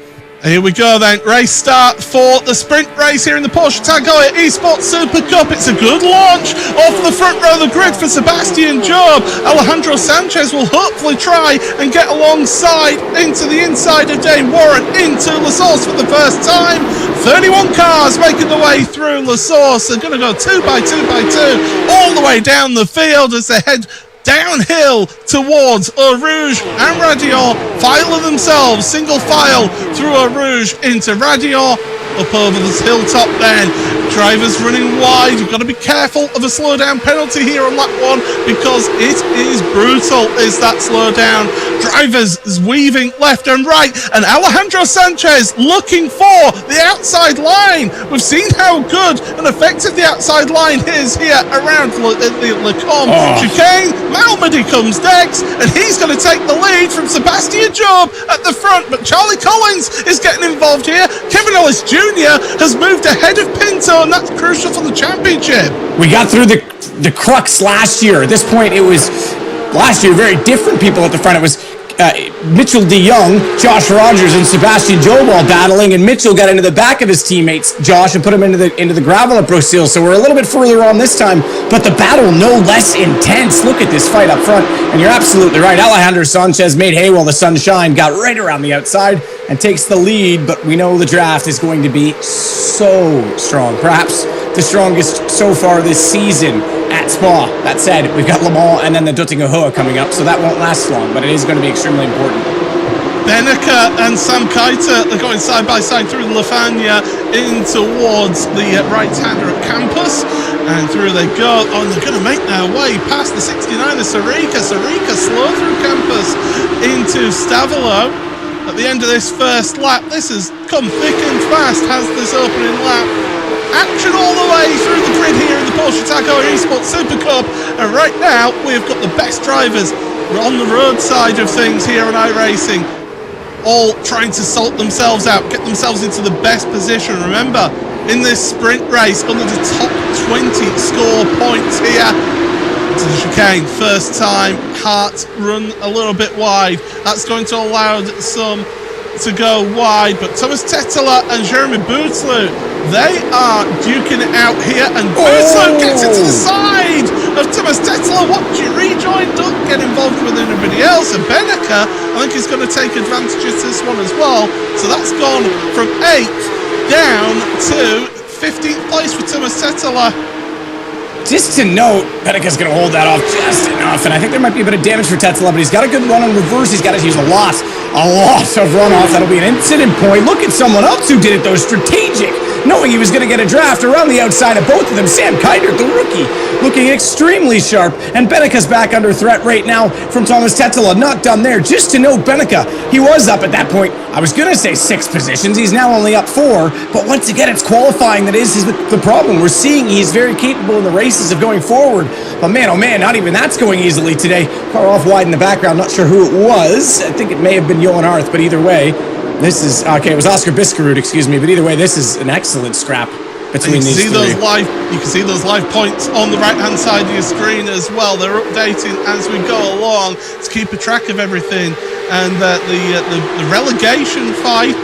Here we go then, race start for the sprint race here in the Porsche Tag Heuer Esports Supercup. It's a good launch off the front row of the grid for Sebastian Job. Alejandro Sanchez will hopefully try and get alongside into the inside of Dane Warren into La Source for the first time. 31 cars making their way through La Source. They're going to go 2 by 2 by 2 all the way down the field as they head downhill towards Eau Rouge and Radion, filing themselves single file through Eau Rouge into Radion, up over this hilltop then. Drivers running wide. You've got to be careful of a slowdown penalty here on lap 1 because it is brutal, is that slowdown. Drivers weaving left and right, and Alejandro Sanchez looking for the outside line. We've seen how good and effective the outside line is here around the Lecombe chicane. Malmedy comes next, and he's going to take the lead from Sebastian Job at the front, but Charlie Collins is getting involved here. Kevin Ellis Jr. has moved ahead of Pinto, and that's crucial for the championship. We got through the crux last year. At this point, it was last year very different people at the front. It was Mitchell DeYoung, Josh Rogers, and Sebastian Job all battling, and Mitchell got into the back of his teammates, Josh, and put him into the gravel at Brazil. So we're a little bit further on this time, but the battle no less intense. Look at this fight up front, and you're absolutely right. Alejandro Sanchez made hay while the sun shined, got right around the outside, and takes the lead, but we know the draft is going to be so strong. Perhaps the strongest so far this season at Spa. That said, we've got Le Mans and then the Dutting Heuer coming up, so that won't last long, but it is going to be extremely important. Benneker and Sam Keita are going side by side through the Lafania in towards the right-hander at Campus, and through they go. Oh, and they're going to make their way past the 69er Sarica. Sarica slow through Campus into Stavolo at the end of this first lap. This has come thick and fast, has this opening lap. Action all the way through the grid here in the Porsche Tag Heuer Esports Supercup, and right now we've got the best drivers on the road side of things here on iRacing. all trying to sort themselves out, get themselves into the best position. Remember, in this sprint race, under the top 20 score points here. To the chicane, first time, Hart run a little bit wide. That's going to allow some to go wide, but Thomas Tetteler and Jeremy Bootslew, they are duking it out here, and Bootslew gets into the side of Thomas Tetteler. Watch it rejoin, don't get involved with anybody else, and Benneker, I think, is going to take advantage of this one as well. So that's gone from 8th down to 15th place for Thomas Tetteler. Just to note, Benneker's going to hold that off just enough, and I think there might be a bit of damage for Tetteler, but he's got a good run on reverse. He's got to use a lot of runoff. That'll be an incident point. Look at someone else who did it, though, strategic, knowing he was going to get a draft around the outside of both of them. Sam Kydert, the rookie, looking extremely sharp, and Benneker's back under threat right now from Thomas Tetteler. Not done there. Just to note, Benneker, he was up at that point, I was going to say 6 positions. He's now only up 4, but once again, it's qualifying that is the problem. We're seeing he's very capable in the races of going forward, but man, oh man, not even that's going easily today. Car off wide in the background, not sure who it was. I think it may have been Johan Arth, but either way, this is, okay, it was Oscar Biscarud, excuse me, but either way, this is an excellent scrap between these three. You can see those live points on the right-hand side of your screen as well. They're updating as we go along to keep a track of everything, and the relegation fight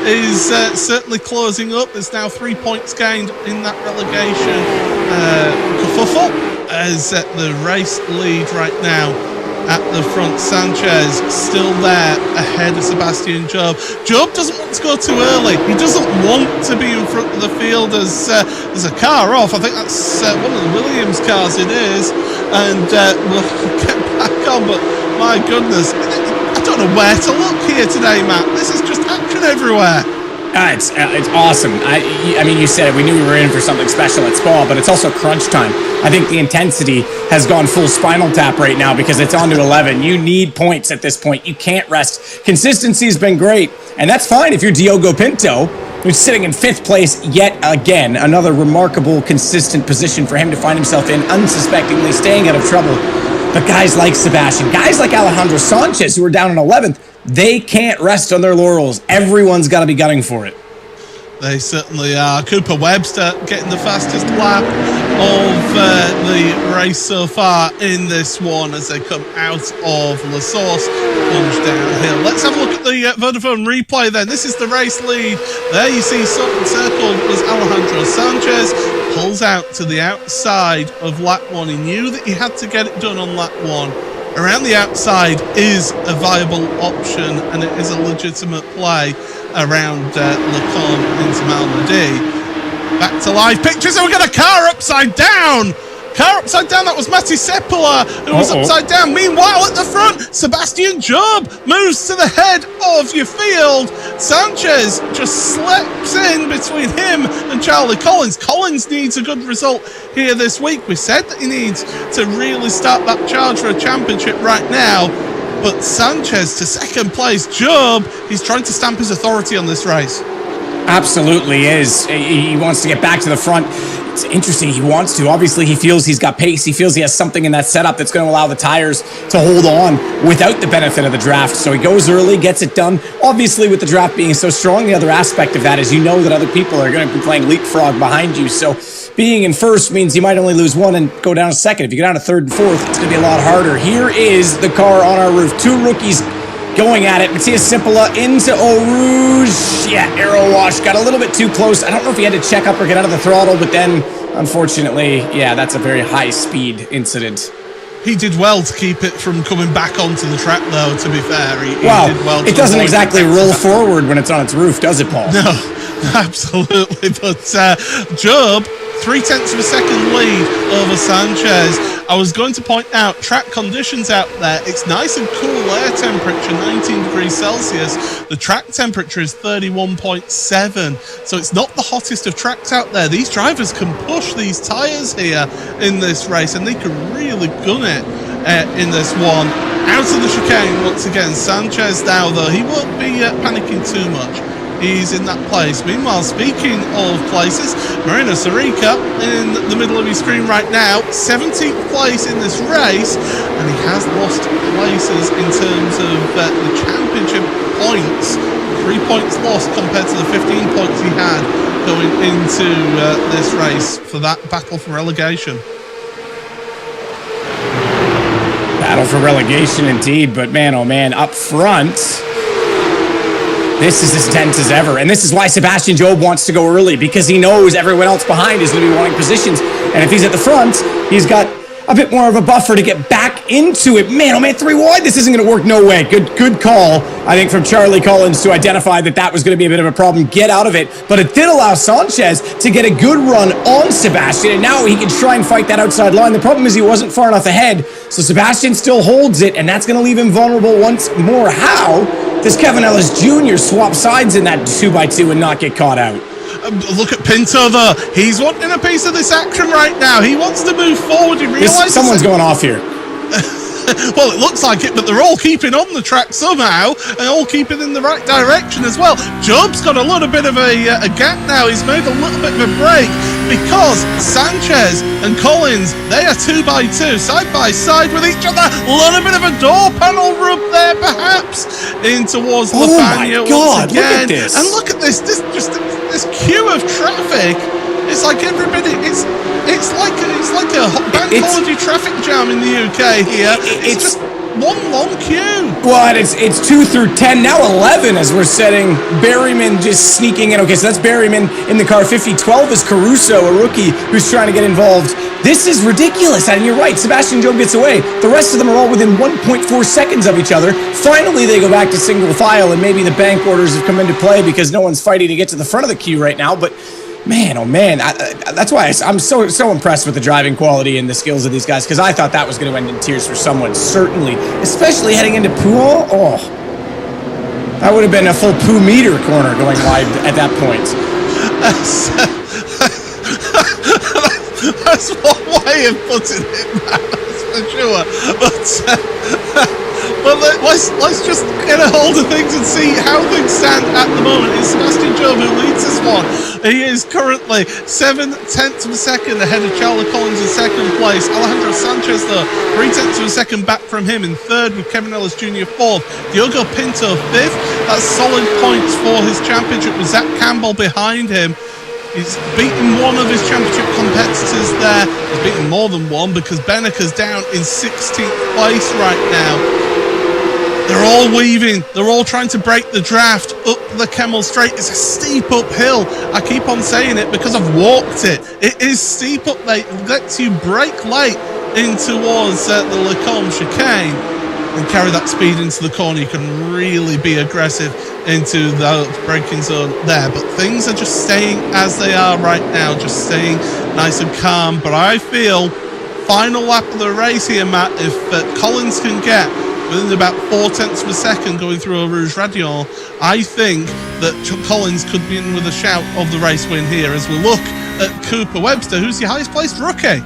is certainly closing up. There's now 3 points gained in that relegation kerfuffle as the race lead right now at the front. Sanchez still there ahead of Sebastian Job. Job doesn't want to go too early. He doesn't want to be in front of the field as there's a car off. I think that's one of the Williams cars it is, and we'll get back on, but my goodness, I don't know where to look here today, Matt. This is just action everywhere. It's awesome. I mean, you said it. We knew we were in for something special at Spa, but it's also crunch time. I think the intensity has gone full Spinal Tap right now because it's on to 11. You need points at this point. You can't rest. Consistency has been great, and that's fine if you're Diogo Pinto, who's sitting in 5th place yet again. Another remarkable, consistent position for him to find himself in, unsuspectingly staying out of trouble. But guys like Sebastian, guys like Alejandro Sanchez, who are down in 11th, they can't rest on their laurels. Everyone's got to be gunning for it. They certainly are. Cooper Webster getting the fastest lap of the race so far in this one as they come out of La Source, plunge downhill. Let's have a look at the Vodafone replay then. This is the race lead. There you see circled was Alejandro Sanchez. Pulls out to the outside of lap 1. He knew that he had to get it done on lap 1. Around the outside is a viable option, and it is a legitimate play around Le Combe into Malmedy. Back to live pictures, and we got a car upside down. Car upside down, that was Matti Seppala who was upside down. Meanwhile, at the front, Sebastian Job moves to the head of your field. Sanchez just slips in between him and Charlie Collins. Collins needs a good result here this week. We said that he needs to really start that charge for a championship right now. But Sanchez to 2nd place. Job, he's trying to stamp his authority on this race. Absolutely is. He wants to get back to the front. It's interesting. He wants to. Obviously, he feels he's got pace. He feels he has something in that setup that's going to allow the tires to hold on without the benefit of the draft. So he goes early, gets it done. Obviously, with the draft being so strong, the other aspect of that is you know that other people are going to be playing leapfrog behind you. So being in 1st means you might only lose 1 and go down to 2nd. If you go down to 3rd and 4th, it's going to be a lot harder. Here is the car on our roof. 2 rookies going at it. Matthias Simpola into Eau Rouge. Yeah, aero wash. Got a little bit too close. I don't know if he had to check up or get out of the throttle, but then, unfortunately, yeah, that's a very high-speed incident. He did well to keep it from coming back onto the track, though, to be fair. He did well. It doesn't exactly roll forward when it's on its roof, does it, Paul? No, absolutely. But Job, 0.3 of a second lead over Sanchez. I was going to point out track conditions out there. It's nice and cool air temperature, 19 degrees Celsius. The track temperature is 31.7. So it's not the hottest of tracks out there. These drivers can push these tyres here in this race, and they can really gun it in this one. Out of the chicane once again. Sanchez now, though, he won't be panicking too much. He's in that place. Meanwhile, speaking of places, Marino Sarica in the middle of his screen right now, 17th place in this race, and he has lost places in terms of the championship points. 3 points lost compared to the 15 points he had going into this race for that battle for relegation. Battle for relegation indeed, but man, oh man, up front, this is as tense as ever. And this is why Sebastian Job wants to go early, because he knows everyone else behind is going to be wanting positions. And if he's at the front, he's got a bit more of a buffer to get back into it. Man, oh man, 3 wide, this isn't going to work, no way. Good call, I think, from Charlie Collins to identify that was going to be a bit of a problem, get out of it. But it did allow Sanchez to get a good run on Sebastian, and now he can try and fight that outside line. The problem is he wasn't far enough ahead, so Sebastian still holds it, and that's going to leave him vulnerable once more. How does Kevin Ellis Jr. swap sides in that 2x2 and not get caught out? Look at Pinto though. He's wanting a piece of this action right now. He wants to move forward. He realizes someone's going off here. Well, it looks like it, but they're all keeping on the track somehow, and all keeping in the right direction as well. Job's got a little bit of a gap now. He's made a little bit of a break because Sanchez and Collins, they are 2x2, side by side with each other. A little bit of a door panel rub there, perhaps, in towards Lafania once again. Look at this. And look at this queue of traffic. It's like everybody. It's like a bank holiday traffic jam in the UK here. It's just one long queue. Well, it's 2 through 10, now 11 as we're setting. Berryman just sneaking in. Okay, so that's Berryman in the car 50. 12 is Caruso, a rookie who's trying to get involved. This is ridiculous, and you're right, Sebastian Job gets away. The rest of them are all within 1.4 seconds of each other. Finally, they go back to single file, and maybe the bank orders have come into play because no one's fighting to get to the front of the queue right now, but man, oh man, that's why I'm so impressed with the driving quality and the skills of these guys, because I thought that was going to end in tears for someone, certainly, especially heading into Pouhon. Oh, that would have been a full poo meter corner going wide at that point. That's one way of putting it, that's for sure. But let's just get a hold of things and see how things stand at the moment. It's Sebastian Job who leads this one. He is currently 7/10 of a second ahead of Charlie Collins in second place. Alejandro Sanchez, though, 3/10 of a second back from him in third, with Kevin Ellis Jr. fourth. Diogo Pinto fifth. That's solid points for his championship, with Zach Campbell behind him. He's beaten one of his championship competitors there. He's beaten more than one because Benneker's down in 16th place right now. They're all weaving. They're all trying to break the draft up the Kemmel Straight. It's a steep uphill. I keep on saying it because I've walked it. It is steep up there. It lets you brake late in towards the Lacombe chicane and carry that speed into the corner. You can really be aggressive into the braking zone there. But things are just staying as they are right now, just staying nice and calm. But I feel final lap of the race here, Matt, if Collins can get within about 4/10 of a second going through a Rouge Radion, I think that Collins could be in with a shout of the race win here as we look at Cooper Webster, who's the highest placed rookie.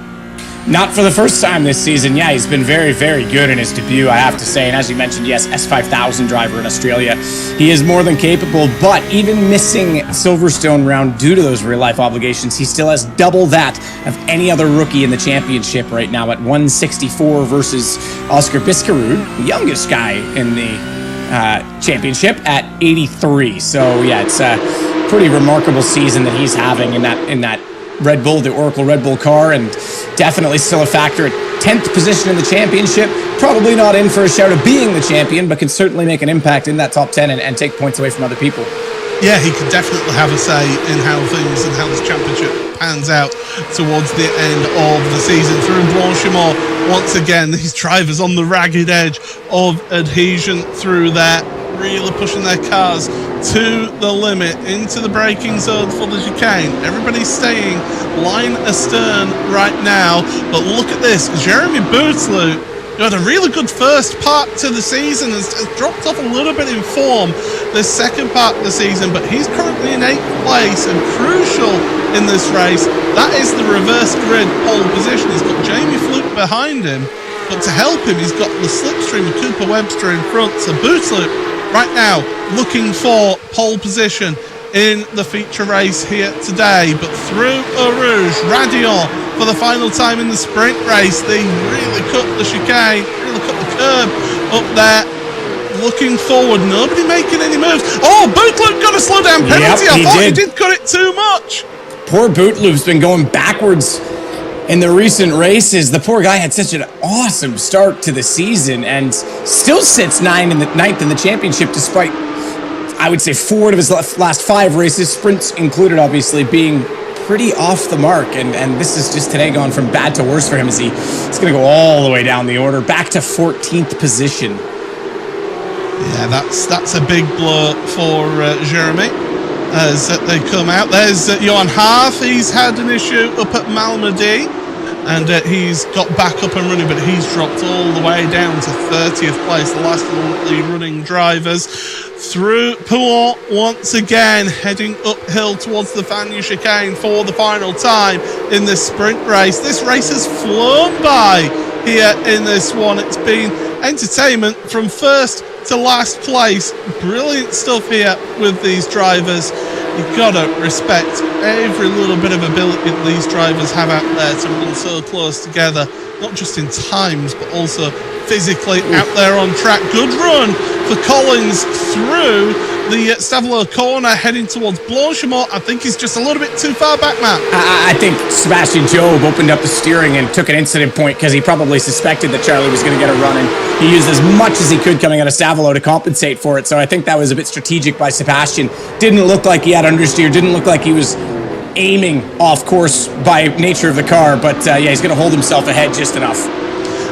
Not for the first time this season. Yeah, he's been very, very good in his debut, I have to say. And as you mentioned, yes, S5000 driver in Australia. He is more than capable, but even missing Silverstone round due to those real-life obligations, he still has double that of any other rookie in the championship right now at 164 versus Oscar Biscarud, the youngest guy in the championship, at 83. So, yeah, it's a pretty remarkable season that he's having in that Red Bull, the Oracle Red Bull car, and definitely still a factor at 10th position in the championship. Probably not in for a shout of being the champion, but can certainly make an impact in that top 10 and take points away from other people. Yeah, he can definitely have a say in how this championship pans out towards the end of the season. Through Blanchimont, once again, these drivers on the ragged edge of adhesion through there, really pushing their cars to the limit into the braking zone for the chicane. Everybody's staying line astern right now, but look at this. Jeremy Bootsloot, who had a really good first part to the season, has dropped off a little bit in form this second part of the season, but he's currently in 8th place and crucial in this race. That is the reverse grid pole position. He's got Jamie Fluke behind him, but to help him, he's got the slipstream of Cooper Webster in front. So Bootsloot right now looking for pole position in the feature race here today, but through Eau Rouge Radion for the final time in the sprint race. They really cut the chicane, really cut the curb up there. looking forward. Nobody making any moves. Oh, Bootloop got a slow down penalty. I thought he did cut it too much. Poor Bootloop's been going backwards in the recent races. The poor guy had such an awesome start to the season and still sits ninth in the championship despite, I would say, 4 of his last 5 races, sprints included obviously, being pretty off the mark. And this is just today gone from bad to worse for him as he's going to go all the way down the order, back to 14th position. Yeah, that's a big blow for Jeremy as they come out. There's Johan Haaf. He's had an issue up at Malmedy, and he's got back up and running, but he's dropped all the way down to 30th place, the last of the running drivers. Through Poulon once again, heading uphill towards the Fagnes chicane for the final time in this sprint race. This race has flown by here in this one. It's been entertainment from first to last place. Brilliant stuff here with these drivers. You've got to respect every little bit of ability that these drivers have out there to run so close together, not just in times, but also physically out there on track. Good run for Collins through the Stavelot corner, heading towards Blanchimont. I think he's just a little bit too far back, Matt. I think Sebastian Job opened up the steering and took an incident point because he probably suspected that Charlie was going to get a run, and he used as much as he could coming out of Stavelot to compensate for it. So I think that was a bit strategic by Sebastian. Didn't look like he had understeer, didn't look like he was aiming off course by nature of the car, but yeah, he's going to hold himself ahead just enough.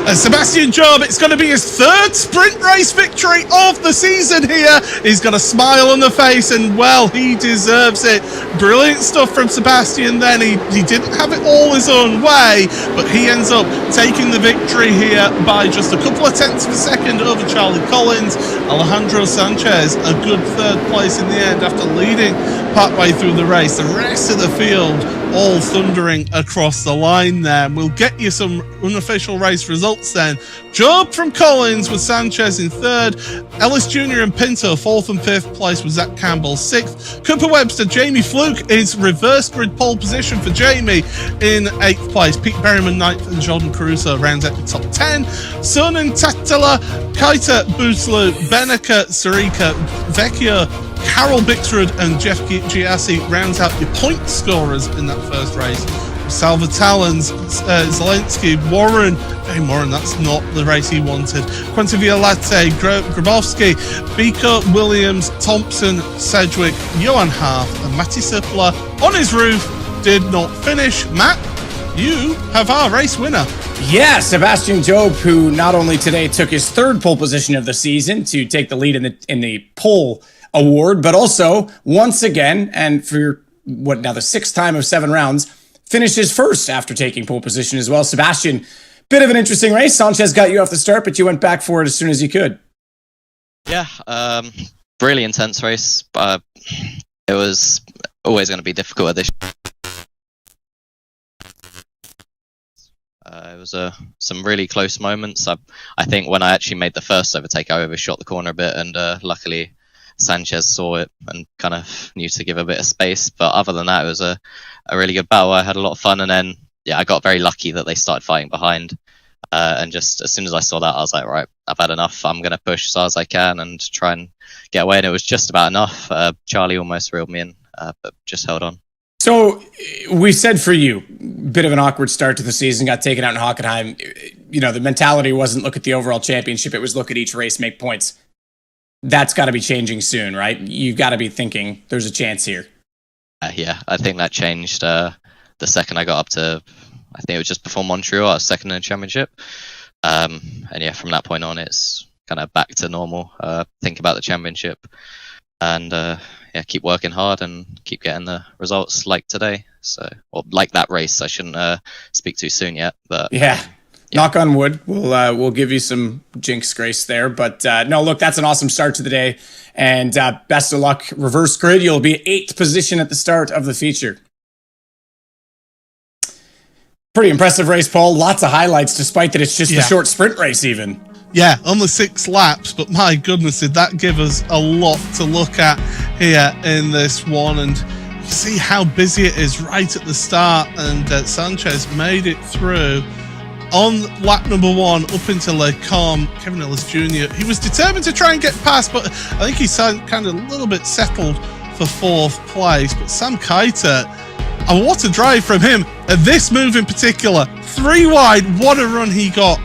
Sebastian Job, it's going to be his 3rd sprint race victory of the season here. He's got a smile on the face, and well, he deserves it. Brilliant stuff from Sebastian then. He didn't have it all his own way, but he ends up taking the victory here by just a couple of tenths of a second over Charlie Collins. Alejandro Sanchez, a good 3rd place in the end after leading partway through the race. The rest of the field all thundering across the line there. We'll get you some unofficial race results then. Job from Collins with Sanchez in 3rd. Ellis Jr. and Pinto 4th and 5th place with Zach Campbell 6th. Cooper Webster, Jamie Fluke is reverse grid pole position for Jamie in 8th place. Pete Berryman 9th and Jordan Caruso rounds out the top 10. Soenen, Tattala, Kaita, Bootloop, Beneka, Sarika, Vecchio, Carol Bixrud and Jeff Giassi rounds out your point scorers in that first race. Salva Talons, Zelensky, Warren, that's not the race he wanted. Quentin Violate, Grabowski, Biko, Williams, Thompson, Sedgwick, Johan Haaf, and Matti Sipler on his roof did not finish. Matt, you have our race winner. Yeah, Sebastian Job, who not only today took his 3rd pole position of the season to take the lead in the pole award, but also once again, and for the 6th time of 7 rounds, finishes 1st after taking pole position as well. Sebastian, bit of an interesting race. Sanchez got you off the start, but you went back for it as soon as you could. Yeah, really intense race. It was always going to be difficult at this. It was some really close moments. I think when I actually made the first overtake, I overshot the corner a bit, and luckily Sanchez saw it and kind of knew to give a bit of space. But other than that, it was a really good battle. I had a lot of fun, and then I got very lucky that they started fighting behind. And just as soon as I saw that, I was like, right, I've had enough. I'm going to push as hard as I can and try and get away. And it was just about enough. Charlie almost reeled me in, but just held on. So we said for you, bit of an awkward start to the season, got taken out in Hockenheim. The mentality wasn't look at the overall championship. It was look at each race, make points. That's got to be changing soon, right? You've got to be thinking there's a chance here. Yeah, I think that changed the second I got up to, I think it was just before Montreal, I was 2nd in the championship. And yeah, from that point on, it's kind of back to normal. Think about the championship and keep working hard and keep getting the results like today. So, or like that race. I shouldn't speak too soon yet, but yeah. Knock on wood. We'll give you some jinx grace there, but no, look, that's an awesome start to the day, and best of luck. Reverse grid, you'll be 8th position at the start of the feature. Pretty impressive race, Paul. Lots of highlights, despite that it's just a short sprint race, even. Yeah, only 6 laps, but my goodness, did that give us a lot to look at here in this one, and you see how busy it is right at the start, and Sanchez made it through. on lap number 1 up into Le Combe, Kevin Ellis Jr. He was determined to try and get past, but I think he's kind of a little bit settled for 4th place. But Sam Kiter, and what a drive from him. This move in particular, 3 wide, what a run he got.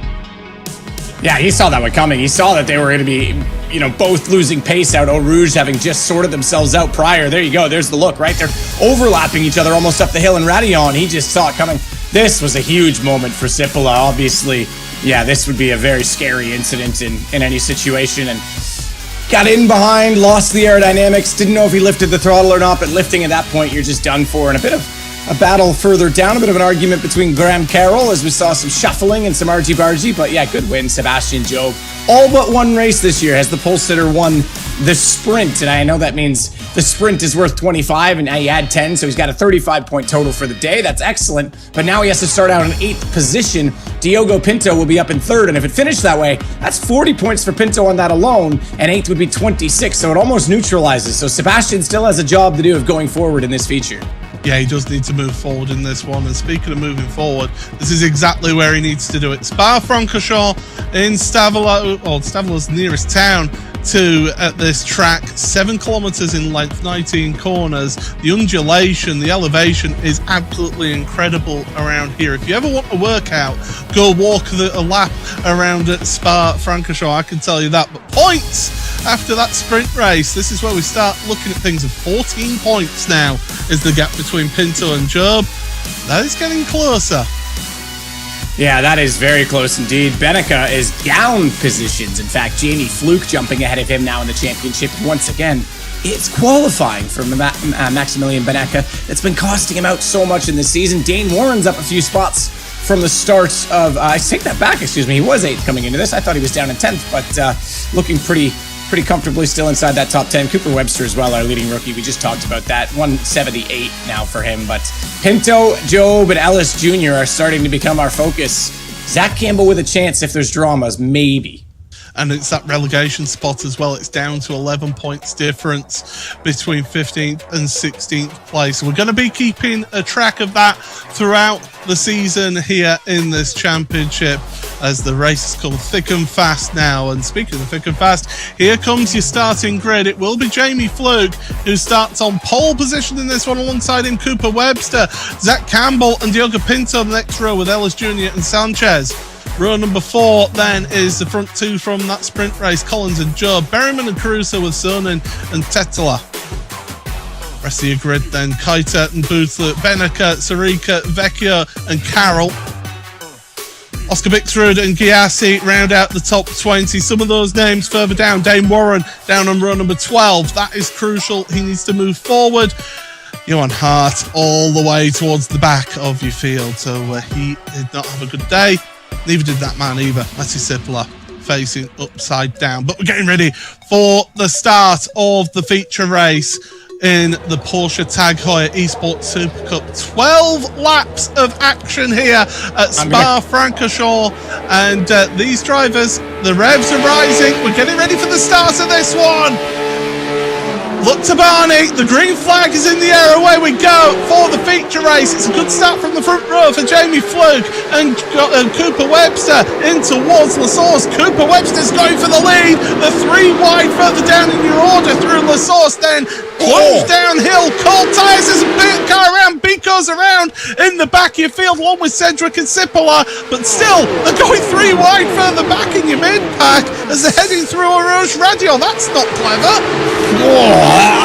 Yeah, he saw that one coming. He saw that they were going to be, both losing pace out. Eau Rouge having just sorted themselves out prior. There you go. There's the look, right? They're overlapping each other almost up the hill, and Radillon, he just saw it coming. This was a huge moment for Sipola. Obviously, yeah, this would be a very scary incident in any situation. And got in behind, lost the aerodynamics, didn't know if he lifted the throttle or not, but lifting at that point, you're just done for. And a bit of a battle further down, a bit of an argument between Graham Carroll as we saw some shuffling and some argy-bargy, but yeah, good win, Sebastian Job. All but one race this year has the pole sitter won the sprint, and I know that means the sprint is worth 25, and now he had 10, so he's got a 35-point total for the day. That's excellent, but now he has to start out in 8th position. Diogo Pinto will be up in 3rd, and if it finished that way, that's 40 points for Pinto on that alone, and 8th would be 26, so it almost neutralizes. So Sebastian still has a job to do of going forward in this feature. Yeah, he does need to move forward in this one. And speaking of moving forward, this is exactly where he needs to do it. Spa-Francorchamps in Stavola's nearest town to this track, 7 kilometers in length, 19 corners. The undulation, the elevation is absolutely incredible around here. If you ever want a workout, go walk a lap around at Spa-Francorchamps, I can tell you that. But points after that sprint race, this is where we start looking at things of 14 points now is the gap between Pinto and Job. That is getting closer. Yeah, that is very close indeed. Benica is down positions. In fact, Jamie Fluke jumping ahead of him now in the championship once again. It's qualifying for Maximilian Benica that's been costing him out so much in this season. Dane Warren's up a few spots from the start of... I take that back, excuse me. He was 8th coming into this. I thought he was down in 10th, but looking pretty comfortably still inside that top 10. Cooper Webster as well, our leading rookie. We just talked about that. 178 now for him. But Pinto, Job, and Ellis Jr. are starting to become our focus. Zach Campbell with a chance if there's dramas, maybe. And it's that relegation spot as well. It's down to 11 points difference between 15th and 16th place. We're going to be keeping a track of that throughout the season here in this championship as the races come thick and fast now. And speaking of thick and fast, here comes your starting grid. It will be Jamie Fluke who starts on pole position in this one. Alongside him, Cooper Webster, Zach Campbell and Diogo Pinto the next row with Ellis Jr. and Sanchez. Row number 4 then is the front 2 from that sprint race, Collins and Job, Berryman and Caruso with Soenen and Tetela. Rest of your grid then, Kiter and Boothler, Benica, Sarika, Vecchio and Carroll. Oscar Bixrud and Giassi round out the top 20. Some of those names further down, Dane Warren down on row number 12. That is crucial. He needs to move forward. Johan Hart all the way towards the back of your field. So he did not have a good day. Neither did that man either. Matty Sipola facing upside down. But we're getting ready for the start of the feature race in the Porsche Tag Heuer Esports Supercup. 12 laps of action here at Spa-Francorchamps. And these drivers, the revs are rising. We're getting ready for the start of this one. Look to Barney, the green flag is in the air, away we go for the feature race. It's a good start from the front row for Jamie Fluke and Cooper Webster in towards La Source. Cooper Webster's going for the lead, the 3 wide further down in your order through La Source, then plunge downhill, cold tyres, there's a bit car around, Bico's around in the back of your field, one with Cedric and Sipola, but still, they're going 3 wide further back in your mid-pack as they're heading through a Rouge Radio. That's not clever.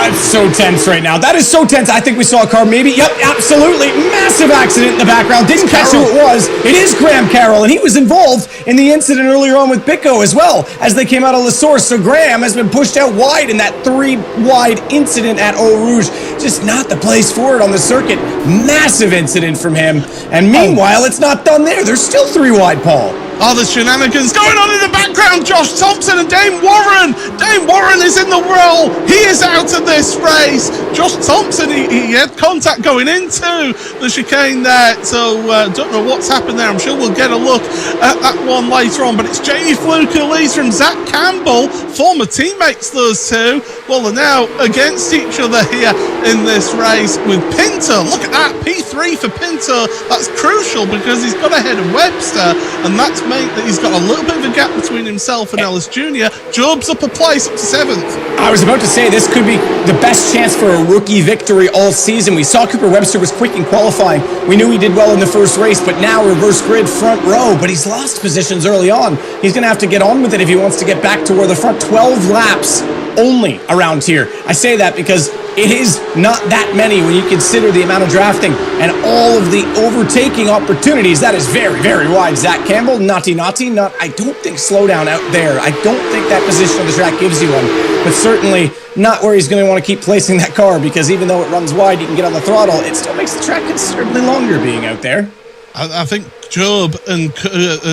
It's so tense right now. That is so tense. I think we saw a car maybe. Yep, absolutely. Massive accident in the background. Didn't catch who it was. It is Graham Carroll, and he was involved in the incident earlier on with Bico as well as they came out of La Source. So Graham has been pushed out wide in that 3 wide incident at Eau Rouge. Just not the place for it on the circuit. Massive incident from him. And meanwhile, it's not done there. There's still 3 wide, Paul. Oh, there's shenanigans going on in the background. Josh Thompson and Dane Warren. Dane Warren is in the roll. He is out of this race. Josh Thompson, he had contact going into the chicane there. So don't know what's happened there. I'm sure we'll get a look at that one later on. But it's Jamie Fluke who leads from Zach Campbell. Former teammates, those two. Well, they're now against each other here in this race with Pinto. Look at that. P3 for Pinto. That's crucial because he's got ahead of Webster. And that's meant that he's got a little bit of a gap between himself and Ellis Jr. Job's up a place, up to 7th. I was about to say this could be the best chance for a rookie victory all season. We saw Cooper Webster was quick in qualifying. We knew he did well in the first race, but now reverse grid front row. But he's lost positions early on. He's going to have to get on with it if he wants to get back to where the front 12 laps only around here. I say that because it is not that many when you consider the amount of drafting and all of the overtaking opportunities. That is very, very wide. Zach Campbell, not, I don't think slowdown out there. I don't think that position of the track gives you one, but certainly not where he's going to want to keep placing that car, because even though it runs wide, you can get on the throttle, it still makes the track considerably longer being out there. I think Job and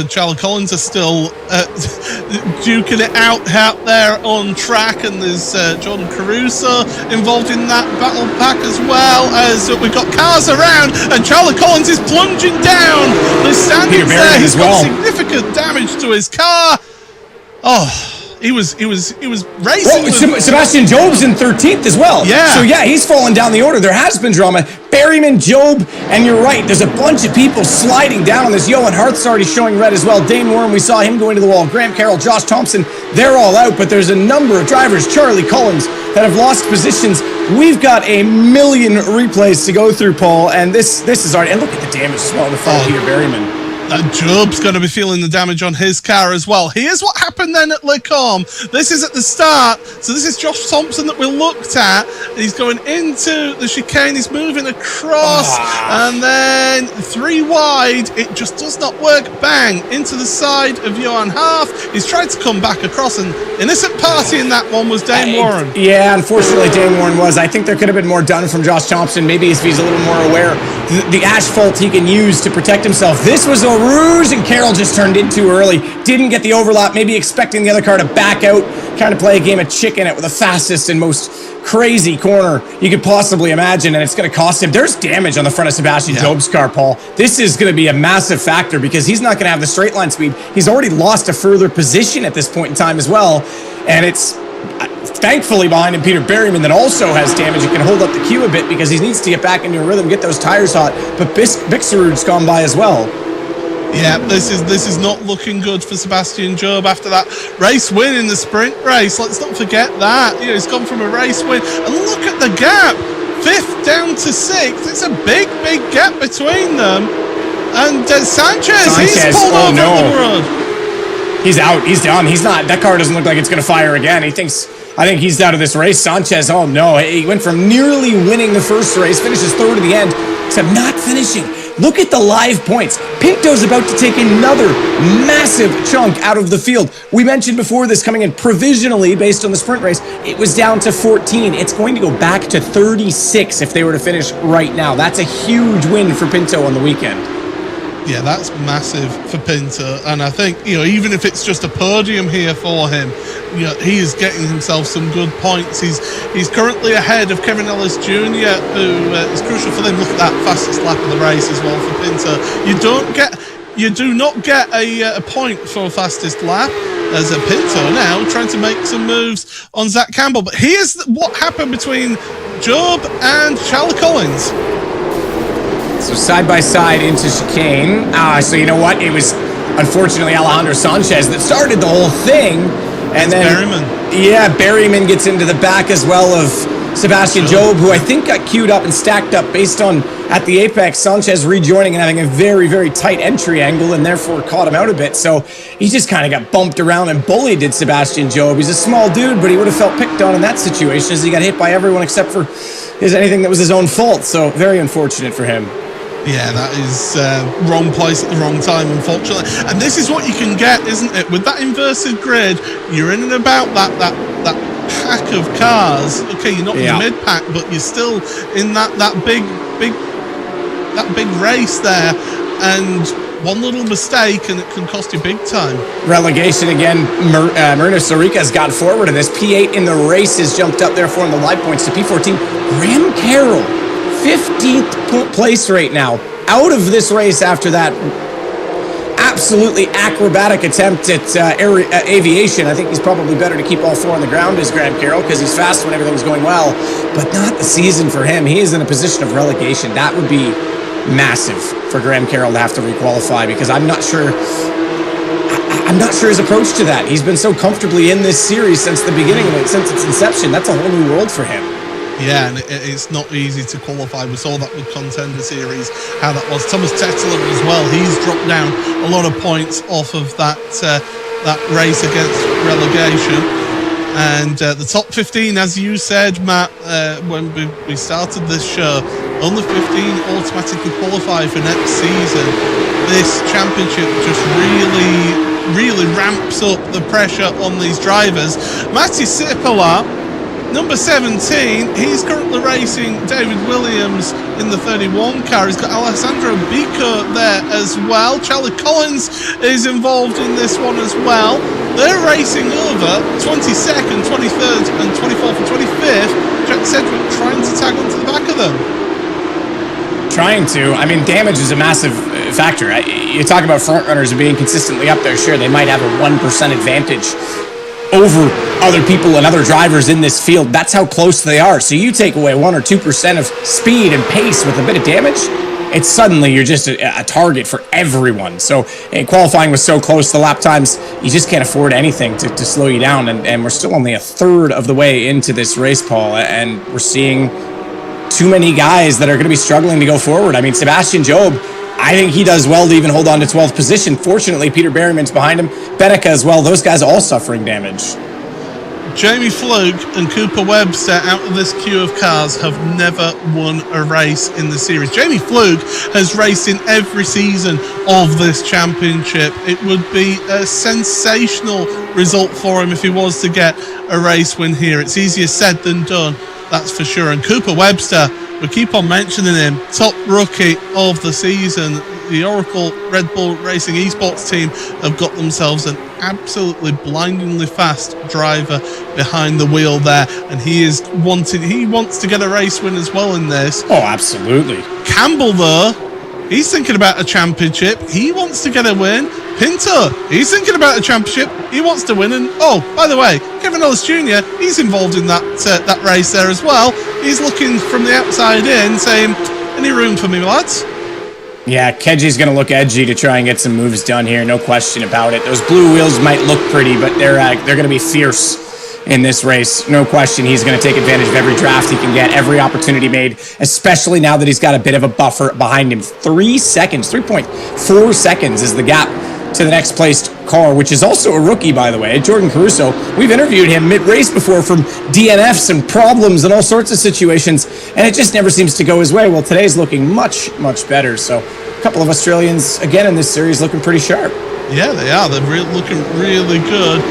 Charlie Collins are still duking it out there on track, and there's Jordan Caruso involved in that battle pack as well. As we've got cars around, and Charlie Collins is plunging down the standings there. He's got significant damage to his car. Oh. He was racing. Well, Sebastian Job's in 13th as well. Yeah. So yeah, he's fallen down the order. There has been drama. Berryman, Job, and you're right. There's a bunch of people sliding down on this. Johan Hart's already showing red as well. Dane Warren, we saw him going to the wall. Graham Carroll, Josh Thompson, they're all out. But there's a number of drivers, Charlie Collins, that have lost positions. We've got a million replays to go through, Paul, and this is already. And look at the damage as well in the front of Peter Berryman. Job's going to be feeling the damage on his car as well. Here's what happened then at Le Combe. This is at the start. So this is Josh Thompson that we looked at. He's going into the chicane. He's moving across. And then 3 wide. It just does not work. Bang. Into the side of Johan Harf. He's tried to come back across. And innocent party in that one was Dane Warren. Yeah, unfortunately Dane Warren was. I think there could have been more done from Josh Thompson. Maybe if he's a little more aware. The asphalt he can use to protect himself. This was a ruse, and Carroll just turned in too early. Didn't get the overlap, maybe expecting the other car to back out, kind of play a game of chicken it with the fastest and most crazy corner you could possibly imagine, and it's going to cost him. There's damage on the front of Sebastian Job's car, Paul. This is going to be a massive factor because he's not going to have the straight line speed. He's already lost a further position at this point in time as well, and it's thankfully behind him Peter Berryman that also has damage and can hold up the queue a bit because he needs to get back into a rhythm, get those tires hot, but Bixerud's gone by as well. Yeah, this is not looking good for Sebastian Job after that race win in the sprint race. Let's not forget that. You know, he's gone from a race win. And look at the gap. 5th down to 6th. It's a big, big gap between them. And Sanchez, he's pulled over the road. He's out. He's done. He's not. That car doesn't look like it's going to fire again. I think he's out of this race. Sanchez, oh no. He went from nearly winning the first race, finishes 3rd at the end, except not finishing. Look at the live points. Pinto's about to take another massive chunk out of the field. We mentioned before this coming in provisionally based on the sprint race. It was down to 14. It's going to go back to 36 if they were to finish right now. That's a huge win for Pinto on the weekend. Yeah, that's massive for Pinto, and I think, you know, even if it's just a podium here for him, you know, he is getting himself some good points. He's currently ahead of Kevin Ellis Jr., who is crucial for them. Look at that fastest lap of the race as well for Pinto. You do not get a point for fastest lap as a Pinto now trying to make some moves on Zach Campbell. But here's what happened between Job and Charlie Collins. So side by side into chicane. So you know what? It was unfortunately Alejandro Sanchez that started the whole thing. And then Berryman. Yeah, Berryman gets into the back as well of Sebastian Job, who I think got queued up and stacked up based on at the apex, Sanchez rejoining and having a very, very tight entry angle and therefore caught him out a bit. So he just kind of got bumped around and bullied, did Sebastian Job. He's a small dude, but he would have felt picked on in that situation as he got hit by everyone except for anything that was his own fault. So very unfortunate for him. Yeah, that is wrong place at the wrong time, unfortunately. And this is what you can get, isn't it? With that inverted grid, you're in and about that pack of cars. Okay, you're not in the mid pack, but you're still in that big race there. And one little mistake and it can cost you big time. Relegation again. Marina Sorica has got forward in this. P8 in the race has jumped up there for him the live points to P14. Graham Carroll, 15th place right now. Out of this race after that absolutely acrobatic attempt at aviation. I think he's probably better to keep all four on the ground as Graham Carroll because he's fast when everything's going well, but not the season for him. He is in a position of relegation. That would be massive for Graham Carroll to have to requalify because I'm not sure his approach to that. He's been so comfortably in this series since the beginning of it, since its inception. That's a whole new world for him. Yeah, and it's not easy to qualify. We saw that with Contender Series, how that was. Thomas Tettler as well, he's dropped down a lot of points off of that race against relegation. And the top 15, as you said, Matt, when we started this show, only 15 automatically qualify for next season. This championship just really ramps up the pressure on these drivers. Matti Sipala, number 17, he's currently racing David Williams in the 31 car. He's got Alessandro Bico there as well. Charlie Collins is involved in this one as well. They're racing over 22nd, 23rd and 24th and 25th. Jack Sedgwick trying to tag onto the back of them. Trying to. I mean, damage is a massive factor. You talk about front runners being consistently up there. Sure, they might have a 1% advantage over other people and other drivers in this field. That's how close they are. So you take away 1 or 2% of speed and pace with a bit of damage, it's suddenly you're just a target for everyone. So qualifying was so close, the lap times, you just can't afford anything to slow you down. And we're still only a third of the way into this race, Paul, and we're seeing too many guys that are going to be struggling to go forward. I mean, Sebastian Job, I think he does well to even hold on to 12th position. Fortunately, Peter Berryman's behind him. Benica as well. Those guys all suffering damage. Jamie Fluke and Cooper Webster out of this queue of cars have never won a race in the series. Jamie Fluke has raced in every season of this championship. It would be a sensational result for him if he was to get a race win here. It's easier said than done, that's for sure. And Cooper Webster, we keep on mentioning him, top rookie of the season. The Oracle Red Bull Racing Esports team have got themselves an absolutely blindingly fast driver behind the wheel there, and he wants to get a race win as well in this. Oh, absolutely. Campbell, though, he's thinking about a championship. He wants to get a win. Pinto, he's thinking about a championship. He wants to win. And oh, by the way, Kevin Ellis Jr., he's involved in that race there as well. He's looking from the outside in, saying, "Any room for me, lads?" Yeah, Keji's going to look edgy to try and get some moves done here, no question about it. Those blue wheels might look pretty, but they're going to be fierce in this race. No question, he's going to take advantage of every draft he can get, every opportunity made, especially now that he's got a bit of a buffer behind him. 3.4 seconds is the gap to the next placed car, which is also a rookie, by the way, Jordan Caruso. We've interviewed him mid-race before from DNFs and problems and all sorts of situations, and it just never seems to go his way. Well, today's looking much, much better. So a couple of Australians, again, in this series looking pretty sharp. Yeah, they are. They're looking really good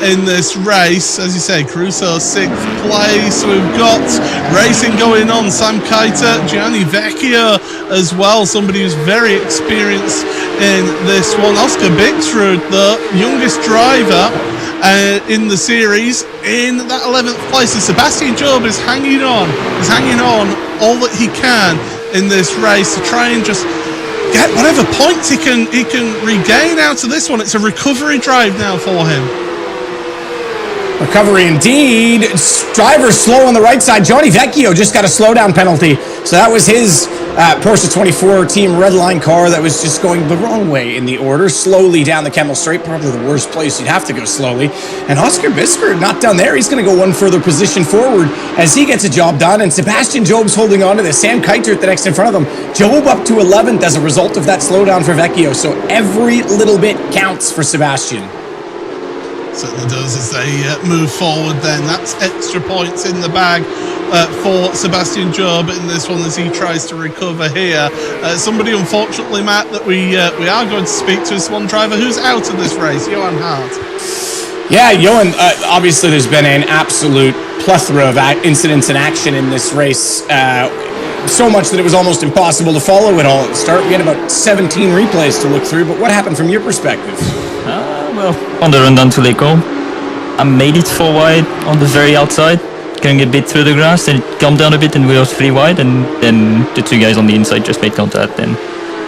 in this race. As you say, Caruso 6th place. We've got racing going on. Sam Keiter, Gianni Vecchio as well. Somebody who's very experienced in this one. Oscar Bixrud, the youngest driver in the series, in that 11th place. And Sebastian Job is hanging on. He's hanging on all that he can in this race to try and just get whatever points he can regain out of this one. It's a recovery drive now for him. Recovery indeed. Driver slow on the right side. Johnny Vecchio just got a slowdown penalty. So that was his Porsche 24 Team Redline car that was just going the wrong way in the order. Slowly down the Kemmel Straight. Probably the worst place you'd have to go slowly. And Oscar Bisker not done there. He's going to go one further position forward as he gets a job done. And Sebastian Job's holding on to this. Sam Keiter at the next in front of him. Job up to 11th as a result of that slowdown for Vecchio. So every little bit counts for Sebastian. Certainly does as they move forward then. That's extra points in the bag for Sebastian Job in this one as he tries to recover here. Somebody, unfortunately, Matt, that we are going to speak to is one driver who's out of this race, Johan Hart. Yeah, Johan, obviously there's been an absolute plethora of incidents and action in this race. so much that it was almost impossible to follow it all at the start. We had about 17 replays to look through, but what happened from your perspective? Well, on the run down to Lacombe, I made it 4 wide on the very outside, going a bit through the grass, then it calmed down a bit and we were 3 wide, and then the 2 guys on the inside just made contact, and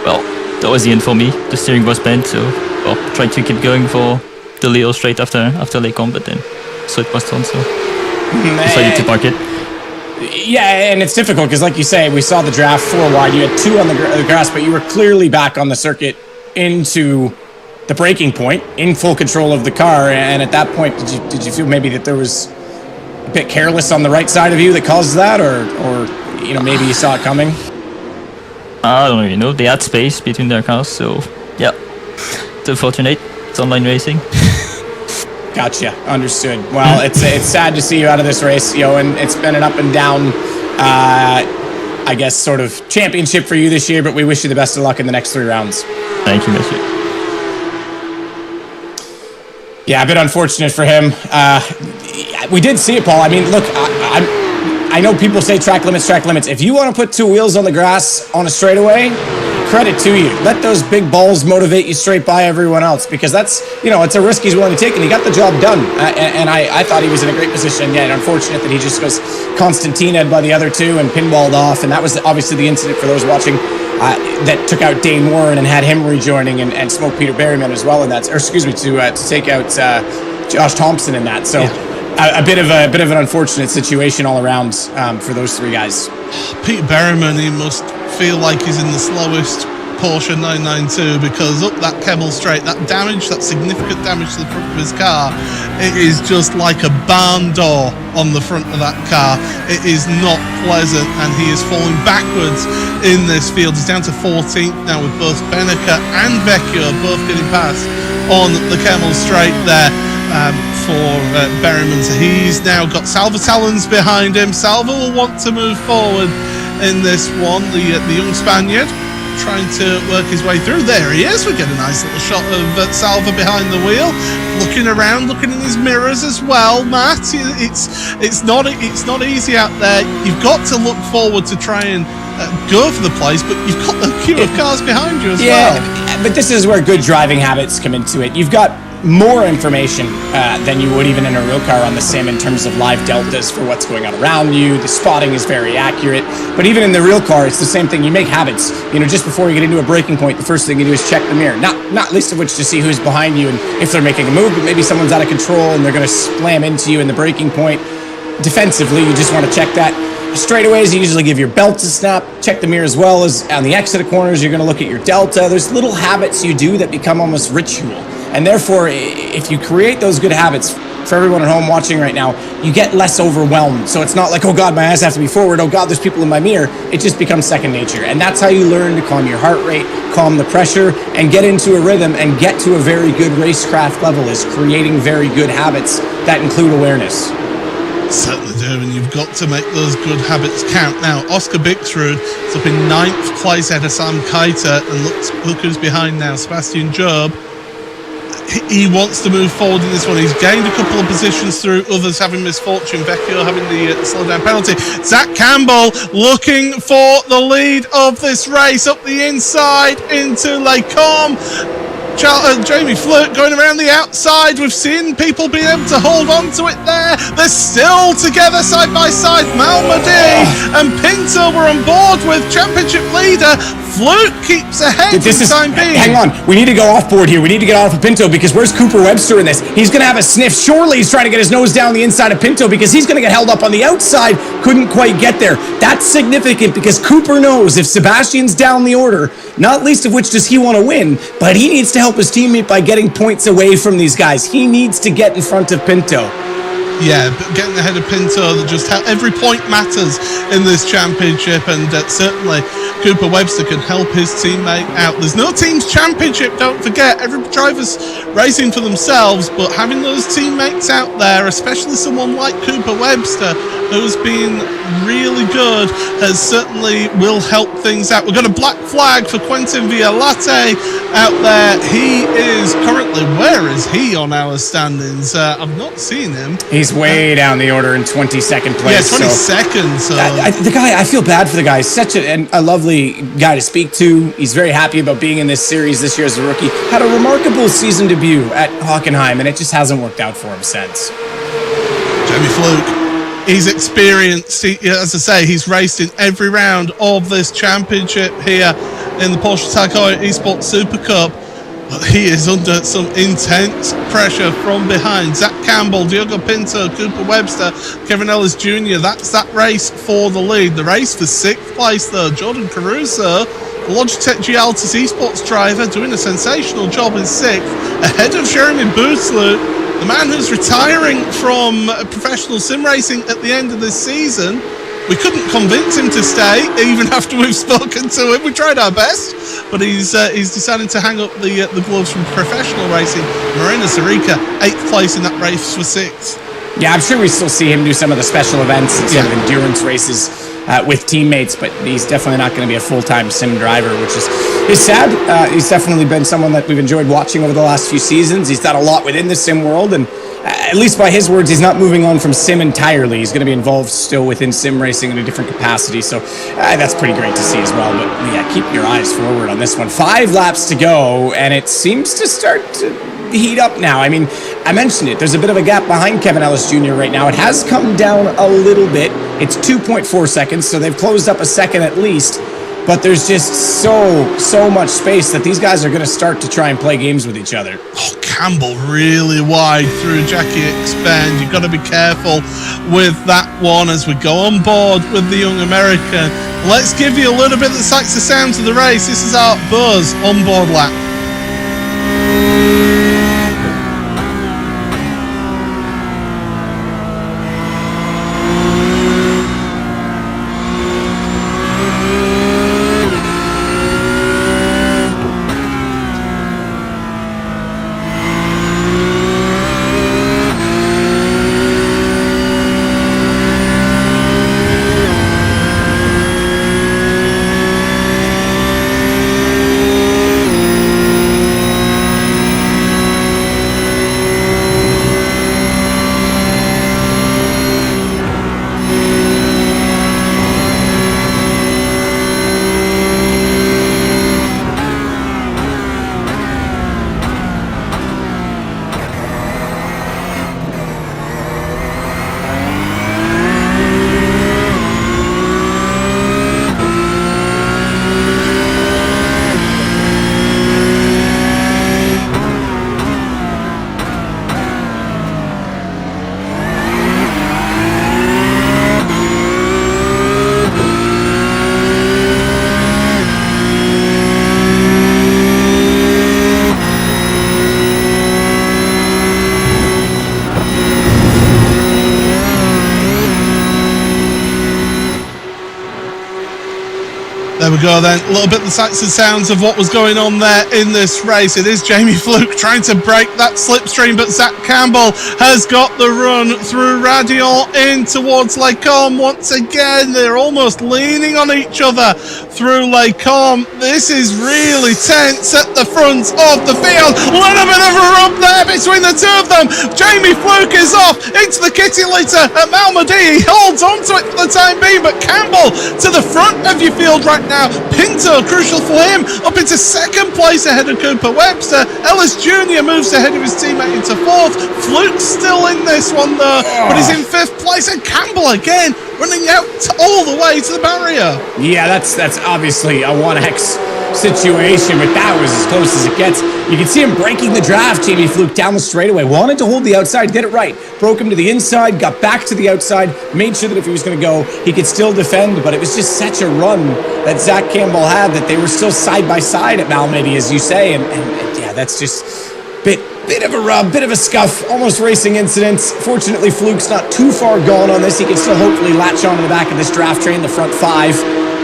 well, that was the end for me. The steering was bent, so well, tried to keep going for the Leo straight after Lacombe, but then sweat was on, so decided to park it. Yeah, and it's difficult because, like you say, we saw the draft 4 wide. You had 2 on the grass, but you were clearly back on the circuit into the braking point, in full control of the car. And at that point, did you feel maybe that there was a bit careless on the right side of you that caused that, or you know, maybe you saw it coming? I don't know. You know, they had space between their cars, so yeah, it's unfortunate. It's online racing. Gotcha. Understood. Well, it's sad to see you out of this race, and it's been an up and down, I guess, sort of championship for you this year, but we wish you the best of luck in the next 3 rounds. Thank you, monsieur. Yeah, a bit unfortunate for him. We did see it, Paul. I mean, look, I know people say track limits. If you want to put 2 wheels on the grass on a straightaway, credit to you. Let those big balls motivate you straight by everyone else, because that's, it's a risk he's willing to take, and he got the job done. And I thought he was in a great position. Yeah, unfortunate that he just goes Constantina'd by the other 2 and pinballed off. And that was obviously the incident for those watching that took out Dane Warren and had him rejoining and smoke Peter Berryman as well in that, or excuse me, to take out Josh Thompson in that. So a bit of an unfortunate situation all around for those 3 guys. Peter Berryman, he must feel like he's in the slowest Porsche 992, because up that Kemmel straight, that significant damage to the front of his car, it is just like a barn door on the front of that car. It is not pleasant, and he is falling backwards in this field. He's down to 14th now, with both Bennica and Vecchio both getting past on the Kemmel straight there. For Berryman. So he's now got Salva Talons behind him. Salva will want to move forward in this one. The young Spaniard trying to work his way through. There he is. We get a nice little shot of Salva behind the wheel, looking around, looking in his mirrors as well. Matt, it's not easy out there. You've got to look forward to try and go for the place, but you've got the queue of cars behind you as well. Yeah, but this is where good driving habits come into it. You've got more information than you would even in a real car on the sim in terms of live deltas for what's going on around you. The spotting is very accurate, but even in the real car, it's the same thing. You make habits. Just before you get into a braking point, the first thing you do is check the mirror. Not least of which to see who's behind you and if they're making a move, but maybe someone's out of control and they're going to slam into you in the braking point. Defensively, you just want to check that. Straightaways, you usually give your belt a snap, check the mirror, as well as on the exit of corners, you're going to look at your delta. There's little habits you do that become almost ritual. And therefore, if you create those good habits for everyone at home watching right now, you get less overwhelmed. So it's not like, oh God, my eyes have to be forward. Oh God, there's people in my mirror. It just becomes second nature. And that's how you learn to calm your heart rate, calm the pressure, and get into a rhythm and get to a very good racecraft level, is creating very good habits that include awareness. Certainly do, and you've got to make those good habits count. Now, Oscar Bixrud is up in 9th place ahead of Sam Keiter, and look who's behind now, Sebastian Job. He wants to move forward in this one. He's gained a couple of positions through others having misfortune. Vecchio having the slowdown penalty. Zach Campbell looking for the lead of this race up the inside into Lacombe. Jamie Flirt going around the outside. We've seen people being able to hold on to it there. They're still together side by side. Malmedy and Pinto were on board with championship leader. Flirt keeps ahead for the time being. Hang on, we need to go off board here. We need to get off of Pinto, because where's Cooper Webster in this? He's going to have a sniff. Surely he's trying to get his nose down the inside of Pinto, because he's going to get held up on the outside. Couldn't quite get there. That's significant, because Cooper knows if Sebastian's down the order, not least of which does he want to win, but he needs to help his teammate by getting points away from these guys. He needs to get in front of Pinto. Yeah, but getting ahead of Pinto, just how every point matters in this championship, and certainly Cooper Webster can help his teammate out. There's no team's championship, don't forget. Every driver's racing for themselves, but having those teammates out there, especially someone like Cooper Webster, who's been really good, has certainly will help things out. We've got a black flag for Quentin Violate out there. He is currently, where is he on our standings? I've not seen him. He's way down the order in 22nd place. Yeah, 22nd. So the guy, I feel bad for the guy. He's such a lovely guy to speak to. He's very happy about being in this series this year as a rookie. Had a remarkable season debut at Hockenheim, and it just hasn't worked out for him since. Jamie Fluke, he's experienced. As I say, he's raced in every round of this championship here in the Porsche Tag Heuer Esports Super Cup. But he is under some intense pressure from behind. Zach Campbell, Diogo Pinto, Cooper Webster, Kevin Ellis Jr. That's that race for the lead. The race for 6th place, though. Jordan Caruso, the Logitech Gialtis Esports driver, doing a sensational job in 6th, ahead of Jeremy Booslu, the man who's retiring from professional sim racing at the end of this season. We couldn't convince him to stay, even after we've spoken to him. We tried our best, but he's decided to hang up the gloves from professional racing. Morena Sarica, 8th place in that race for 6th. Yeah, I'm sure we still see him do some of the special events and some of endurance races with teammates, but he's definitely not going to be a full-time sim driver, which is sad. He's definitely been someone that we've enjoyed watching over the last few seasons. He's done a lot within the sim world, and at least by his words, he's not moving on from sim entirely. He's going to be involved still within sim racing in a different capacity, so that's pretty great to see as well. But yeah, keep your eyes forward on this one. 5 laps to go, and it seems to start to heat up now. I mean, I mentioned it. There's a bit of a gap behind Kevin Ellis Jr. right now. It has come down a little bit. It's 2.4 seconds, so they've closed up a second at least. But there's just so much space that these guys are going to start to try and play games with each other. Oh, Campbell really wide through Jackie Expand. You've got to be careful with that one as we go on board with the young American. Let's give you a little bit of the sights and sounds of the race. This is our Bose onboard lap. There we go then, a little bit of the sights and sounds of what was going on there in this race. It is Jamie Fluke trying to break that slipstream, but Zach Campbell has got the run through Radion in towards Les Combes. Once again, they're almost leaning on each other through Les Combes. This is really tense at the front of the field. A little bit of a rub there between the two of them. Jamie Fluke is off into the kitty litter at Malmedy. He holds onto it for the time being, but Campbell to the front of your field right now. Pinto, crucial for him, up into 2nd place ahead of Cooper Webster. Ellis Jr. moves ahead of his teammate into 4th. Fluke's still in this one though, but he's in 5th place, and Campbell again running out all the way to the barrier. Yeah, that's obviously a 1x situation, but that was as close as it gets. You can see him breaking the draft. Jamie Fluke down the straightaway, wanted to hold the outside, get it right, broke him to the inside, got back to the outside, made sure that if he was going to go, he could still defend, but it was just such a run that Zach Campbell had that they were still side by side at Malmedy, as you say, and yeah, that's just bit of a rub, bit of a scuff, almost racing incidents. Fortunately, Fluke's not too far gone on this. He can still hopefully latch on to the back of this draft train, the front 5.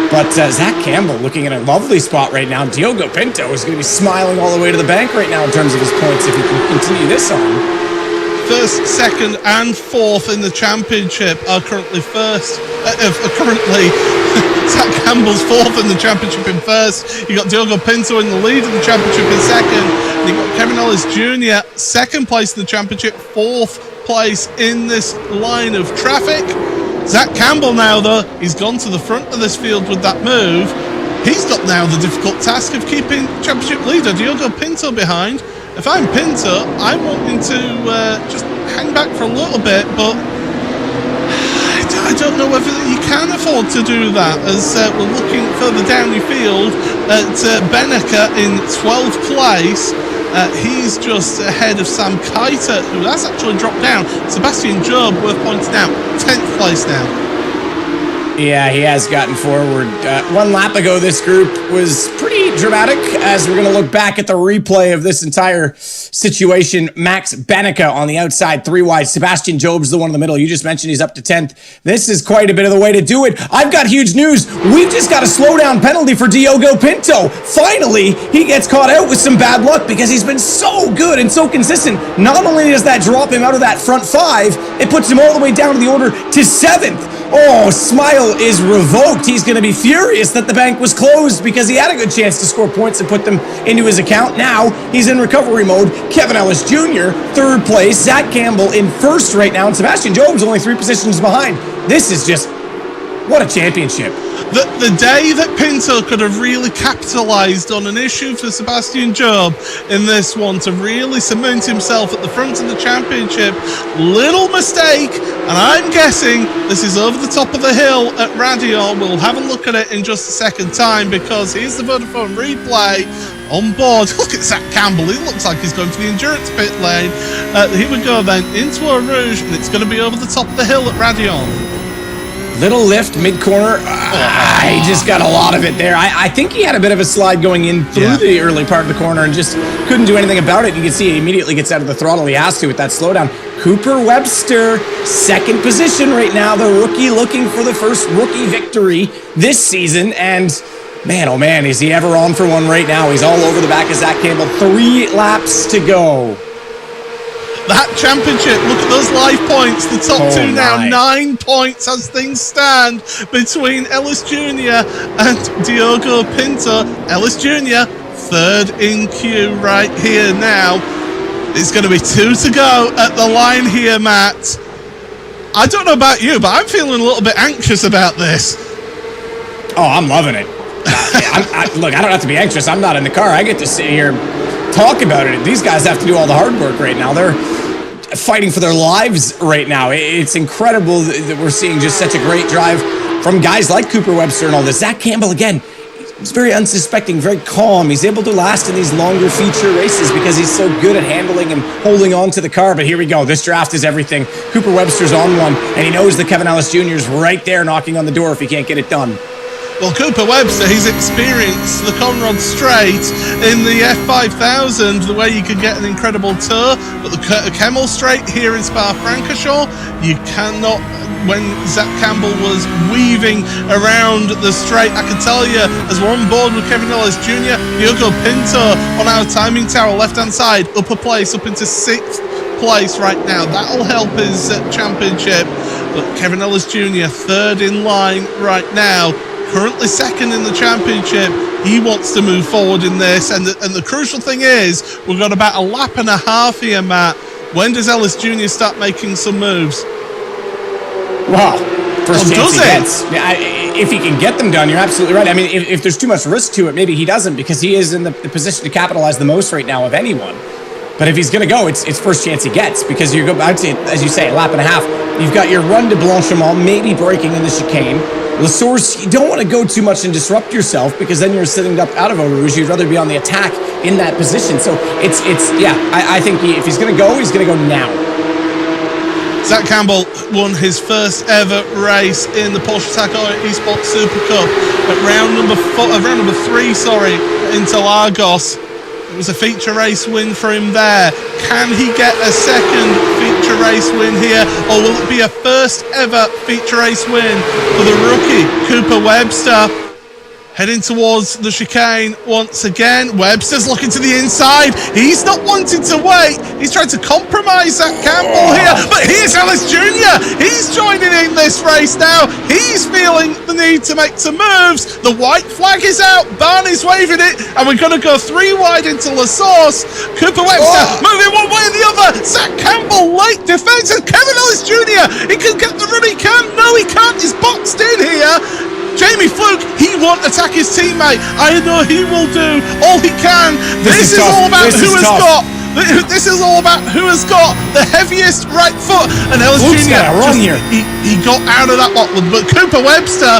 But Zach Campbell looking in a lovely spot right now. Diogo Pinto is going to be smiling all the way to the bank right now in terms of his points if he can continue this on. first, second, and fourth in the championship are currently first. Currently, Zach Campbell's fourth in the championship in first. You got Diogo Pinto in the lead in the championship in second. And you got Kevin Ellis Jr. second place in the championship, fourth place in this line of traffic. Zach Campbell now, though, he's gone to the front of this field with that move. He's got now the difficult task of keeping championship leader Diogo Pinto behind. If I'm Pinto, I'm wanting to just hang back for a little bit, but I don't know whether you can afford to do that, as we're looking further down the field at Beneke in 12th place. He's just ahead of Sam Keiter, who has actually dropped down. Sebastian Job, worth pointing out, 10th place now. Yeah, he has gotten forward. One lap ago, this group was pretty dramatic, as we're going to look back at the replay of this entire situation. Max Beneke on the outside, 3 wide. Sebastian Job's the one in the middle. You just mentioned he's up to 10th. This is quite a bit of the way to do it. I've got huge news. We've just got a slowdown penalty for Diogo Pinto. Finally, he gets caught out with some bad luck because he's been so good and so consistent. Not only does that drop him out of that front 5, it puts him all the way down to the order to 7th. Oh, Smile is revoked. He's going to be furious that the bank was closed because he had a good chance to score points and put them into his account. Now he's in recovery mode. Kevin Ellis Jr., 3rd place. Zach Campbell in 1st right now. And Sebastian Job's only 3 positions behind. This is just... what a championship. The day that Pinto could have really capitalised on an issue for Sebastian Job in this one to really cement himself at the front of the championship. Little mistake, and I'm guessing this is over the top of the hill at Radion. We'll have a look at it in just a second time, because here's the Vodafone replay. On board, look at Zach Campbell. He looks like he's going for the endurance pit lane. Here we go then, into a Rouge, and it's going to be over the top of the hill at Radion. Little lift, mid-corner. He just got a lot of it there. I think he had a bit of a slide going in through the early part of the corner and just couldn't do anything about it. You can see he immediately gets out of the throttle. He has to with that slowdown. Cooper Webster, 2nd position right now. The rookie looking for the first rookie victory this season. And man, oh man, is he ever on for one right now. He's all over the back of Zach Campbell. 3 laps to go. That championship, look at those live points. The top 2 now, 9 points as things stand between Ellis Jr. and Diogo Pinto. Ellis Jr., 3rd in queue right here now. It's going to be 2 to go at the line here, Matt. I don't know about you, but I'm feeling a little bit anxious about this. Oh, I'm loving it. Look, I don't have to be anxious. I'm not in the car. I get to sit here, talk about it. These guys have to do all the hard work right now. They're fighting for their lives right now. It's incredible that we're seeing just such a great drive from guys like Cooper Webster and all this. Zach Campbell, again, he's very unsuspecting, very calm. He's able to last in these longer feature races because he's so good at handling and holding on to the car. But here we go. This draft is everything. Cooper Webster's on one, and he knows that Kevin Ellis Jr. is right there knocking on the door if he can't get it done. Well, Cooper Webster, he's experienced the Conrad Straight in the F5000, the way you could get an incredible tour, but the Kemmel Straight here in Spa-Francorchamps, you cannot. When Zach Campbell was weaving around the straight, I can tell you, as we're on board with Kevin Ellis Jr., Diogo Pinto on our timing tower, left-hand side, upper place, up into 6th place right now. That'll help his championship. But Kevin Ellis Jr., 3rd in line right now. Currently 2nd in the championship. He wants to move forward in this, and the crucial thing is we've got about a lap and a half here, Matt. When does Ellis Jr. start making some moves? Wow, first chance he gets. If he can get them done, you're absolutely right. I mean, if there's too much risk to it, maybe he doesn't, because he is in the position to capitalize the most right now of anyone. But if he's going to go, it's first chance he gets, because you go, I'd say, as you say, a lap and a half. You've got your run to Blanchimont, maybe breaking in the chicane. La Source, you don't want to go too much and disrupt yourself, because then you're sitting up out of Eau Rouge. You'd rather be on the attack in that position. So I think if he's going to go, he's going to go now. Zach Campbell won his first ever race in the Porsche Esports Supercup at round number 3, in Interlagos. It was a feature race win for him there. Can he get a second feature race win here, or will it be a first ever feature race win for the rookie Cooper Webster? Heading towards the chicane once again. Webster's looking to the inside. He's not wanting to wait. He's trying to compromise Zach Campbell here. But here's Ellis Jr. He's joining in this race now. He's feeling the need to make some moves. The white flag is out. Barney's waving it. And we're going to go 3 wide into La Source. Cooper Webster moving one way and the other. Zach Campbell, late defense. And Kevin Ellis Jr. He can get the run he can. No, he can't. He's boxed in here. Jamie Fluke, he won't attack his teammate. I know he will do all he can. This is all about who has got. This is all about who has got the heaviest right foot. And Ellis Jr. He got out of that bottle. But Cooper Webster,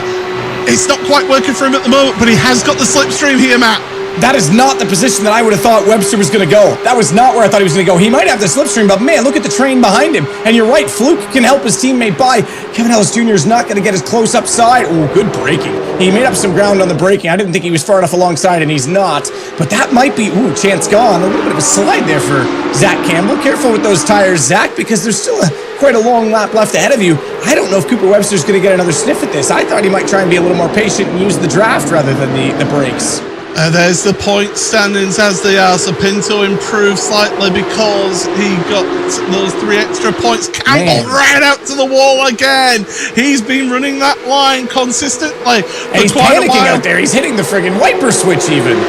it's not quite working for him at the moment, but he has got the slipstream here, Matt. That is not the position that I would have thought Webster was going to go. That was not where I thought he was going to go. He might have the slipstream, but man, look at the train behind him. And you're right, Fluke can help his teammate by. Kevin Ellis Jr. is not going to get his close up side. Oh, good braking. He made up some ground on the braking. I didn't think he was far enough alongside, and he's not. But that might be, chance gone. A little bit of a slide there for Zach Campbell. Careful with those tires, Zach, because there's still quite a long lap left ahead of you. I don't know if Cooper Webster's going to get another sniff at this. I thought he might try and be a little more patient and use the draft rather than the brakes. There's the point standings as they are. So Pinto improved slightly because he got those 3 extra points. Campbell right out to the wall again. He's been running that line consistently. And he's panicking out there. He's hitting the friggin' wiper switch even.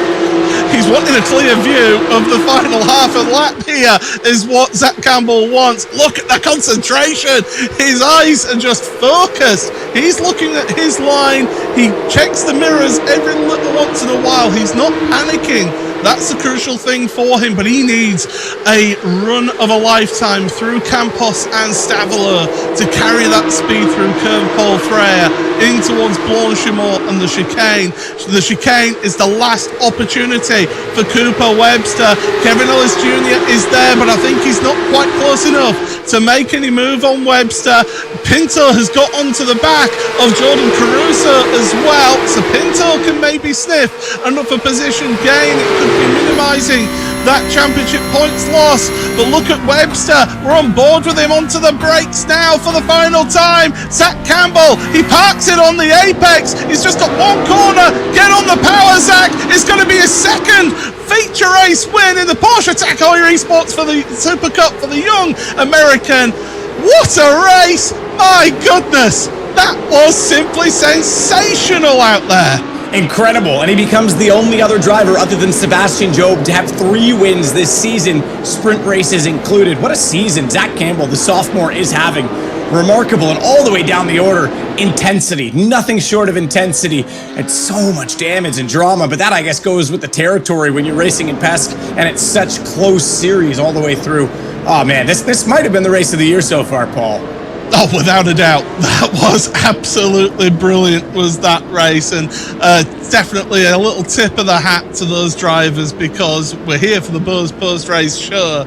He's wanting a clear view of the final half a lap here is what Zach Campbell wants. Look at the concentration. His eyes are just focused. He's looking at his line. He checks the mirrors every little once in a while. He's not panicking. That's the crucial thing for him, but he needs a run of a lifetime through Campos and Stavelo to carry that speed through Curve Paul Freire in towards Blanchimont and the chicane. The chicane is the last opportunity for Cooper Webster. Kevin Ellis Jr. is there, but I think he's not quite close enough to make any move on Webster. Pinto has got onto the back of Jordan Caruso as well, so Pinto can maybe sniff another position gain. It could be minimising that championship points loss, but look at Webster. We're on board with him onto the brakes now for the final time. Zach Campbell, he parks it on the apex. He's just got one corner. Get on the power, Zach. It's going to be his second feature race win in the Porsche Heuer Esports for the Super Cup for the young American. What a race! My goodness, that was simply sensational out there. Incredible, and he becomes the only other driver other than Sebastian Job to have 3 wins this season, sprint races included. What a season Zach Campbell, the sophomore, is having. Remarkable, and all the way down the order, intensity, nothing short of intensity, and so much damage and drama, but that I guess goes with the territory when you're racing in PESC, and it's such close series all the way through. Oh man, this might have been the race of the year so far, Paul. Oh, without a doubt. That was absolutely brilliant, was that race. And definitely a little tip of the hat to those drivers, because we're here for the Bose post-race show.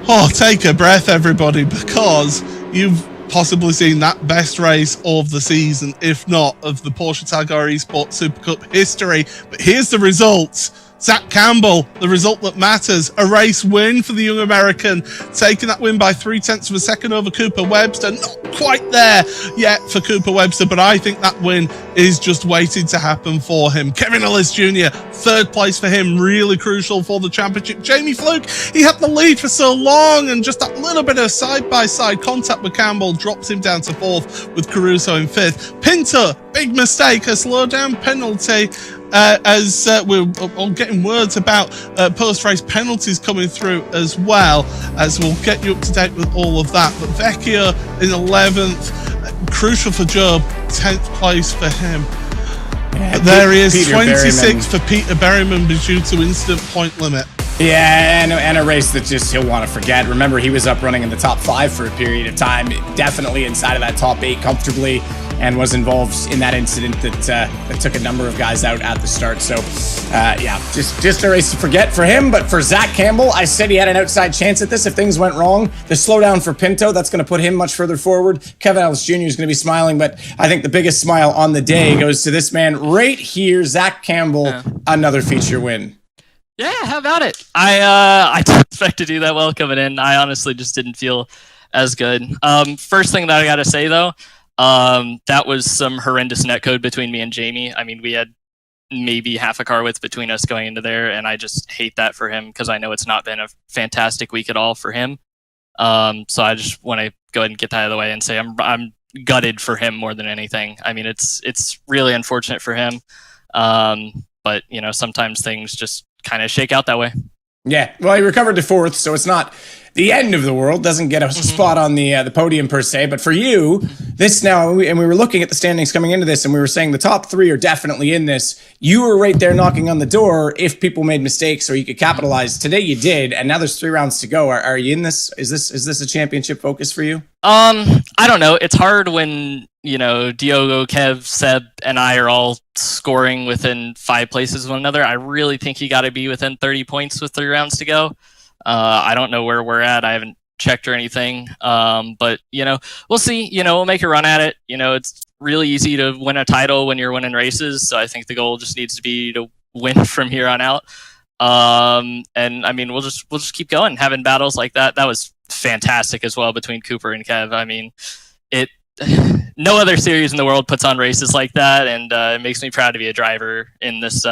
Oh, take a breath, everybody, because you've possibly seen that best race of the season, if not of the Porsche Heuer Esports Super Cup history. But here's the results. Zach Campbell, the result that matters, a race win for the young American, taking that win by 0.3 of a second over Cooper Webster. Not quite there yet for Cooper Webster, but I think that win is just waiting to happen for him. Kevin Ellis Jr., 3rd place for him, really crucial for the championship. Jamie Fluke, he had the lead for so long, and just that little bit of side-by-side contact with Campbell drops him down to 4th, with Caruso in 5th. Pinto, big mistake, a slow-down penalty. As we're all getting words about post-race penalties coming through as well, as we'll get you up to date with all of that. But Vecchio in 11th, crucial for Job, 10th place for him. Yeah, but there he is, 26th for Peter Berryman due to incident point limit. Yeah, and a race that just he'll want to forget. Remember, he was up running in the top 5 for a period of time, definitely inside of that top 8 comfortably, and was involved in that incident that took a number of guys out at the start. So, yeah, just a race to forget for him. But for Zach Campbell, I said he had an outside chance at this if things went wrong. The slowdown for Pinto, that's going to put him much further forward. Kevin Ellis Jr. is going to be smiling, but I think the biggest smile on the day goes to this man right here, Zach Campbell, another feature win. Yeah, how about it? I didn't expect to do that well coming in. I honestly just didn't feel as good. First thing that I got to say, though, that was some horrendous netcode between me and Jamie. I mean, we had maybe half a car width between us going into there, and I just hate that for him because I know it's not been a fantastic week at all for him. So I just want to go ahead and get that out of the way and say I'm gutted for him more than anything. I mean, it's really unfortunate for him, but sometimes things just kind of shake out that way. Yeah, well, he recovered to 4th, so it's not the end of the world. Doesn't get a spot on the podium per se, but for you, this now, and we were looking at the standings coming into this, and we were saying the top 3 are definitely in this. You were right there knocking on the door if people made mistakes or you could capitalize. Today you did, and now there's 3 rounds to go. Are you in this? Is this a championship focus for you? I don't know. It's hard when Diogo, Kev, Seb, and I are all scoring within 5 places of one another. I really think you got to be within 30 points with 3 rounds to go. I don't know where we're at. I haven't checked or anything. But we'll see. We'll make a run at it. It's really easy to win a title when you're winning races. So I think the goal just needs to be to win from here on out. And I mean, we'll just keep going, having battles like that. That was fantastic as well between Cooper and Kev. I mean, no other series in the world puts on races like that, and it makes me proud to be a driver in this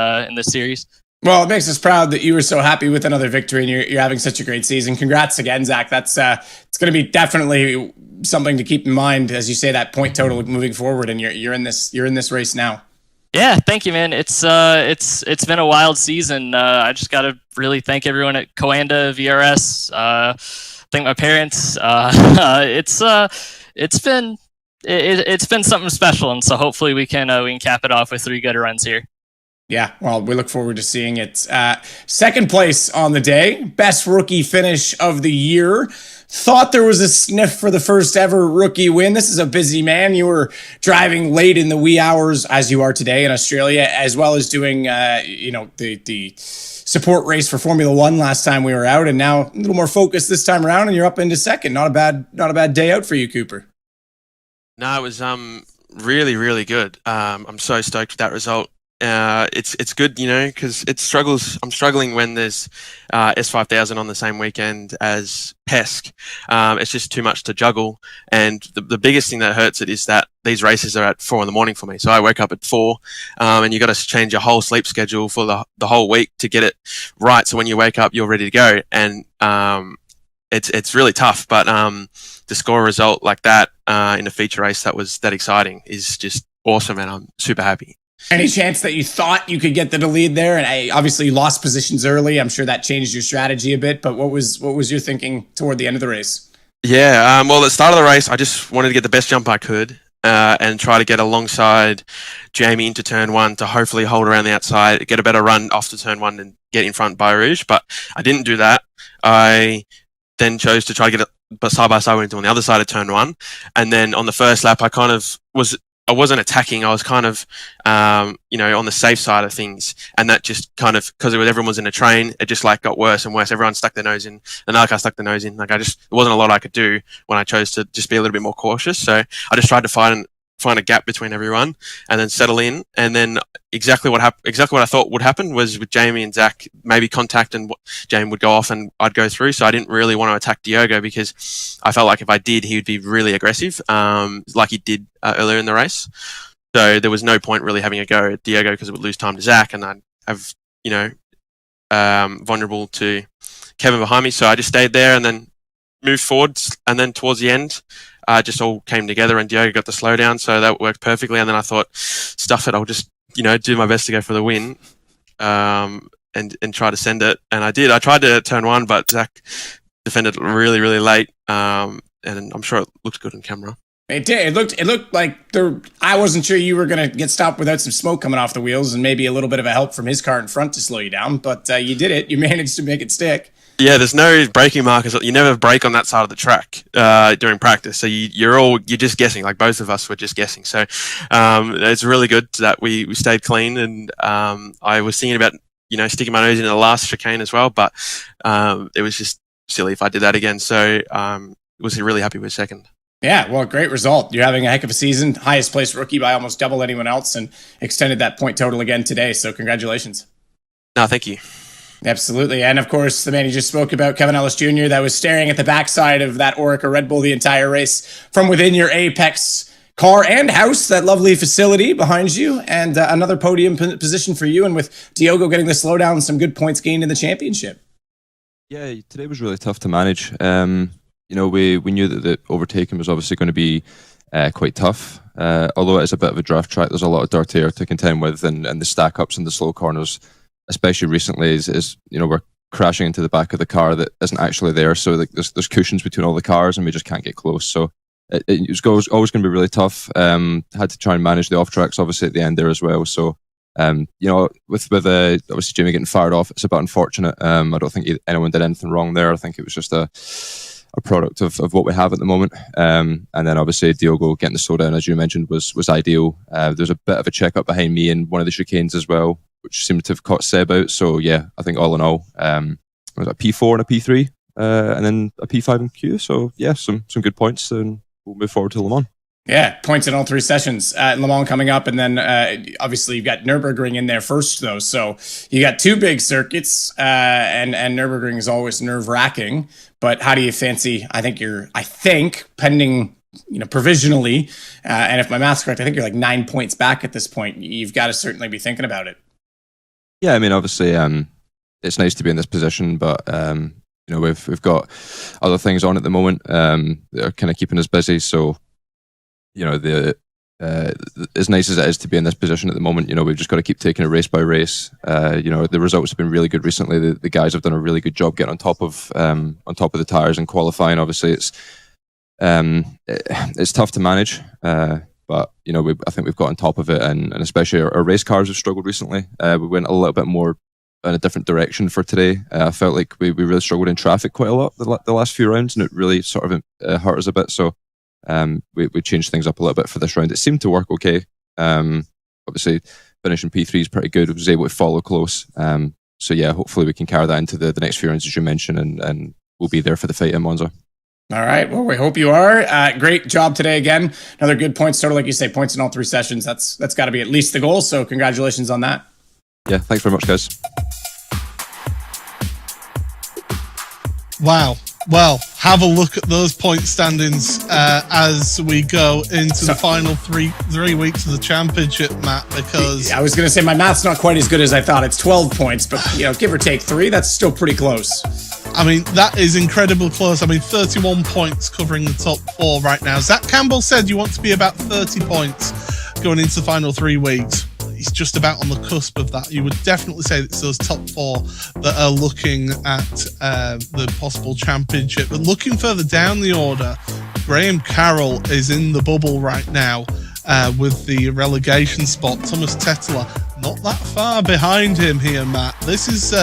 series. Well, it makes us proud that you were so happy with another victory, and you're having such a great season. Congrats again, Zach. That's it's going to be definitely something to keep in mind as you say that point total moving forward, and you're in this race now. Yeah, thank you, man. It's been a wild season. I just got to really thank everyone at Coanda, VRS. Thank my parents. It's been something special, and so hopefully we can cap it off with 3 good runs here. Yeah, well, we look forward to seeing it. 2nd place on the day, best rookie finish of the year. Thought there was a sniff for the first ever rookie win. This is a busy man. You were driving late in the wee hours, as you are today in Australia, as well as doing, the support race for Formula One last time we were out, and now a little more focused this time around, and you're up into 2nd. Not a bad day out for you, Cooper. No, it was really, really good. I'm so stoked with that result. It's good, because I'm struggling when there's S5000 on the same weekend as PESC. It's just too much to juggle, and the biggest thing that hurts it is that these races are at 4 a.m. for me. So I wake up at 4, and you got to change your whole sleep schedule for the whole week to get it right. So when you wake up, you're ready to go, and it's really tough. But to score a result like that in a feature race that was that exciting is just awesome, and I'm super happy. Any chance that you thought you could get the lead there? And obviously you lost positions early. I'm sure that changed your strategy a bit, but what was your thinking toward the end of the race? Yeah, well, at the start of the race, I just wanted to get the best jump I could and try to get alongside Jamie into turn 1 to hopefully hold around the outside, get a better run off to turn 1 and get in front by Rouge. But I didn't do that. I then chose to try to get it side by side on the other side of turn 1. And then on the first lap, I wasn't attacking. I was kind of, on the safe side of things. And that just kind of, because everyone was in a train, it just got worse and worse. Everyone stuck their nose in. Another car stuck their nose in. There wasn't a lot I could do when I chose to just be a little bit more cautious. So I just tried to find a gap between everyone and then settle in. And then exactly what I thought would happen was with Jamie and Zach, maybe contact and Jamie would go off and I'd go through. So I didn't really want to attack Diogo because I felt like if I did, he would be really aggressive, like he did earlier in the race. So there was no point really having a go at Diogo because it would lose time to Zach and I'd have, vulnerable to Kevin behind me. So I just stayed there and then moved forwards. And then towards the end, just all came together and Diogo got the slowdown. So that worked perfectly. And then I thought, stuff it, I'll just, do my best to go for the win, and try to send it. And I did. I tried to turn 1, but Zach defended really, really late. And I'm sure it looked good on camera. It did. It looked like I wasn't sure you were going to get stopped without some smoke coming off the wheels and maybe a little bit of a help from his car in front to slow you down. But you did it. You managed to make it stick. Yeah, there's no braking markers. You never brake on that side of the track during practice. So you're just guessing. Like both of us were just guessing. So it's really good that we stayed clean. And I was thinking about sticking my nose in the last chicane as well, but it was just silly if I did that again. So was really happy with 2nd. Yeah, well, great result. You're having a heck of a season. Highest placed rookie by almost double anyone else, and extended that point total again today. So congratulations. No, thank you. Absolutely. And of course, the man you just spoke about, Kevin Ellis Jr., that was staring at the backside of that Orica Red Bull the entire race from within your Apex car and house, that lovely facility behind you, and another podium position for you. And with Diogo getting the slowdown and some good points gained in the championship. Yeah, today was really tough to manage. You know, we knew that the overtaking was obviously going to be quite tough. Although it is a bit of a draft track, there's a lot of dirt air to contend with, and the stack ups and the slow corners, especially recently, is you know, we're crashing into the back of the car that isn't actually there. So there's cushions between all the cars, and we just can't get close. So it was always going to be really tough. Had to try and manage the off tracks, obviously, at the end there as well. So you know, with obviously Jimmy getting fired off, it's a bit unfortunate. I don't think anyone did anything wrong there. I think it was just a product of what we have at the moment. And then obviously Diogo getting the slowdown, as you mentioned, was ideal. There's a bit of a check up behind me in one of the chicanes as well, which seemed to have caught Seb out. So yeah, I think all in all, it was a P4 and a P3, and then a P5 and Q. So yeah, some good points, and we'll move forward to Le Mans. Yeah, points in all three sessions. Le Mans coming up, and then obviously you've got Nürburgring in there first, though. So you got two big circuits, and Nürburgring is always nerve-wracking. But how do you fancy? I think pending, you know, provisionally, and if my math's correct, I think you're like 9 points back at this point. You've got to certainly be thinking about it. Yeah, I mean, obviously, it's nice to be in this position, but you know, we've got other things on at the moment that are kind of keeping us busy. So, you know, as nice as it is to be in this position at the moment, you know, we've just got to keep taking it race by race. You know, the results have been really good recently. The guys have done a really good job getting on top of the tires and qualifying. Obviously, it's tough to manage, but you know, I think we've got on top of it, and especially our race cars have struggled recently. We went a little bit more in a different direction for today. I felt like we really struggled in traffic quite a lot the last few rounds, and it really sort of hurt us a bit. So we changed things up a little bit for this round. It seemed to work okay. Obviously, finishing P3 is pretty good. I was able to follow close. So yeah, hopefully we can carry that into the next few rounds, as you mentioned, and we'll be there for the fight in Monza. All right. Well, we hope you are. Great job today again. Another good points total, like you say, points in all three sessions. That's got to be at least the goal. So congratulations on that. Yeah, thanks very much, guys. Wow. Well, have a look at those point standings as we go into the final three weeks of the championship, Matt, because... I was going to say my math's not quite as good as I thought. It's 12 points, but, you know, give or take 3, that's still pretty close. I mean, that is incredibly close. I mean, 31 points covering the top 4 right now. Zach Campbell said you want to be about 30 points going into the final 3 weeks. He's just about on the cusp of that. You would definitely say it's those top 4 that are looking at the possible championship. But looking further down the order, Graham Carroll is in the bubble right now with the relegation spot. Thomas Tetteler not that far behind him here, Matt. This is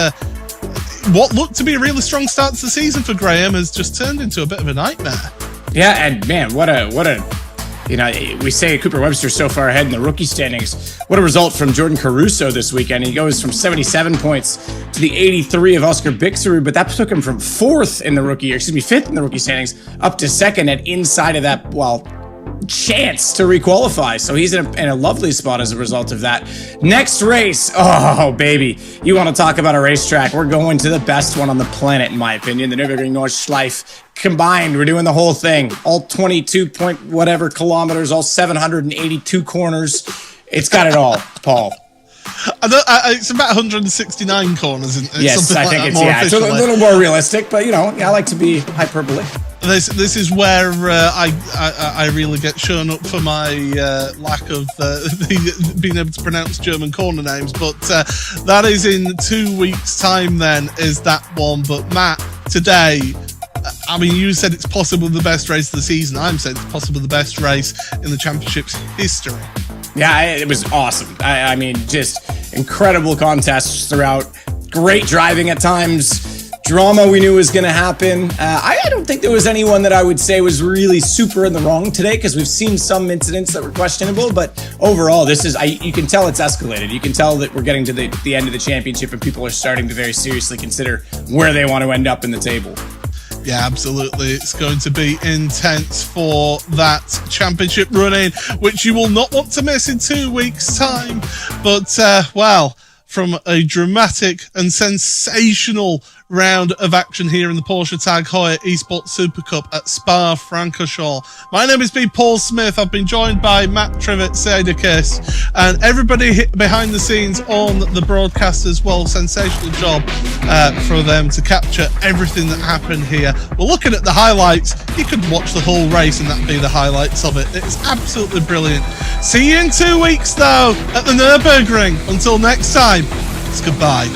what looked to be a really strong start to the season for Graham has just turned into a bit of a nightmare. Yeah, and man, what a you know, we say Cooper Webster's so far ahead in the rookie standings. What a result from Jordan Caruso this weekend. He goes from 77 points to the 83 of Oscar Bixerud, but that took him from 5th in the rookie standings up to 2nd, and inside of that, well, chance to requalify. So he's in a lovely spot as a result of that. Next race. Oh, baby. You want to talk about a racetrack? We're going to the best one on the planet, in my opinion. The Nürburgring Nordschleife combined. We're doing the whole thing. All 22 point whatever kilometers, all 782 corners. It's got it all, Paul. It's about 169 corners. Yes, I think it's a little more realistic, but you know, I like to be hyperbole. This is where I really get shown up for my lack of being able to pronounce German corner names. But that is in 2 weeks' time. Then is that one? But Matt, today, I mean, you said it's possibly the best race of the season. I'm saying it's possibly the best race in the championship's history. Yeah, it was awesome. I mean, just incredible contests throughout. Great driving at times. Drama we knew was going to happen. I don't think there was anyone that I would say was really super in the wrong today, because we've seen some incidents that were questionable. But overall, this is you can tell it's escalated. You can tell that we're getting to the end of the championship, and people are starting to very seriously consider where they want to end up in the table. Yeah, absolutely. It's going to be intense for that championship run-in, which you will not want to miss in 2 weeks' time. But, well, from a dramatic and sensational round of action here in the Porsche Tag Heuer Esports Super Cup at Spa-Francorchamps. My name is Paul Smith. I've been joined by Matt Trivet, Seidekis, and everybody behind the scenes on the broadcast as well. Sensational job for them to capture everything that happened here. We're looking at the highlights. You could watch the whole race and that'd be the highlights of it. It's absolutely brilliant. See you in 2 weeks though at the Nürburgring. Until next time, it's goodbye.